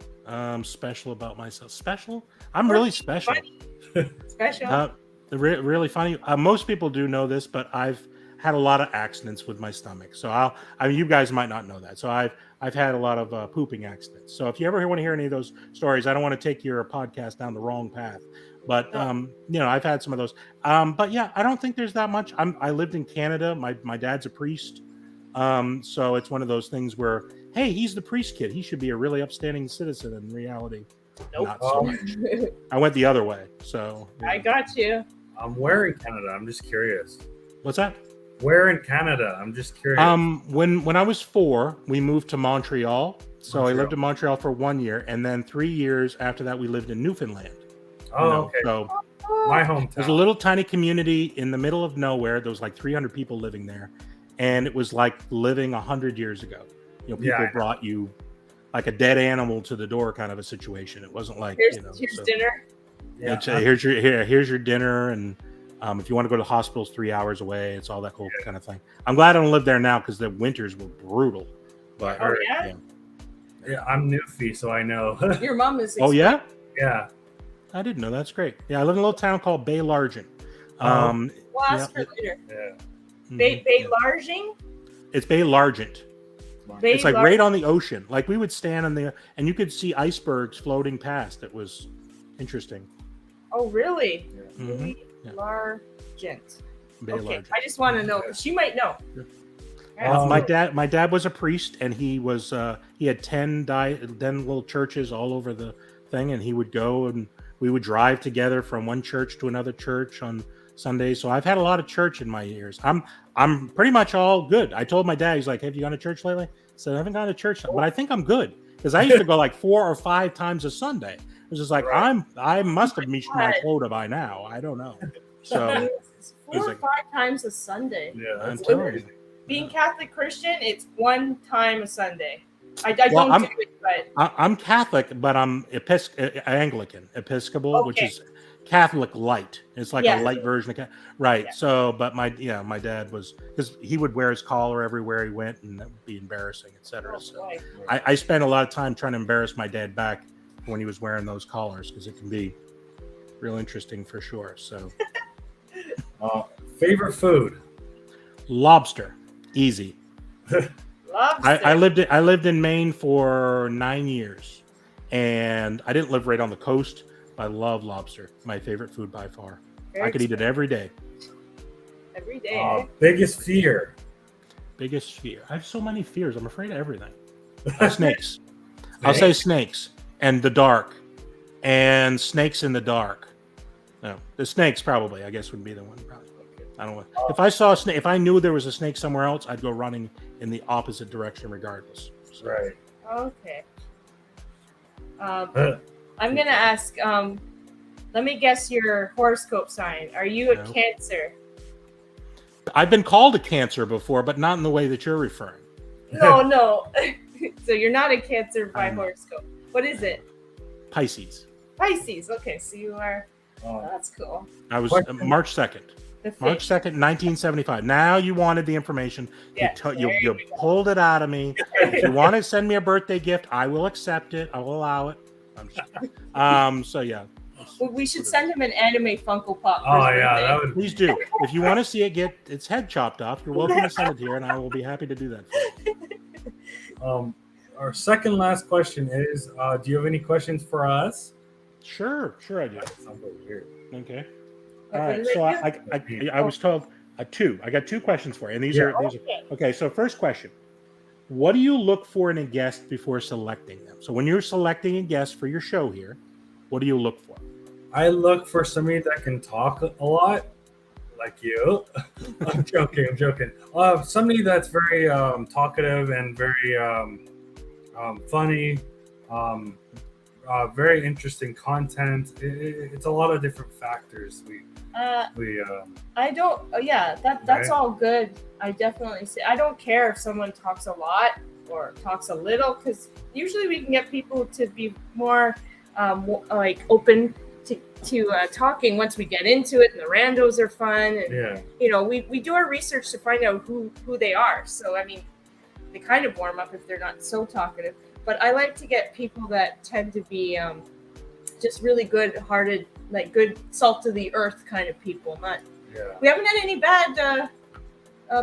Special about myself. Special? I'm really special. Special. Really funny. Most people do know this, but I've had a lot of accidents with my stomach. So you guys might not know that. So I've had a lot of pooping accidents. So if you ever want to hear any of those stories, I don't want to take your podcast down the wrong path. But I've had some of those. But yeah, I don't think there's that much. I lived in Canada. My dad's a priest. So it's one of those things where, hey, he's the priest kid. He should be a really upstanding citizen. In reality, not so much. I went the other way. So I got you. Where in Canada? I'm just curious. What's that? Where in Canada? I'm just curious. When I was 4, we moved to Montreal. So I lived in Montreal for 1 year, and then 3 years after that, we lived in Newfoundland. Okay. So my hometown. There's a little tiny community in the middle of nowhere. There was like 300 people living there, and it was like living 100 years ago. People brought you like a dead animal to the door, kind of a situation. It wasn't like here's dinner. Yeah. Here's your dinner, and if you want to go to the hospital, it's 3 hours away. It's all that whole kind of thing. I'm glad I don't live there now because the winters were brutal. But yeah, I'm Newfie, so I know. Your mom is. Oh yeah. Yeah. I didn't know. That's great. Yeah, I live in a little town called Bay Largent. We'll ask her later. Yeah. Bay Largent? It's Bay Largent. It's like right on the ocean. Like we would stand on and you could see icebergs floating past. It was interesting. Oh, really? Yeah. Bay Largent. Bay Largent. I just want to know because she might know. My dad was a priest, and he had 10 little churches all over the thing, and he would go and we would drive together from one church to another church on Sundays. So I've had a lot of church in my years. I'm pretty much all good. I told my dad, he's like, have you gone to church lately? I said, I haven't gone to church, but I think I'm good. Because I used to go like 4 or 5 times a Sunday. It was just like, I must have reached my quota by now. I don't know. So It's 4 or 5 times a Sunday. Yeah, I'm that's telling crazy. Being Catholic Christian, it's 1 time a Sunday. I don't do it, but I'm Catholic, but I'm Anglican, Episcopal, which Okay. is Catholic light. It's like Yes. a light version of right. Yeah. So, but my dad was, because he would wear his collar everywhere he went, and that would be embarrassing, etc. Oh, So boy. I spent a lot of time trying to embarrass my dad back when he was wearing those collars, because it can be real interesting for sure. So, Favorite food? lobster, easy. Lobster. I lived in Maine for 9 years, and I didn't live right on the coast. But I love lobster. My favorite food by far. I could eat it every day. Every day. Biggest fear? Biggest fear. I have so many fears. I'm afraid of everything. Snakes. I'll say snakes and the dark, and snakes in the dark. No, the snakes probably. I guess would be the one. Probably. I don't know. If I saw a snake, if I knew there was a snake somewhere else, I'd go running in the opposite direction regardless. So. Right. Okay. I'm gonna ask. Let me guess your horoscope sign. Are you a Cancer? I've been called a Cancer before, but not in the way that you're referring. No. So you're not a Cancer by horoscope. What is it? Pisces. Pisces. Okay, so you are. That's cool. I was March 2nd. March 2nd, 1975. Now you wanted the information. Yeah, You pulled it out of me. If you want to send me a birthday gift, I will accept it. I will allow it. So yeah. Well, we should send him an anime Funko Pop. Oh yeah, that would. Please do. If you want to see it get its head chopped off, you're welcome to send it here, and I will be happy to do that for you. Our second last question is: do you have any questions for us? Sure I do. That sounds weird. Okay. All right. So I was told two. I got 2 questions for you, and these are okay. So first question: what do you look for in a guest before selecting them? So when you're selecting a guest for your show here, what do you look for? I look for somebody that can talk a lot, like you. I'm joking. Somebody that's very talkative and very funny. Very interesting content. It's a lot of different factors. I don't. Yeah, that's all good. I definitely say I don't care if someone talks a lot or talks a little, because usually we can get people to be more like open to talking once we get into it, and the randos are fun. And, we do our research to find out who they are. So I mean, they kind of warm up if they're not so talkative. But I like to get people that tend to be just really good-hearted, like good salt of the earth kind of people. We haven't had any bad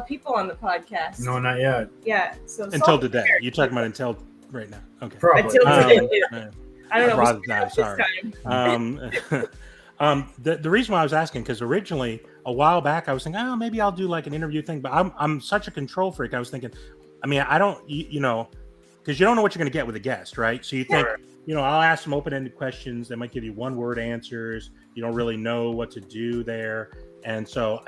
people on the podcast. No, not yet. Yeah. So until today. You're talking about until right now. Okay. Probably. Until today. I don't know. Sorry. The reason why I was asking, because originally a while back I was thinking, oh, maybe I'll do like an interview thing, but I'm such a control freak. I was thinking, I mean, I don't, because you don't know what you're going to get with a guest, right? So you think, I'll ask some open-ended questions. They might give you one-word answers. You don't really know what to do there. And so,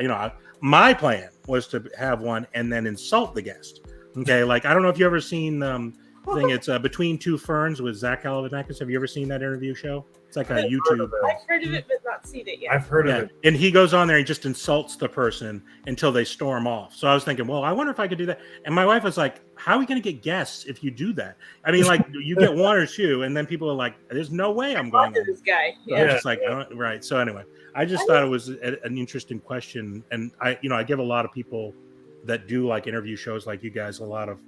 my plan was to have one and then insult the guest. Okay, like, I don't know if you ever seen thing. It's Between Two Ferns with Zach Galifianakis. Have you ever seen that interview show? It's like a YouTube. I've heard of it, but not seen it yet. I've heard of it. And he goes on there and just insults the person until they storm off. So I was thinking, well, I wonder if I could do that. And my wife was like, how are we going to get guests if you do that? I mean, like, you get 1 or 2, and then people are like, there's no way I'm going to this guy. So I was just like, right. So anyway, I just thought it was an interesting question. And I give a lot of people that do like interview shows like you guys a lot of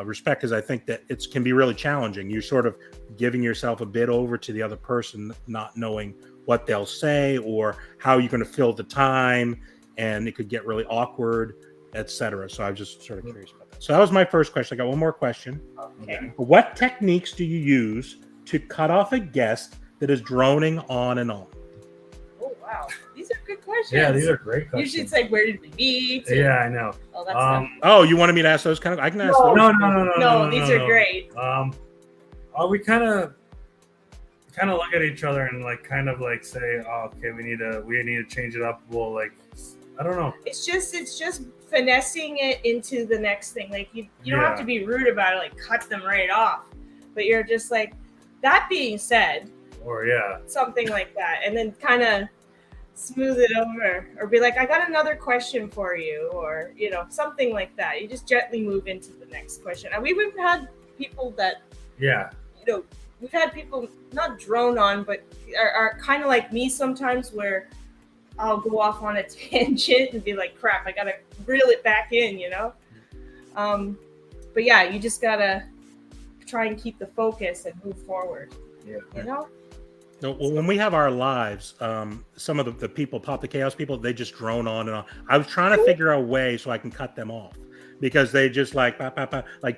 respect, because I think that it can be really challenging. You're sort of giving yourself a bit over to the other person, not knowing what they'll say or how you're going to fill the time, and it could get really awkward, etc. So I was just sort of curious about that. So that was my first question. I got one more question. Okay. What techniques do you use to cut off a guest that is droning on and on? Oh wow, these are good questions. Yeah, these are great questions. Usually it's like, where did we meet? Yeah, I know. Oh, that's not... Oh, you wanted me to ask those kind of? I can ask those. No, these are great. We kind of look at each other and like kind of like say, oh, okay, we need to change it up. We'll like, I don't know. It's just finessing it into the next thing. Like you don't have to be rude about it, like cut them right off, but you're just like, that being said, or something like that, and then kind of smooth it over, or be like, I got another question for you, or something like that. You just gently move into the next question. And we've had people that we've had people not drone on, but are kind of like me sometimes, where I'll go off on a tangent and be like, crap, I gotta reel it back in, but yeah, you just gotta try and keep the focus and move forward. No, well, when we have our lives, some of the people, Pop the Chaos people, they just drone on and on. I was trying to figure out a way so I can cut them off, because they just like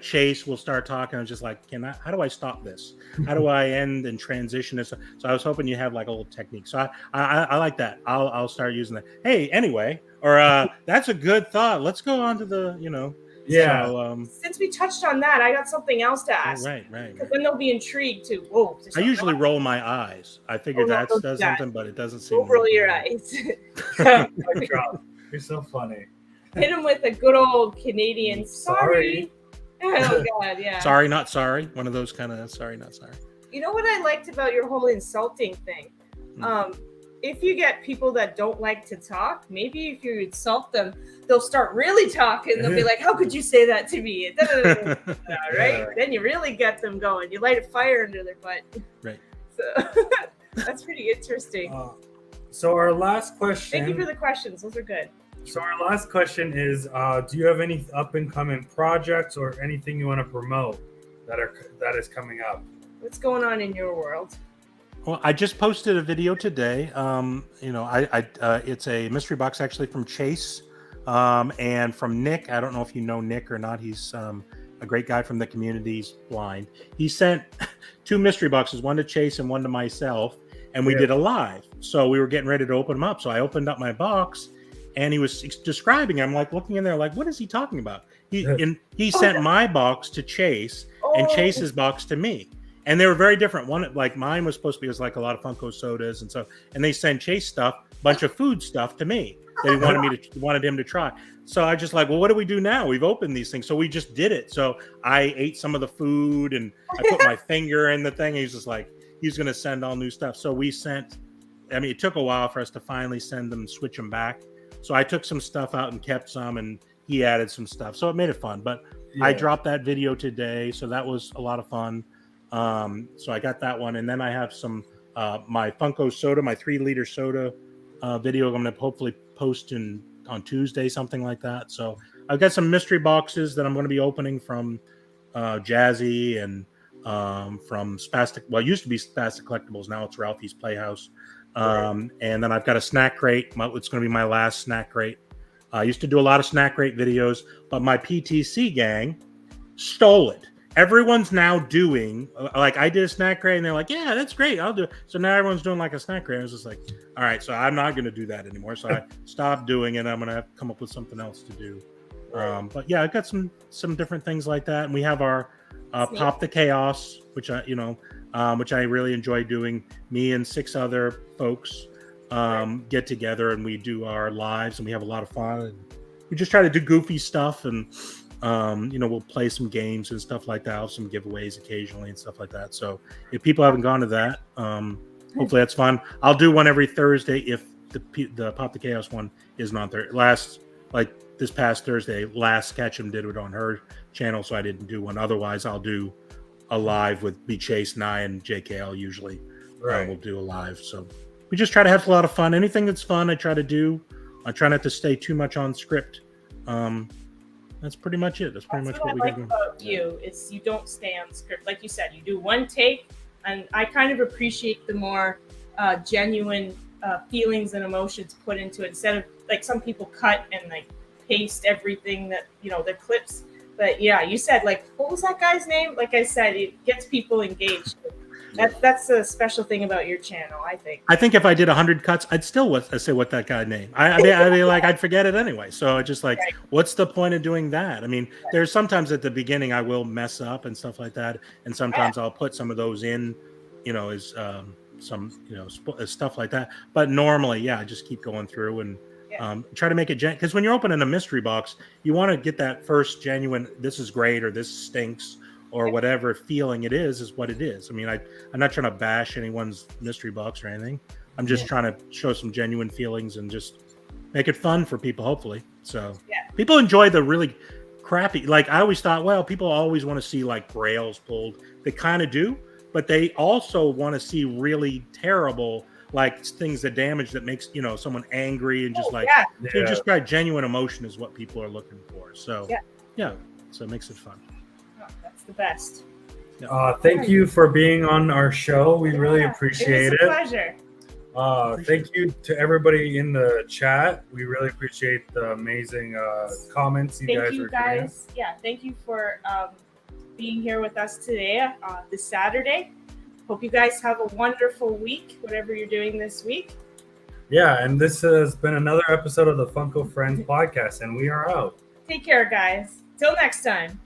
Chase will start talking. I'm just like, how do I stop this? How do I end and transition this? So I was hoping you have like a little technique. So I like that. I'll start using that. Hey, anyway, or that's a good thought. Let's go on to the Yeah. So, since we touched on that, I got something else to ask. Right. Because then they'll be intrigued too. Whoa! I usually roll my eyes. I figured that does something, but it doesn't seem. Don't roll your eyes. You're so funny. Hit him with a good old Canadian sorry. Oh God, yeah. Sorry, not sorry. One of those kind of sorry, not sorry. You know what I liked about your whole insulting thing? If you get people that don't like to talk, maybe if you insult them, they'll start really talking. They'll be like, how could you say that to me? Right? Yeah. Then you really get them going. You light a fire under their butt. Right. So that's pretty interesting. So our last question. Thank you for the questions. Those are good. So our last question is, do you have any up and coming projects or anything you want to promote that is coming up? What's going on in your world? Well, I just posted a video today. It's a mystery box actually from Chase and from Nick. I don't know if you know Nick or not. He's a great guy from the community. He's blind. He sent 2 mystery boxes, one to Chase and one to myself, and we did a live. So we were getting ready to open them up. So I opened up my box, and he was describing. I'm like looking in there, like, what is he talking about? He sent my box to Chase and Chase's box to me. And they were very different. One, like mine was supposed to be, like a lot of Funko sodas and they sent Chase stuff, bunch of food stuff to me that he wanted him to try. So I just like, well, what do we do now? We've opened these things. So we just did it. So I ate some of the food and I put my finger in the thing. He's just like, he's going to send all new stuff. So it took a while for us to finally send them and switch them back. So I took some stuff out and kept some, and he added some stuff. So it made it fun. But I dropped that video today. So that was a lot of fun. So I got that one, and then I have some my Funko soda, my 3-liter soda video. I'm going to hopefully post on Tuesday, something like that. So I've got some mystery boxes that I'm going to be opening from Jazzy and from Spastic. Well, it used to be Spastic Collectibles. Now it's Ralphie's Playhouse. And then I've got a snack crate. It's going to be my last snack crate. I used to do a lot of snack crate videos, but my PTC gang stole it. Everyone's now doing, like, I did a snack crate and they're like, yeah, that's great, I'll do it. So now everyone's doing like a snack crate. I was just like, all right, so I'm not going to do that anymore. So I stopped doing it. I'm going to have to come up with something else to do. But yeah, I've got some different things like that. And we have our Pop the Chaos, which I really enjoy doing. Me and 6 other folks get together and we do our lives and we have a lot of fun. And we just try to do goofy stuff and we'll play some games and stuff like that. I'll have some giveaways occasionally and stuff like that. So if people haven't gone to that, hopefully that's fun. I'll do one every Thursday if the Pop the Chaos one isn't on Thursday. This past Thursday, Last Ketchum did it on her channel, so I didn't do one. Otherwise, I'll do a live with B Chase and I and JKL usually. We'll do a live. So we just try to have a lot of fun. Anything that's fun, I try to do. I try not to stay too much on script. That's pretty much it. That's pretty much what we like do. About you is you don't stay on script. Like you said, you do one take, and I kind of appreciate the more genuine feelings and emotions put into it instead of like some people cut and like paste everything that their clips. But yeah, you said like, what was that guy's name? Like I said, it gets people engaged. That's a special thing about your channel, I think. I think if I did 100 cuts, I'd still say what that guy named. I mean, like I'd forget it anyway. So it's just like, what's the point of doing that? I mean, there's sometimes at the beginning I will mess up and stuff like that, and sometimes I'll put some of those in, as some stuff like that. But normally, I just keep going through and try to make it because when you're opening a mystery box, you want to get that first genuine, this is great or this stinks. Or whatever feeling it is what it is. I mean, I'm not trying to bash anyone's mystery box or anything, I'm just trying to show some genuine feelings and just make it fun for people, hopefully. So people enjoy the really crappy. Like I always thought, well, people always want to see like Grails pulled. They kind of do, but they also want to see really terrible, like things that damage that makes someone angry and just just got genuine emotion is what people are looking for. So so it makes it fun. Oh, that's the best. Thank you for being on our show. We really appreciate it. It was a pleasure. Thank you to everybody in the chat. We really appreciate the amazing comments you guys are doing. Thank you for being here with us today, this Saturday. Hope you guys have a wonderful week, whatever you're doing this week. Yeah, and this has been another episode of the Funko Friends podcast, and we are out. Take care, guys. Till next time.